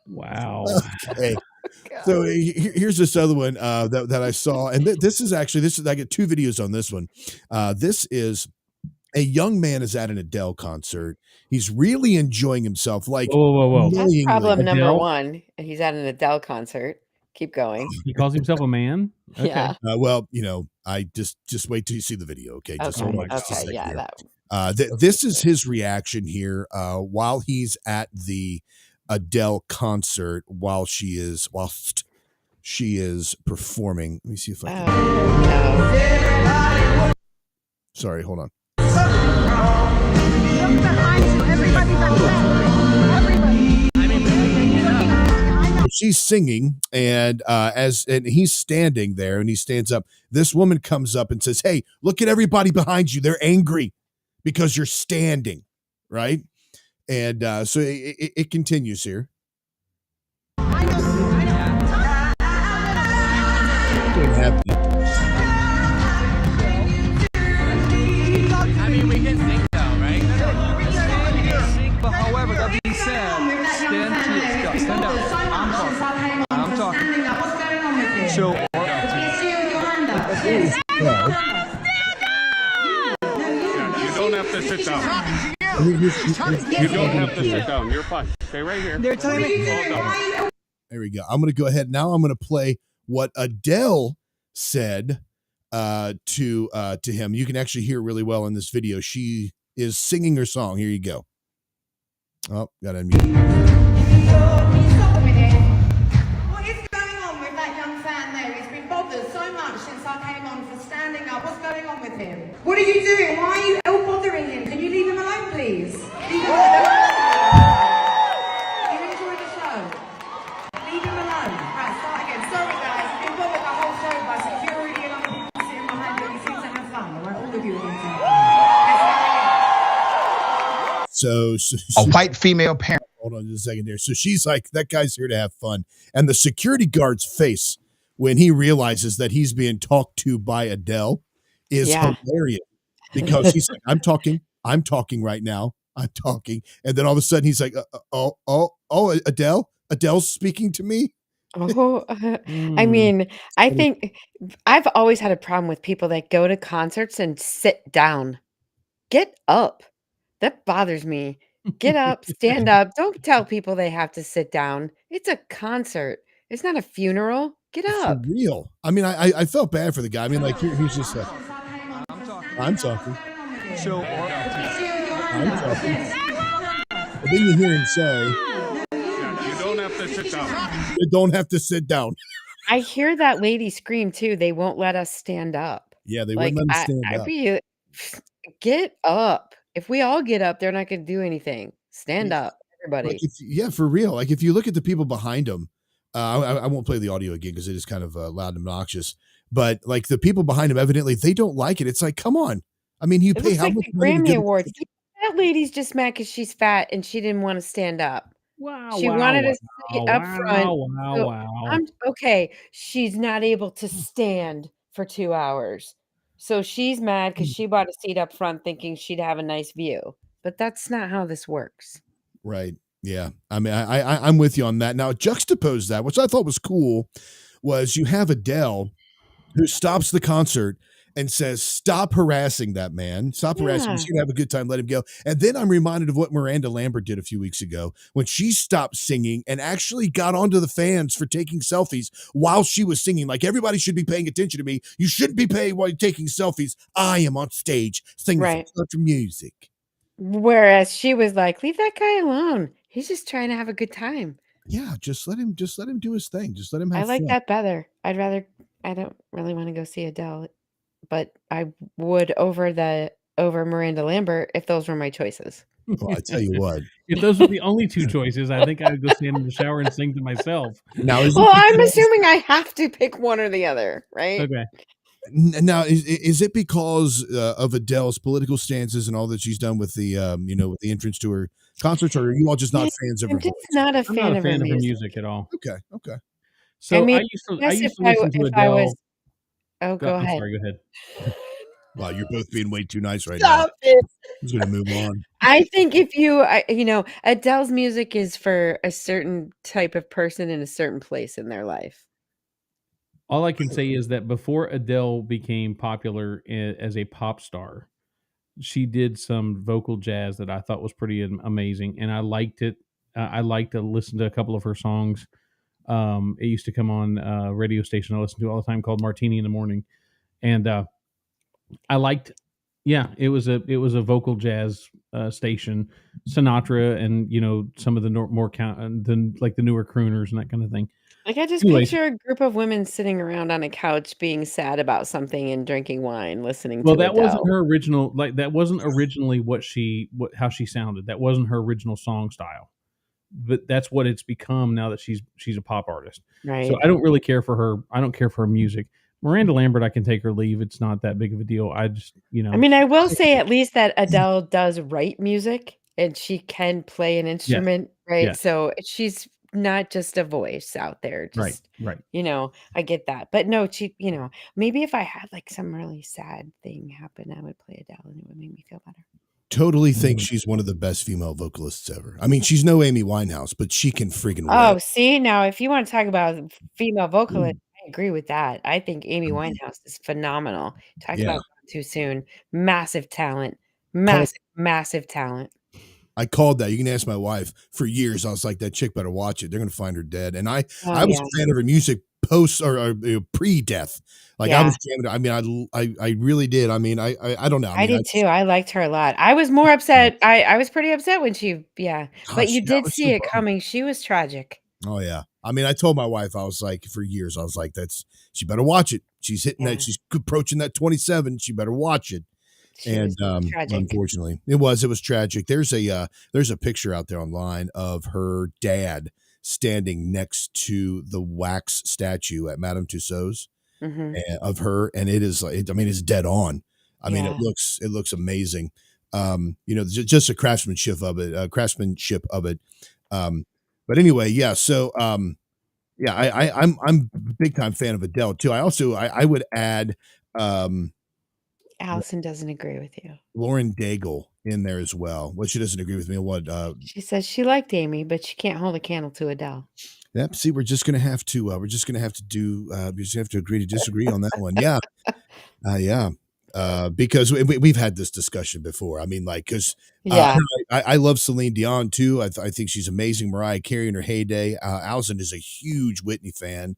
Wow. Okay. So here's this other one that I saw, and this is I get two videos on this one. This is a young man is at an Adele concert. He's really enjoying himself. Like, whoa. That's problem number one. He's at an Adele concert. Keep going. He calls himself a man? Okay. Yeah. Well, I just wait till you see the video. Okay. Just hold on just a second yeah. here. This is his reaction here while he's at the Adele concert whilst she is performing. Let me see if I can. Sorry, hold on. She's singing, and he's standing there, and he stands up. This woman comes up and says, "Hey, look at everybody behind you. They're angry because you're standing, right?" And so it continues here. I mean, we can sing though, right? But however, that being said, stand up. I'm talking. So, you don't have to sit down. You don't have to sit down. You're fine. Stay right here. They're telling me. There we go. I'm going to go ahead. Now I'm going to play what Adele said to him. You can actually hear really well in this video. She is singing her song. Here you go. Oh, got to unmute. What is going on with that young fan there? He's been bothered so much since I came on for standing up. What's going on with him? What are you doing? Why are you bothering him? Can you leave him alone, please? Leave him alone. You enjoy the show. Leave him alone. Right, start again. Sorry, guys. I've been bothered the whole show by security and other people sitting behind you. You seem to have fun, all right? All of you are going to have fun. So a white female parent. Hold on just a second there. So she's like, that guy's here to have fun. And the security guard's face when he realizes that he's being talked to by Adele is hilarious. Because he's like, I'm talking right now. I'm talking. And then all of a sudden he's like, Adele's speaking to me. Oh, I Mm. mean, I think I've always had a problem with people that go to concerts and sit down. Get up. That bothers me. Get up, stand up. Don't tell people they have to sit down. It's a concert. It's not a funeral. Get For up. real. I mean, I felt bad for the guy. I mean, like here's just I'm talking. So, I'm talking. And then you hear him say, You don't have to sit down. "You don't have to sit down." I hear that lady scream too. They won't let us stand up. Yeah, they wouldn't Like let him I, stand I up. be get up. If we all get up, they're not going to do anything. Stand Yeah. up, Like everybody. if yeah, for real. Like if you look at the people behind him, I won't play the audio again because it is kind of loud and obnoxious. But like the people behind him, evidently they don't like it. It's like, come on. I mean, you It pay looks how like much the money to Grammy go to Awards. That lady's just mad because she's fat and she didn't want to stand up. Wow, She wow, wanted to wow, sit up front. wow, wow, So wow. I'm okay. She's not able to stand for 2 hours. So she's mad because she bought a seat up front thinking she'd have a nice view. But that's not how this works. Right. Yeah. I mean, I'm with you on that. Now, juxtapose that, which I thought was cool, was you have Adele who stops the concert and says, "Stop harassing that man. Stop harassing him. He's Yeah. gonna have a good time. Let him go." And then I'm reminded of what Miranda Lambert did a few weeks ago when she stopped singing and actually got onto the fans for taking selfies while she was singing. Like everybody should be paying attention to me. You shouldn't be paying while you're taking selfies. I am on stage singing some Right. country music. Whereas she was like, "Leave that guy alone. He's just trying to have a good time." Yeah, just let him do his thing. Just let him I have like fun. that better. I don't really want to go see Adele, but I would over Miranda Lambert if those were my choices. Well, I tell you what. If those were the only 2 choices, I think I would go stand in the shower and sing to myself. Now is Well, it I'm because assuming I have to pick one or the other, right? Okay. now is it because of Adele's political stances and all that she's done with the with the entrance to her concerts, or are you all just Yeah, not fans of her I'm just voice? not a I'm not fan a of her fan of her music. music at all. Okay, okay. I So mean, I yes, used to listen to if I was Adele. oh, go I'm ahead. sorry, go ahead. Wow, you're both being way too nice right now. Stop it. I'm just gonna move on. I think if Adele's music is for a certain type of person in a certain place in their life. All I can say is that before Adele became popular as a pop star, she did some vocal jazz that I thought was pretty amazing, and I liked it. I liked to listen to a couple of her songs. It used to come on a radio station I listened to all the time called Martini in the Morning, and I liked. Yeah, it was a vocal jazz station, Sinatra, and some of the more than like the newer crooners and that kind of thing. Like, I just Anyways, picture a group of women sitting around on a couch being sad about something and drinking wine, listening well, to that wasn't Adele. her original. Like that wasn't originally how she sounded. That wasn't her original song style. But that's what it's become now that she's a pop artist. So Right. I don't really care for her. I don't care for her music. Miranda Lambert, I can take or leave. It's not that big of a deal. I just, I mean, I will say at least that Adele does write music and she can play an Yes. instrument, right? Yes. So she's not just a voice out there. Right. Just, Right. I get that. But no, maybe if I had like some really sad thing happen, I would play Adele and it would make me feel better. Totally think she's one of the best female vocalists ever. I mean, she's no Amy Winehouse, but she can friggin' Oh, rap. see, now if you want to talk about female vocalists, I agree with that. I think Amy Winehouse is phenomenal. Talk Yeah. about Gone Too Soon. Massive talent. Called Massive talent. I called that. You can ask my wife. For years, I was like, that chick better watch it. They're gonna find her dead. And I Oh, was yeah. a fan of her music post or pre-death. Like I Yeah. was jamming. I mean, I really did. I mean, I don't know. I I mean, did too. I liked her a lot. I was more upset. I was pretty upset when but gosh, you yeah, I did was see so it bummed. coming. She was tragic. Oh yeah. I mean, I told my wife, I was like, for years, I was like, she better watch it. She's hitting that. She's approaching that 27. She better watch it. She And was tragic. unfortunately, it was tragic. There's a picture out there online of her dad standing next to the wax statue at Madame Tussauds Mhm. of her, and it is like, I mean, it's dead on. I mean, Yeah. it looks amazing. Just a craftsmanship of it. But anyway, yeah. So, yeah, I'm a big time fan of Adele too. I would add Allison doesn't agree with you. Lauren Daigle in there as well. Well, she doesn't agree with me on what She says she liked Amy, but she can't hold a candle to Adele. Yep. See, we're just gonna have to do. We just have to agree to disagree on that one. Yeah. Yeah. Because we've had this discussion before. I mean, like, because Yeah. I love Celine Dion too. I think she's amazing. Mariah Carey in her heyday. Allison is a huge Whitney fan.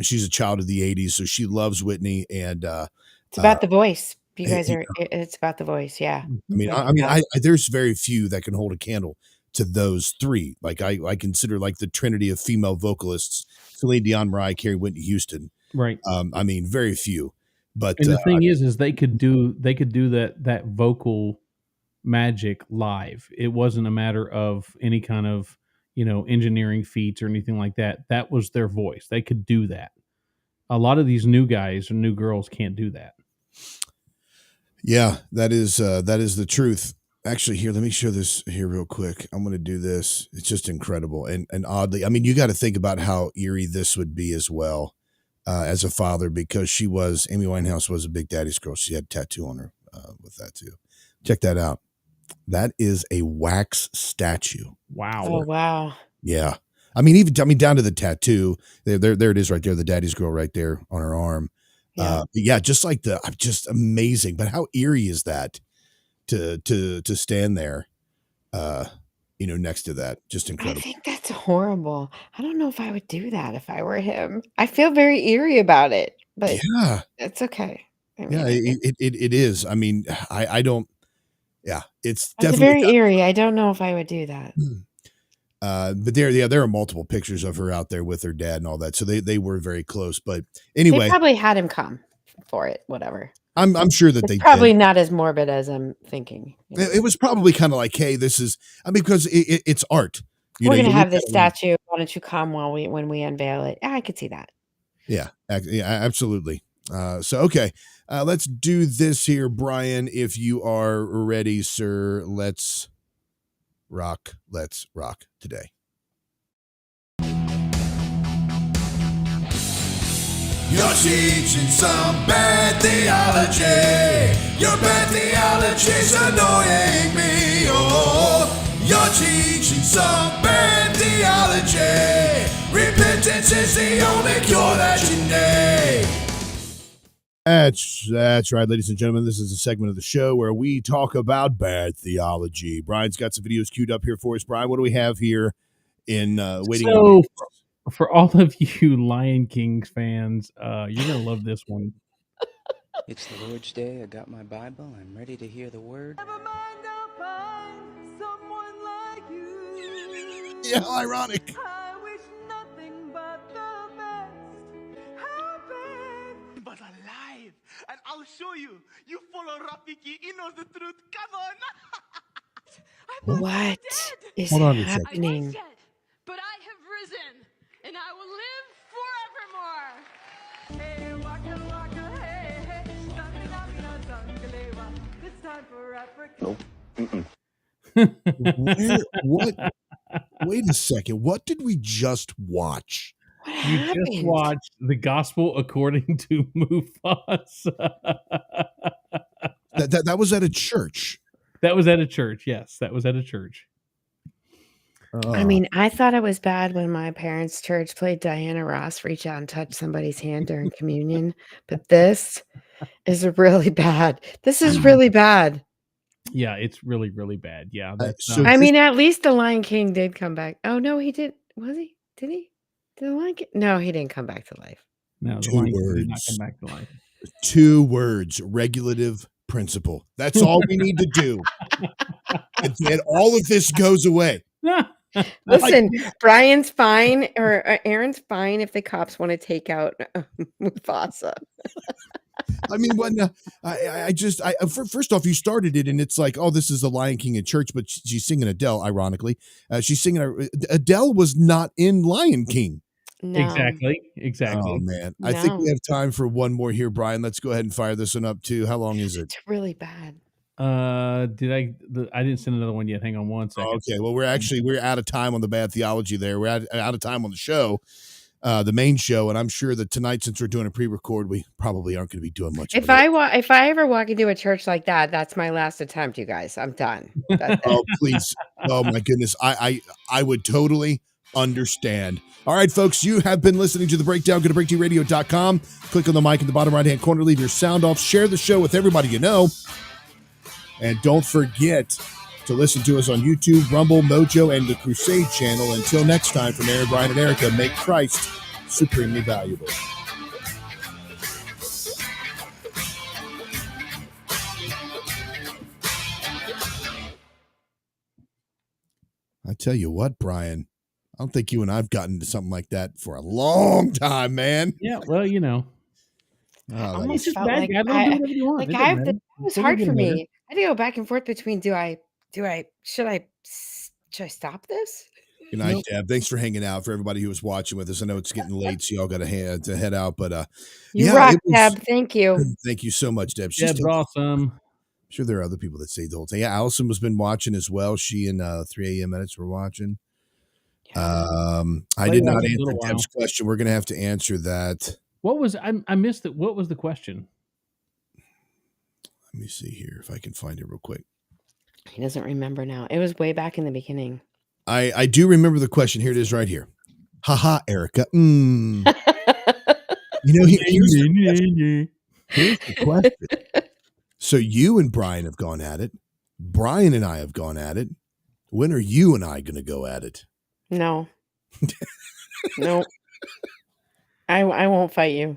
She's a child of the '80s, so she loves Whitney. And It's about the voice. You guys you are. It's about the voice. Yeah. I mean, Like, yeah. there's very few that can hold a candle to those three. Like I consider like the trinity of female vocalists: Celine Dion, Mariah Carey, Whitney Houston. Right. I mean, very few. But And the thing is they could do that vocal magic live. It wasn't a matter of any kind of, engineering feats or anything like that. That was their voice. They could do that. A lot of these new guys or new girls can't do that. yeah, that is the truth. Actually, here, let me show this here real quick. I'm going to do this. It's just incredible. And oddly, I mean, you got to think about how eerie this would be as well, as a father, because Amy Winehouse was a Big Daddy's girl. She had a tattoo on her with that too. Check that out. That is a wax statue. Wow. Oh wow. Yeah. I mean, down to the tattoo. There it is right there. The Daddy's girl right there on her arm. Yeah. But yeah, just like just amazing. But how eerie is that to stand there, next to that? Just I incredible. think that's horrible. I don't know if I would do that if I were him. I feel very eerie about it, but Yeah. it's okay. I Yeah, mean, it is. I mean, I don't. Yeah, it's it's definitely. very eerie. I don't know if I would do that. But there are multiple pictures of her out there with her dad and all that. So they were very close. But They anyway, probably had him come for it. Whatever. I'm sure that It's they probably did. not as morbid as I'm thinking. It was probably kind of like, hey, this is. I mean, because it's art. We're gonna you have look this at it- statue. Why don't you come when we unveil it? I could see that. Yeah, absolutely. So okay, let's do this here, Brian. If you are ready, sir, let's rock. Let's rock today. You're teaching some bad theology. Your bad theology's annoying me. Oh, you're teaching some bad theology. Repentance is the only cure that you need. That's right, ladies and gentlemen. This is a segment of the show where we talk about bad theology. Brian's got some videos queued up here for us. Brian, what do we have here in waiting? So for all of you Lion King fans, you're gonna love this one. It's the Lord's Day. I got my Bible. I'm ready to hear the word. Yeah, ironic. But alive, and I'll show you. You follow Rafiki, he knows the truth. Come on. What is Hold on a second. happening? But I have risen, and I will live forevermore. Hey, waka waka, hey, hey, dangalabina, dangalewa. It's time for Africa. What? Wait a second. What did we just watch? You just watched The Gospel According to Mufasa. That was at a church. That was at a church. Yes, that was at a church. I mean, I thought it was bad when my parents' church played Diana Ross reach out and touch somebody's hand during communion, but this is really bad. This is really bad. Yeah, it's really, really bad. Yeah. I mean, at least the Lion King did come back. Oh no, he did. Was he? Did he? Did the Lion King? No, he didn't come back to life. No, the Two Lion King did not words. come back to life. 2 words. Regulative principle. That's all we need to do. And then all of this goes away. Listen, Brian's fine, or Aaron's fine if the cops want to take out Mufasa. I mean, when first off, you started it, and it's like, oh, this is the Lion King in church, but she's singing Adele. Ironically, she's singing. Adele was not in Lion King. No. Exactly. Oh man, I think we have time for one more here, Brian. Let's go ahead and fire this one up too. How long is it? It's really bad. I didn't send another one yet. Hang on one second. Okay, well, we're out of time on the bad theology there. We're out of time on the show, the main show, and I'm sure that tonight, since we're doing a pre-record, we probably aren't going to be doing much. If I ever walk into a church like that, that's my last attempt, you guys. I'm done. That's it. Oh please! Oh my goodness! I would totally understand. All right, folks, you have been listening to The Breakdown. Go to breaktradio.com. Click on the mic in the bottom right-hand corner. Leave your sound off. Share the show with everybody you know. And don't forget to listen to us on YouTube, Rumble, Mojo, and the Crusade channel. Until next time, from Aaron, Bryan, and Erica, make Christ supremely valuable. I tell you what, Bryan, I don't think you and I've gotten to something like that for a long time, man. Yeah, well, you know. I Oh, almost just felt bad like guy. Let him do whatever you want. like It doesn't I've matter. it was We'll hard get for him later. me. I had to go back and forth between should I stop this? Good night, Deb. Thanks for hanging out. For everybody who was watching with us, I know it's getting late, so y'all got to head out. But You yeah, rock, it was. Deb. Thank you. Thank you so much, Deb. She's Deb's still, awesome. I'm sure there are other people that say the whole thing. Yeah, Allison has been watching as well. She and 3 a.m. minutes were watching. I did not answer Deb's question. We're going to have to answer that. What was I missed it? What was the question? Let me see here if I can find it real quick. He doesn't remember now. It was way back in the beginning. I do remember the question. Here it is right here. Haha, Erica. You know, here's the question. So you and Bryan have gone at it. Bryan and I have gone at it. When are you and I going to go at it? No. No. I won't fight you.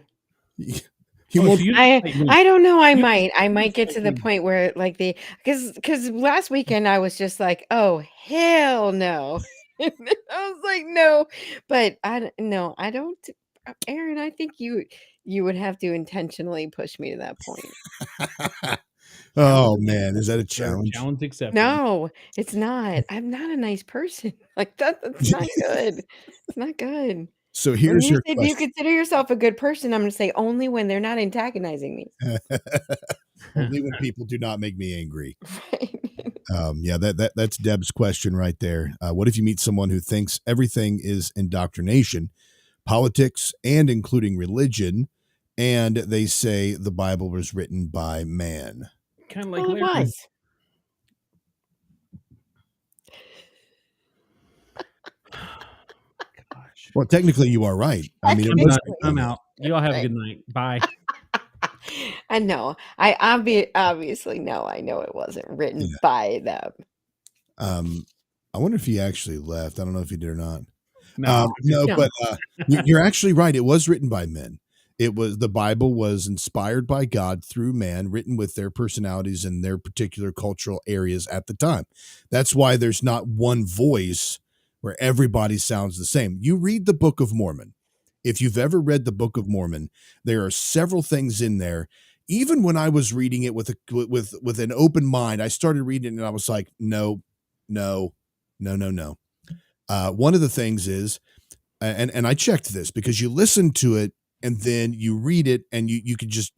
You won't. I don't know. I might get to the point where like because last weekend I was just like, oh hell no. I was like, no, but I don't. Aaron, I think you would have to intentionally push me to that point. Oh man, is that a challenge? Challenge accepted. No, it's not. I'm not a nice person. Like that's not good. It's not good. So here's your question. Do you consider yourself a good person? I'm going to say only when they're not antagonizing me. Only when people do not make me angry. Yeah, that's Deb's question right there. What if you meet someone who thinks everything is indoctrination, politics, and including religion, and they say the Bible was written by man? Kind of like Well, it was. Well, technically, you are right. I mean, I'm out. You all have a good night. Bye. I know. I obviously know. I know it wasn't written by them. I wonder if he actually left. I don't know if he did or not. No, but you're actually right. It was written by men. The Bible was inspired by God through man, written with their personalities and their particular cultural areas at the time. That's why there's not one voice where everybody sounds the same. You read the Book of Mormon. If you've ever read the Book of Mormon, there are several things in there. Even when I was reading it with an open mind, I started reading it and I was like, no. One of the things is, and I checked this because you listen to it and then you read it and you could just,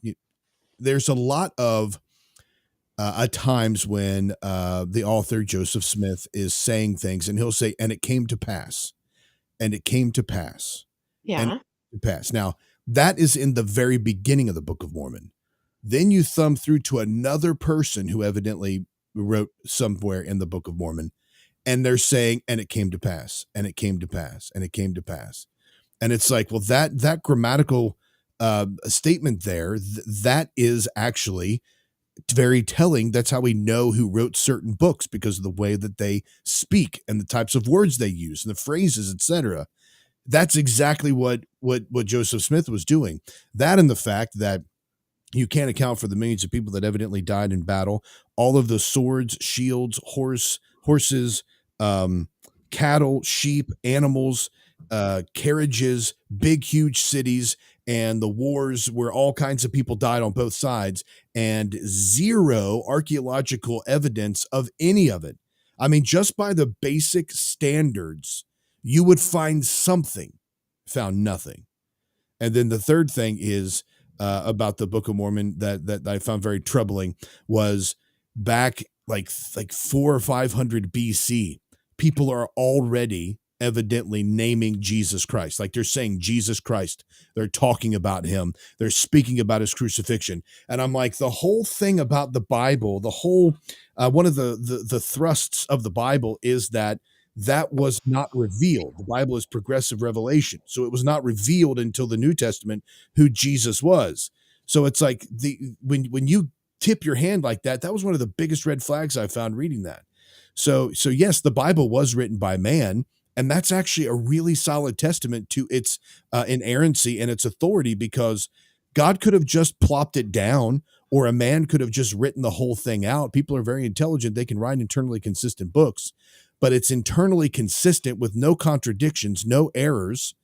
there's a lot of at times when the author Joseph Smith is saying things and he'll say, and it came to pass, and it came to pass. Yeah. And it came to pass. Now that is in the very beginning of the Book of Mormon. Then you thumb through to another person who evidently wrote somewhere in the Book of Mormon, and they're saying, and it came to pass, and it came to pass, and it came to pass. And it's like, well, that grammatical statement there, that is actually very telling. That's how we know who wrote certain books, because of the way that they speak and the types of words they use and the phrases, etc. That's exactly what Joseph Smith was doing. That and the fact that you can't account for the millions of people that evidently died in battle. All of the swords, shields, horses, cattle, sheep, animals, carriages, big, huge cities, and the wars where all kinds of people died on both sides, and zero archaeological evidence of any of it. I mean, just by the basic standards, you would find something, found nothing. And then the third thing is about the Book of Mormon that I found very troubling was back like 400 or 500 BC, people are already evidently naming Jesus Christ. Like they're saying Jesus Christ. They're talking about him. They're speaking about his crucifixion. And I'm like, the whole thing about the Bible, the whole one of the thrusts of the Bible is that that was not revealed. The Bible is progressive revelation. So it was not revealed until the New Testament who Jesus was. So it's like when you tip your hand like that, that was one of the biggest red flags I found reading that. So yes, the Bible was written by man, and that's actually a really solid testament to its inerrancy and its authority, because God could have just plopped it down, or a man could have just written the whole thing out. People are very intelligent. They can write internally consistent books, but it's internally consistent with no contradictions, no errors,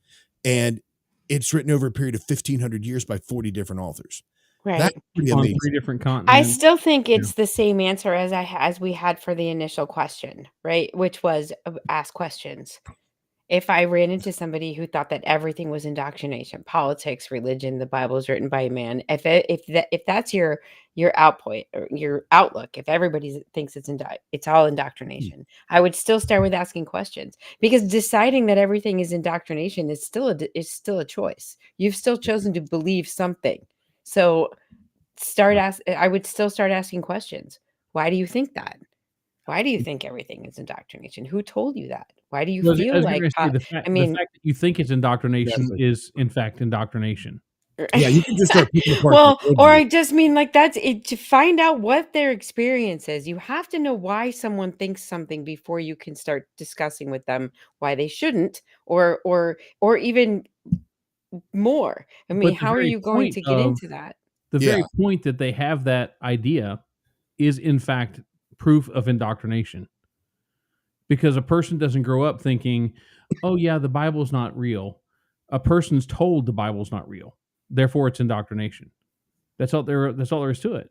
and it's written over a period of 1,500 years by 40 different authors. That's Right. pretty on amazing. 3 different I continents. still think Yeah. it's the same answer as we had for the initial question, right? Which was ask questions. If I ran into somebody who thought that everything was indoctrination, politics, religion, the Bible is written by a man, if that's your outpoint or your outlook, if everybody thinks it's all indoctrination, I would still start with asking questions, because deciding that everything is indoctrination is still a choice. You've still chosen to believe something. So I would still start asking questions. Why do you think that? Why do you think everything is indoctrination? Who told you that? Why do you Well, I feel was like gonna say I the mean fact that you think it's indoctrination Exactly. is in fact indoctrination. Yeah, you can just start picking apart well, your or worldview. I just mean like that's it, to find out what their experience is. You have to know why someone thinks something before you can start discussing with them why they shouldn't, or even more. I mean, But the how are very you going point to get of into that? the Yeah. very point that they have that idea is in fact proof of indoctrination. Because a person doesn't grow up thinking, "Oh yeah, the Bible's not real." A person's told the Bible's not real. Therefore it's indoctrination. That's all there is to it.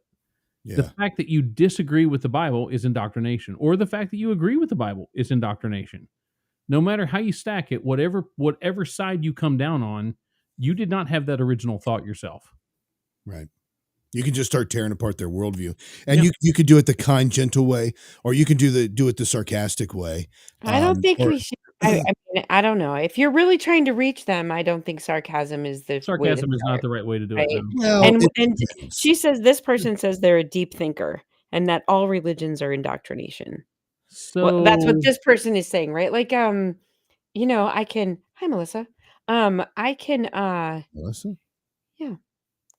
The Yeah. fact that you disagree with the Bible is indoctrination, or the fact that you agree with the Bible is indoctrination. No matter how you stack it, whatever side you come down on, you did not have that original thought yourself. Right. You can just start tearing apart their worldview, and Yeah. you could do it the kind, gentle way, or you can do it the sarcastic way. I don't think Or we should. I mean, I don't know. If you're really trying to reach them, I don't think sarcasm is the way to Sarcasm is not start, the right way to do it, right? no. well, And she says this person says they're a deep thinker and that all religions are indoctrination. Well, that's what So this person is saying, right? Like, I can hi Melissa. I can Melissa. yeah,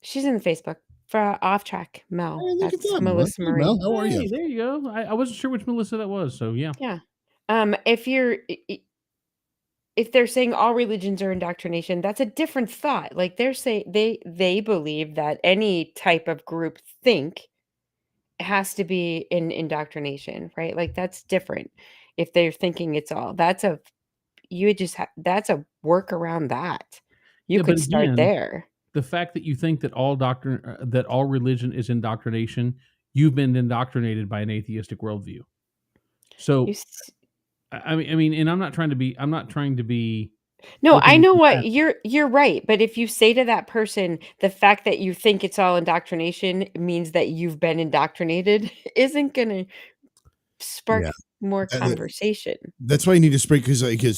she's in the Facebook for Off Track Mel. Hey, look at That's that, Melissa. Melissa Marie. Mel, how are hey, you? there you go. I wasn't sure which Melissa that was, so yeah. Yeah. If you're if they're saying all religions are indoctrination, that's a different thought. Like they're saying they believe that any type of group think has to be in indoctrination, right? Like that's different. If they're thinking it's all, that's a work around that. You Yeah, but could start again, there. the fact that you think that that all religion is indoctrination, you've been indoctrinated by an atheistic worldview. You So, s- I mean, and I'm not trying to be No, I overly know what combative. you're right, but if you say to that person, the fact that you think it's all indoctrination means that you've been indoctrinated isn't going to Yeah. spark more conversation. That's why you need to speak, because I got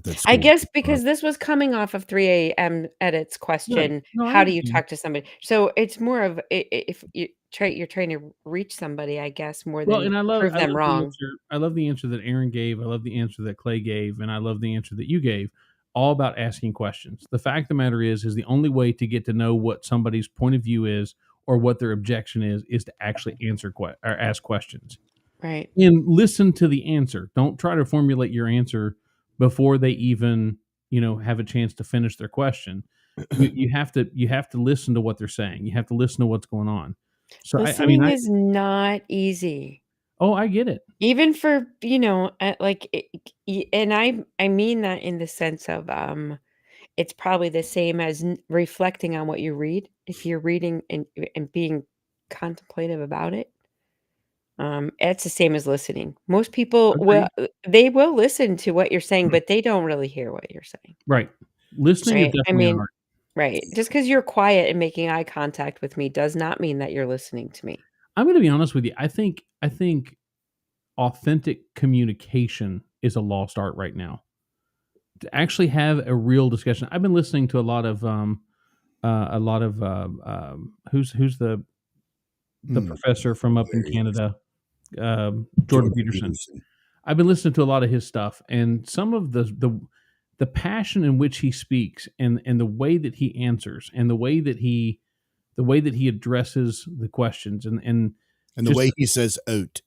that I school. guess because this was coming off of 3 AM edits Right. question, No, I how do you understand. talk to somebody? So it's more of if you're trying to reach somebody, I guess, more Well, than and prove them wrong. I love the answer that Aaron gave, I love the answer that Clay gave, and I love the answer that you gave, all about asking questions. The fact of the matter is the only way to get to know what somebody's point of view is or what their objection is to actually or ask questions. Right. And listen to the answer. Don't try to formulate your answer before they even, have a chance to finish their question. You have to listen to what they're saying. You have to listen to what's going on. So I mean, Listening is not easy. oh, I get it. Even for, like and I mean that in the sense of it's probably the same as reflecting on what you read. If you're reading and being contemplative about it, it's the same as listening. Most people Agreed. they will listen to what you're saying, but they don't really hear what you're saying. Right. Listening is Right? I definitely an mean, art. right. Just because you're quiet and making eye contact with me does not mean that you're listening to me. I'm going to be honest with you. I think authentic communication is a lost art right now. To actually have a real discussion. I've been listening to a lot of who's the professor from up in Very Canada, Jordan Jordan Peterson. Peterson. I've been listening to a lot of his stuff, and some of the passion in which he speaks, and the way that he answers, and the way that he addresses the questions, and the just way he says oat.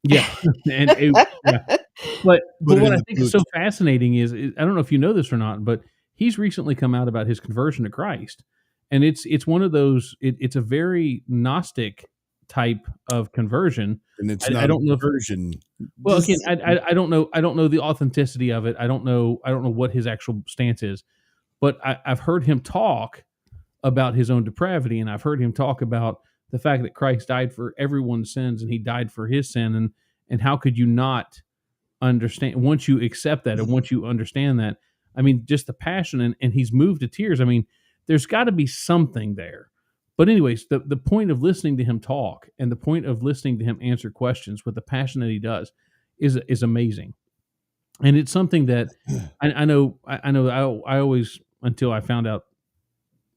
yeah, and yeah. But Put it what in I the think is so boot. fascinating is I don't know if you know this or not, but he's recently come out about his conversion to Christ, and it's one of those. It's a very Gnostic type of conversion. And it's I not a don't know if conversion. well, again, I don't know. I don't know the authenticity of it. I don't know. I don't know what his actual stance is, but I've heard him talk about his own depravity, and I've heard him talk about the fact that Christ died for everyone's sins, and he died for his sin, and how could you not understand once you accept that and once you understand that? I mean, just the passion, and he's moved to tears. I mean, there's got to be something there. But anyways, the point of listening to him talk and the point of listening to him answer questions with the passion that he does is amazing. And it's something that I know I always, until I found out,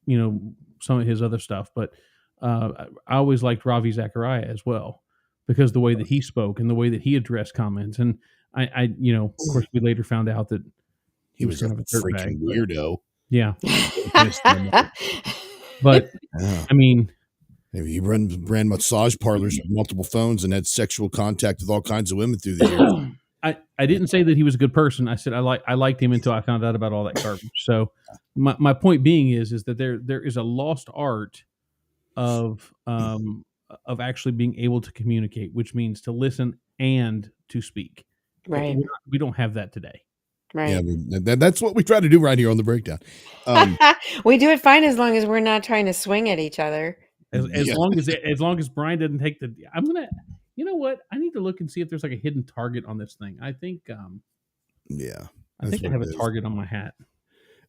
some of his other stuff, but I always liked Ravi Zachariah as well, because the way that he spoke and the way that he addressed comments. And of course, we later found out that He was a kind of a dirtbag. freaking weirdo. Yeah. But Yeah. I mean, Maybe he ran massage parlors with multiple phones and had sexual contact with all kinds of women through the years. I didn't say that he was a good person. I said I liked him until I found out about all that garbage. So my point being is that there is a lost art of actually being able to communicate, which means to listen and to speak. Right. We don't have that today. Right. Yeah, that's what we try to do right here on the breakdown. We do it fine as long as we're not trying to swing at each other. As long as Brian doesn't take the, I'm gonna, you know what? I need to look and see if there's like a hidden target on this thing. I think, yeah, I think I have a target on my hat.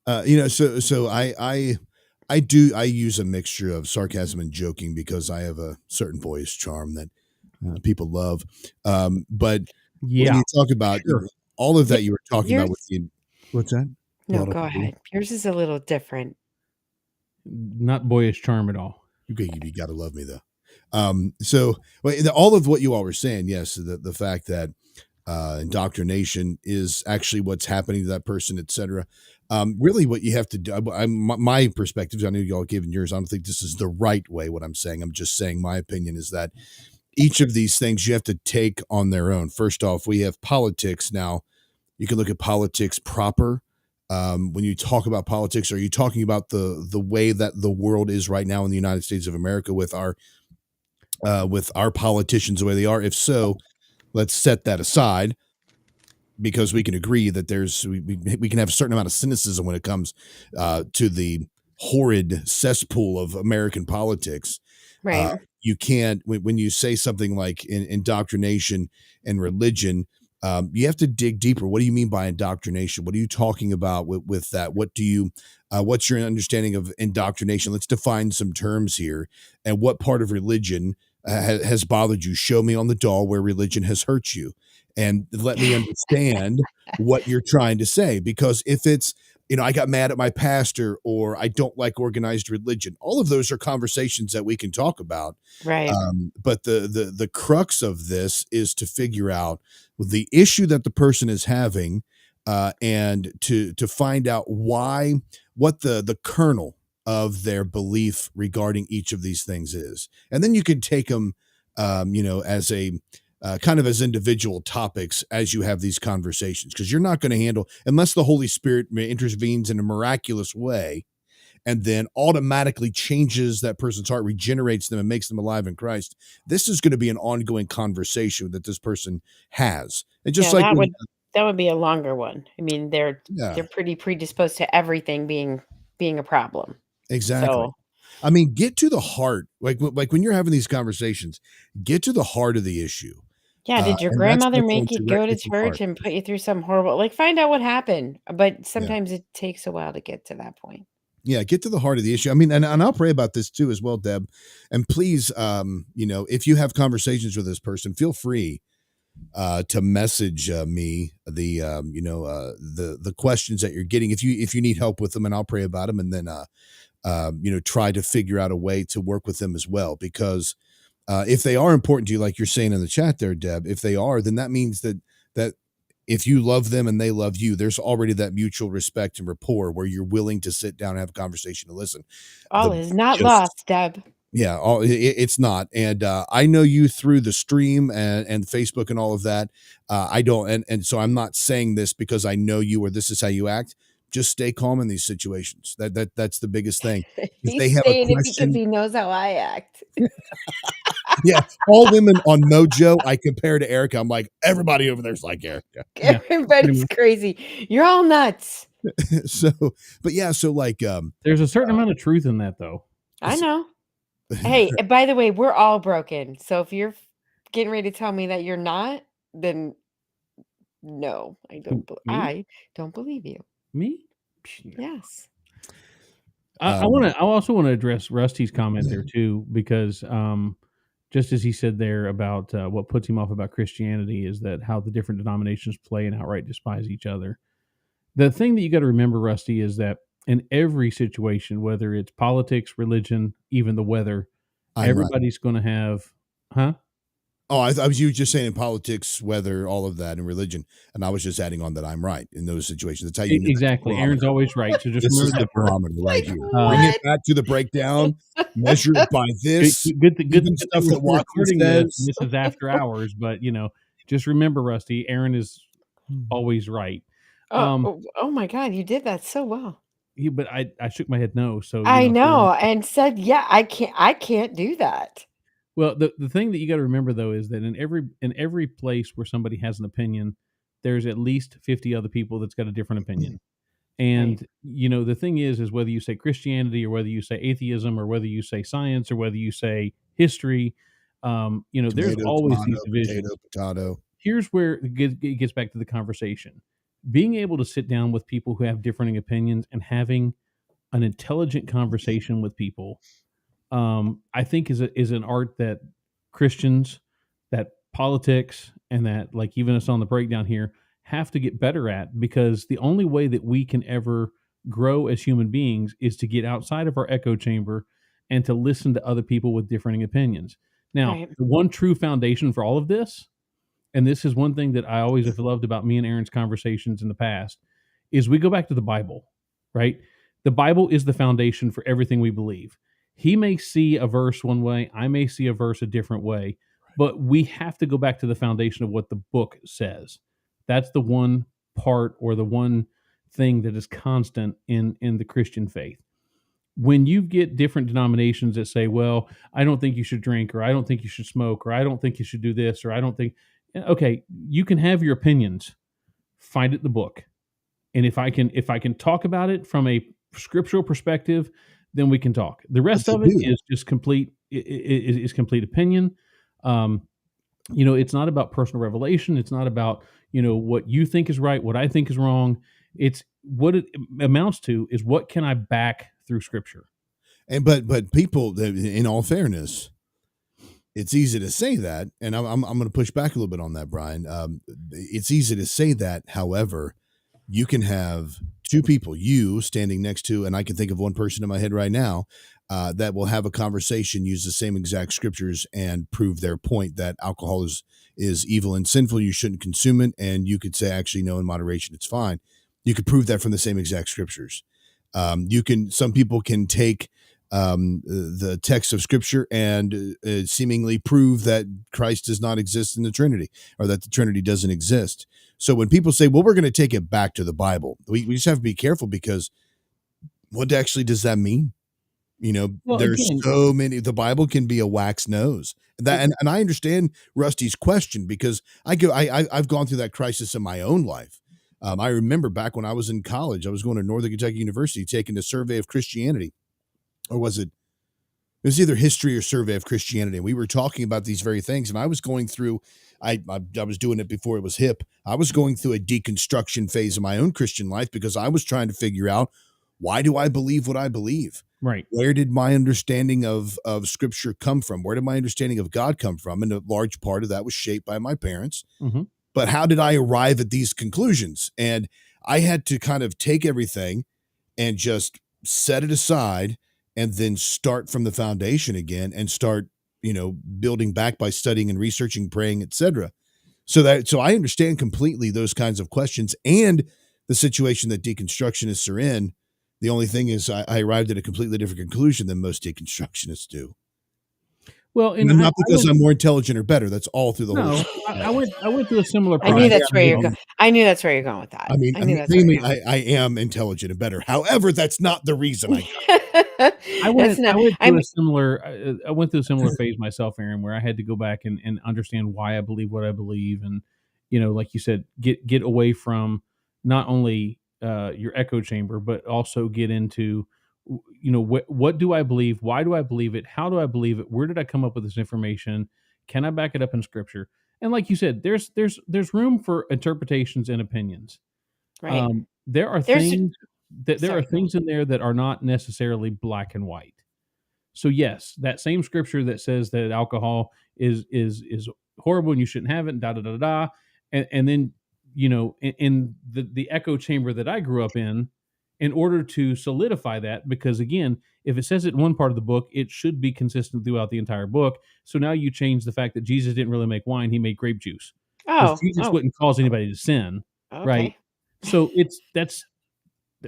So I use a mixture of sarcasm and joking because I have a certain voice charm that people love. But yeah, when you talk about all of that you were talking about with what's that? No, go ahead. Yours is a little different. Not boyish charm at all. You gotta love me though. So all of what you all were saying, yes, the fact that indoctrination is actually what's happening to that person, etc. Really, what you have to do, my perspectives, I know y'all given yours. I don't think this is the right way. What I'm saying, I'm just saying my opinion is that each of these things you have to take on their own. First off, we have politics. Now, you can look at politics proper. When you talk about politics, are you talking about the way that the world is right now in the United States of America with our politicians the way they are? If so, let's set that aside, because we can agree that we can have a certain amount of cynicism when it comes to the horrid cesspool of American politics. Right. You can't, when you say something like indoctrination and religion, you have to dig deeper. What do you mean by indoctrination? What are you talking about with that? What's your understanding of indoctrination? Let's define some terms here. And what part of religion has bothered you? Show me on the doll where religion has hurt you, and let me understand what you're trying to say. Because if it's, I got mad at my pastor, or I don't like organized religion, all of those are conversations that we can talk about. Right. But the crux of this is to figure out the issue that the person is having, and to find out what the kernel of their belief regarding each of these things is. And then you can take them, as a kind of as individual topics as you have these conversations, because you're not going to handle, unless the Holy Spirit intervenes in a miraculous way and then automatically changes that person's heart, regenerates them, and makes them alive in Christ. This is going to be an ongoing conversation that this person has. And just like that would be a longer one. I mean, they're pretty predisposed to everything being a problem. Exactly. So, I mean, get to the heart. Like when you're having these conversations, get to the heart of the issue. Yeah, did your grandmother make you go to church and put you through some horrible, find out what happened? But sometimes it takes a while to get to that point. Yeah, get to the heart of the issue. I mean, and I'll pray about this too as well, Deb. And please, if you have conversations with this person, feel free to message me the questions that you're getting. If you need help with them, and I'll pray about them, and then try to figure out a way to work with them as well. Because if they are important to you, like you're saying in the chat there, Deb, if they are, then that means that that if you love them and they love you, there's already that mutual respect and rapport where you're willing to sit down and have a conversation and listen. All is not lost, Deb. Yeah, it's not. And I know you through the stream and Facebook and all of that. I don't, and so I'm not saying this because I know you or this is how you act. Just stay calm in these situations. That's the biggest thing. If He's they have a saying it because question, he knows how I act. yeah, all women on Mojo, I compare to Erica. I'm like, everybody over there's like Erica. Everybody's crazy. You're all nuts. So, but yeah, so like, there's a certain amount of truth in that, though. I know. Hey, by the way, we're all broken. So if you're getting ready to tell me that you're not, then no, I don't believe you. Me? Yes. I also want to address Rusty's comment there too, because just as he said there about what puts him off about Christianity is that how the different denominations play and outright despise each other. The thing that you got to remember, Rusty, is that in every situation, whether it's politics, religion, even the weather, everybody's going to have, huh? Oh, I was you just saying in politics, weather, all of that, and religion, and I was just adding on that I'm right in those situations. That's how you know exactly. Aaron's always right. So just this is remember the that barometer right here. Bring it back to the breakdown. Measure it by this. Good even stuff that Watson recording says. this is after hours, but just remember, Rusty, Aaron is always right. Oh my God, you did that so well. But I shook my head no. So I know, and said, yeah, I can't do that. Well, the thing that you got to remember though is that in every place where somebody has an opinion, there's at least 50 other people that's got a different opinion. And the thing is whether you say Christianity or whether you say atheism or whether you say science or whether you say history, there's always these divisions. Potato. Here's where it gets back to the conversation. Being able to sit down with people who have differing opinions and having an intelligent conversation with people, I think is an art that Christians, that politics, and that like even us on the breakdown here have to get better at, because the only way that we can ever grow as human beings is to get outside of our echo chamber and to listen to other people with differing opinions. Now, the one true foundation for all of this, and this is one thing that I always have loved about me and Aaron's conversations in the past, is we go back to the Bible, right? The Bible is the foundation for everything we believe. He may see a verse one way, I may see a verse a different way, but we have to go back to the foundation of what the book says. That's the one part or the one thing that is constant in the Christian faith. When you get different denominations that say, well, I don't think you should drink, or I don't think you should smoke, or I don't think you should do this, or I don't think, okay, you can have your opinions, find it in the book. And if I can talk about it from a scriptural perspective, then we can talk. The rest of it is just complete opinion. It's not about personal revelation. It's not about, what you think is right, what I think is wrong. It's what it amounts to is what can I back through scripture. And but people, in all fairness, it's easy to say that, and I'm going to push back a little bit on that, Brian. It's easy to say that. However, you can have two people, you standing next to, and I can think of one person in my head right now, that will have a conversation, use the same exact scriptures, and prove their point that alcohol is evil and sinful. You shouldn't consume it, and you could say, actually, no, in moderation, it's fine. You could prove that from the same exact scriptures. Some people can take the text of scripture and seemingly prove that Christ does not exist in the Trinity, or that the Trinity doesn't exist. So when people say, well, we're going to take it back to the Bible, we just have to be careful, because what actually does that mean? There's so many, the Bible can be a wax nose. And I understand Rusty's question, because I've gone through that crisis in my own life. I remember back when I was in college, I was going to Northern Kentucky University, taking a survey of Christianity, or was it was either history or survey of Christianity. And we were talking about these very things. And I was going through, I was doing it before it was hip. I was going through a deconstruction phase of my own Christian life, because I was trying to figure out, why do I believe what I believe? Right. Where did my understanding of scripture come from? Where did my understanding of God come from? And a large part of that was shaped by my parents. Mm-hmm. But how did I arrive at these conclusions? And I had to kind of take everything and just set it aside, and then start from the foundation again, and start, building back by studying and researching, praying, etc. So I understand completely those kinds of questions and the situation that deconstructionists are in. The only thing is I arrived at a completely different conclusion than most deconstructionists do. Well, and not because I'm more intelligent or better. That's all through the whole. No, I went through a similar I process. knew that's where you're going. I knew that's where you're going with that. I mean, that's where mainly you're going. I am intelligent and better. However, that's not the reason I. I went through I'm- a similar I went through a similar phase myself, Aaron, where I had to go back and understand why I believe what I believe, and like you said, get away from not only your echo chamber, but also get into what do I believe, why do I believe it, how do I believe it, where did I come up with this information, can I back it up in scripture? And like you said, there's room for interpretations and opinions. Right. There are There's- things that there Sorry, are things in there that are not necessarily black and white. So yes, that same scripture that says that alcohol is horrible and you shouldn't have it, da da da da, and then in the echo chamber that I grew up in order to solidify that, because again, if it says it in one part of the book, it should be consistent throughout the entire book. So now you change the fact that Jesus didn't really make wine; he made grape juice, because Jesus wouldn't cause anybody to sin, right? Okay. So that's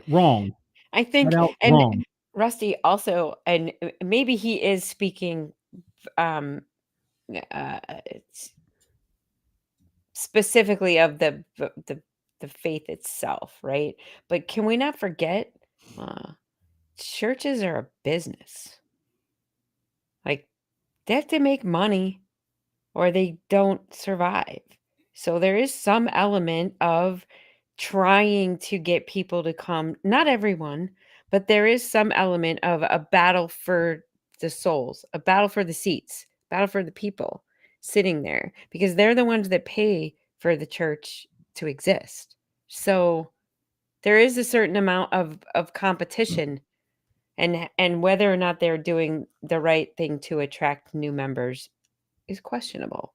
wrong. I think, Flat out and wrong. Rusty also, and maybe he is speaking it's specifically of the faith itself, right? But can we not forget churches are a business. Like, they have to make money or they don't survive. So there is some element of trying to get people to come, not everyone, but there is some element of a battle for the souls, a battle for the seats, battle for the people sitting there, because they're the ones that pay for the church to exist. So there is a certain amount of competition, and whether or not they're doing the right thing to attract new members is questionable,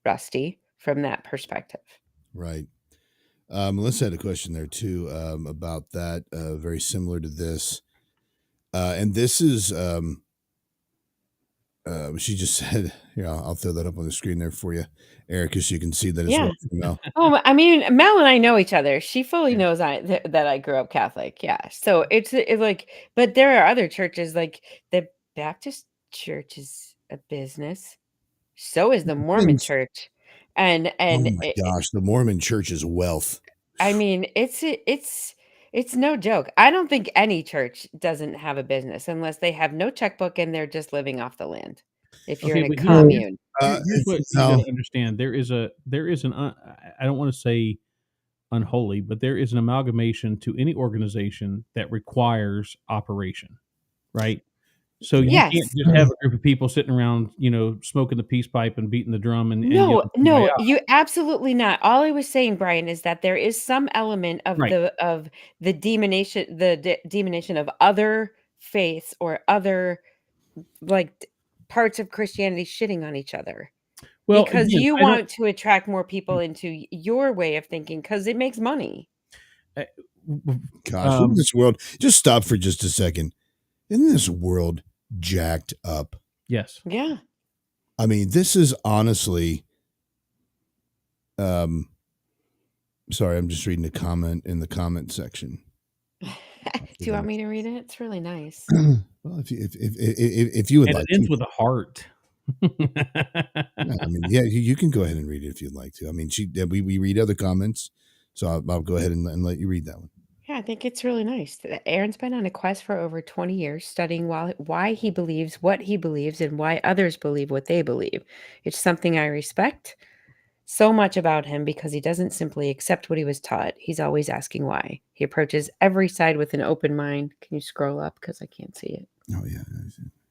Rusty, from that perspective. Right. Melissa had a question there too about that, very similar to this, and this is she just said, "Here, I'll throw that up on the screen there for you, Erica, so you can see that as well." Mel. Oh, I mean, Mel and I know each other. She fully knows that I grew up Catholic. Yeah, so it's like, but there are other churches, like the Baptist Church is a business. So is the Mormon Church, and Oh my gosh, the Mormon Church is wealth. I mean, it's no joke. I don't think any church doesn't have a business unless they have no checkbook and they're just living off the land. If you're in a but commune, here's what you got to understand. There is an I don't want to say unholy, but there is an amalgamation to any organization that requires operation, right? So you Yes. can't just have a group of people sitting around, smoking the peace pipe and beating the drum and No, yelling, no, "Kumbaya." you absolutely not. All I was saying, Brian, is that there is some element of Right. the demonization of other faiths or other parts of Christianity shitting on each other. Well, Because again, you I don't- want to attract more people into your way of thinking because it makes money. Gosh, in this world, just stop for just a second. Isn't this world jacked up? Yes. Yeah. I mean, this is honestly. Sorry, I'm just reading a comment in the comment section. Do you want me to read it? It's really nice. Well, if you would And like it ends to. with a heart. Yeah, I mean, yeah, you can go ahead and read it if you'd like to. I mean, we read other comments, so I'll go ahead and let you read that one. Yeah, I think it's really nice. Aaron's been on a quest for over 20 years, studying why he believes what he believes and why others believe what they believe. It's something I respect so much about him because he doesn't simply accept what he was taught. He's always asking why. He approaches every side with an open mind. Can you scroll up? Because I can't see it. Oh, yeah. There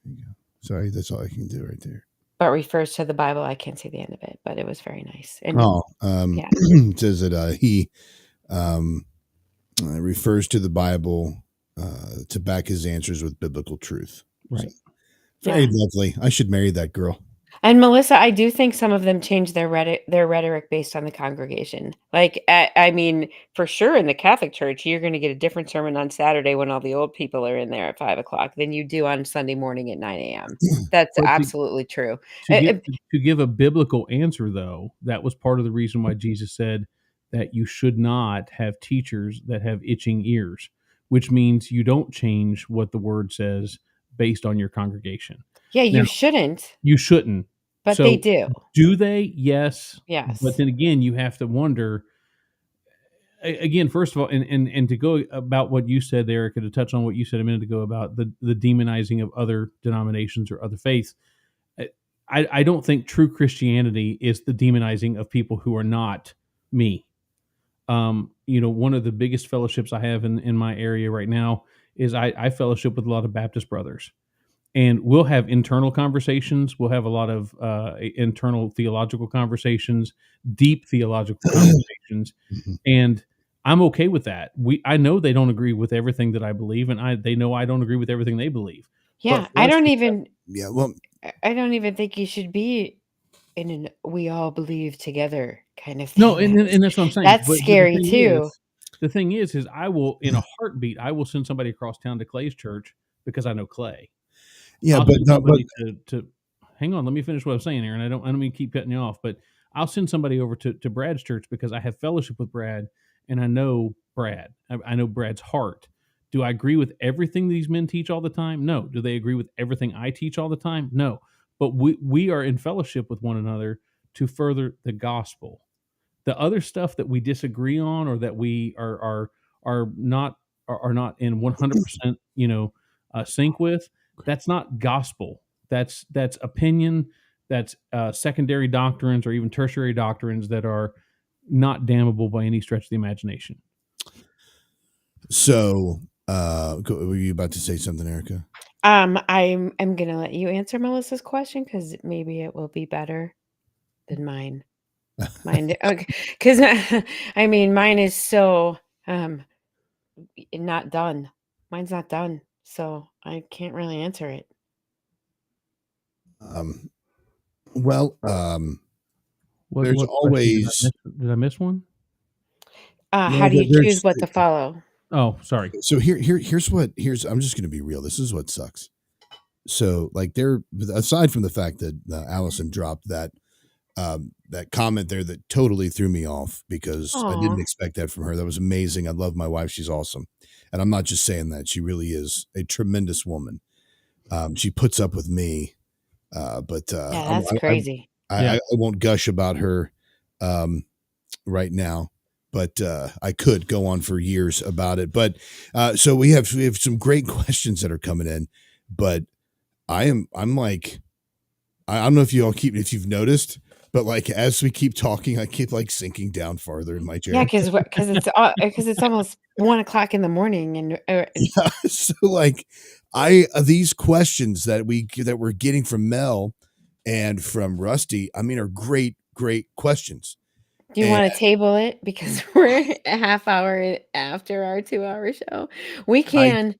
you go. Sorry, that's all I can do right there. But refers to the Bible. I can't see the end of it, but it was very nice. And yeah. It says that he refers to the Bible to back his answers with biblical truth. Right. So, very lovely. I should marry that girl. And Melissa, I do think some of them change their rhetoric based on the congregation. Like, I mean, for sure, in the Catholic Church, you're going to get a different sermon on Saturday when all the old people are in there at 5 o'clock than you do on Sunday morning at 9 a.m. That's But absolutely true. to give a biblical answer, though, that was part of the reason why Jesus said that you should not have teachers that have itching ears, which means you don't change what the word says based on your congregation. Yeah, Now, you shouldn't. you shouldn't. But they So, do. do they? Yes. Yes. But then again, you have to wonder. Again, first of all, and to go about what you said, Erica, to touch on what you said a minute ago about the demonizing of other denominations or other faiths. I don't think true Christianity is the demonizing of people who are not me. One of the biggest fellowships I have in my area right now is I fellowship with a lot of Baptist brothers, and we'll have internal conversations. We'll have a lot of internal theological conversations, deep theological conversations, and I'm okay with that. I know they don't agree with everything that I believe, and they know I don't agree with everything they believe. Yeah, But for I us don't to even. Yeah, well, I don't even think you should be in an "we all believe together" kind of thing. No, and that's what I'm saying. That's But scary too. the thing is I will, in a heartbeat, I will send somebody across town to Clay's church because I know Clay. Yeah, I'll but send not, but somebody to hang on. Let me finish what I'm saying, Aaron. I don't mean to keep cutting you off, but I'll send somebody over to Brad's church because I have fellowship with Brad and I know Brad. I know Brad's heart. Do I agree with everything these men teach all the time? No. Do they agree with everything I teach all the time? No. But we are in fellowship with one another to further the gospel. The other stuff that we disagree on or that we are not in 100% sync with, that's not gospel. That's opinion. That's secondary doctrines or even tertiary doctrines that are not damnable by any stretch of the imagination. So, were you about to say something, Erica? I'm gonna let you answer Melissa's question because maybe it will be better than mine. Mine, because I mean, mine is so not done. Mine's not done, so I can't really answer it. Well, there's What question always. did I miss one? How do you choose what to follow? Oh, sorry. So here's I'm just going to be real. This is what sucks. So like aside from the fact that Allison dropped that comment there that totally threw me off because I Aw. didn't expect that from her. That was amazing. I love my wife. She's awesome. And I'm not just saying that. She really is a tremendous woman. She puts up with me. But Yeah, that's crazy. I won't gush about her right now, but I could go on for years about it. But so we have some great questions that are coming in, but I'm like, I don't know if you've noticed, but like as we keep talking, I keep like sinking down farther in my chair. Yeah, because it's almost 1:00 in the morning, and Yeah, so like these questions that we're getting from Mel and from Rusty, I mean, are great questions. do you And want to table it because we're a half hour after our 2-hour show? We can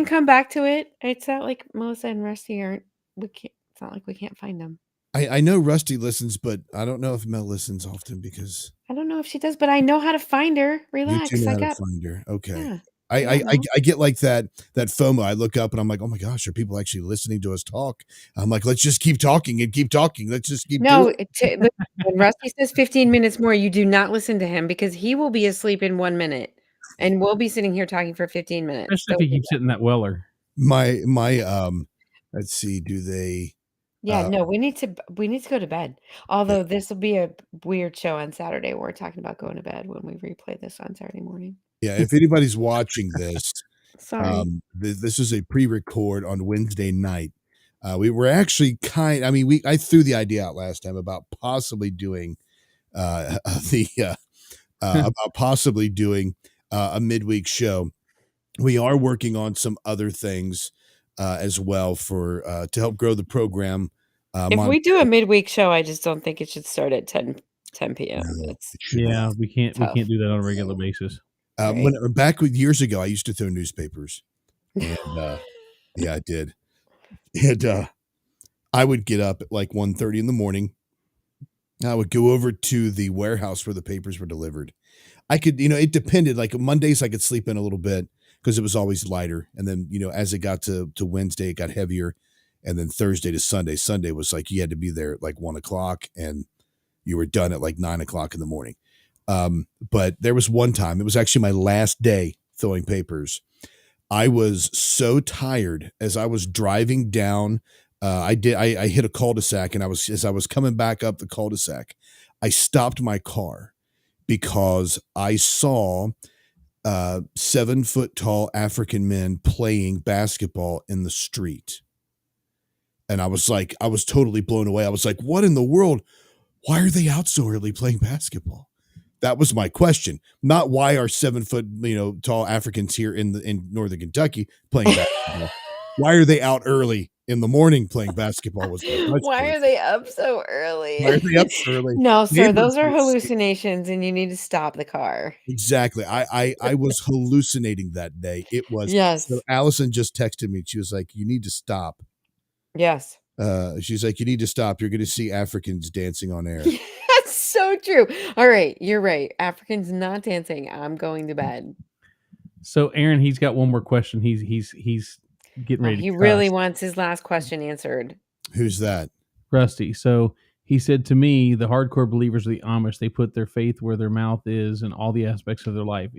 come back to it. It's not like Melissa and Rusty aren't. We can't. It's not like we can't find them. I know Rusty listens, but I don't know if Mel listens often because I don't know if she does, but I know how to find her. you Relax. two know I how to got. find her. Okay. Yeah. I get like that FOMO. I look up and I'm like, oh my gosh, are people actually listening to us talk? I'm like, let's just keep talking and keep talking. Let's just keep doing No, when Rusty says 15 minutes more, you do not listen to him because he will be asleep in 1 minute, and we'll be sitting here talking for 15 minutes. Especially if he keeps hitting that Weller. my let's see, do they Yeah, no, we need to go to bed. Although this will be a weird show on Saturday. We're talking about going to bed when we replay this on Saturday morning. yeah, if anybody's watching this, Sorry. this is a pre-record on Wednesday night. We were actually I threw the idea out last time about possibly doing about possibly doing a midweek show. We are working on some other things as well for to help grow the program. If we do a midweek show, I just don't think it should start at 10 p.m. It's we can't tough. do that on a regular basis. When back years ago, I used to throw newspapers, and yeah, I did. And I would get up at like 1:30 in the morning. I would go over to the warehouse where the papers were delivered. I could, it depended. Like Mondays, I could sleep in a little bit because it was always lighter. And then, as it got to Wednesday, it got heavier. And then Thursday to Sunday was like you had to be there at like 1:00 and you were done at like 9:00 in the morning. But there was one time, it was actually my last day throwing papers. I was so tired as I was driving down. I hit a cul-de-sac, and as I was coming back up the cul-de-sac, I stopped my car because I saw 7-foot tall African men playing basketball in the street. And I was totally blown away. I was like, what in the world? Why are they out so early playing basketball? That was my question. Not why are 7-foot, tall Africans here in Northern Kentucky playing basketball. Why are they out early in the morning playing basketball? Why are they up so early? Why are they up so early? No, sir, those are hallucinations, and you need to stop the car. Exactly. I was hallucinating that day. It was. Yes. So Allison just texted me. She was like, you need to stop. Yes. She's like, you need to stop. You're going to see Africans dancing on air. That's so true. All right. You're right. Africans not dancing. I'm going to bed. So Aaron, he's got one more question. He's getting ready. He really wants his last question answered. Who's that? Rusty. So he said to me, the hardcore believers of the Amish, they put their faith where their mouth is in all the aspects of their life.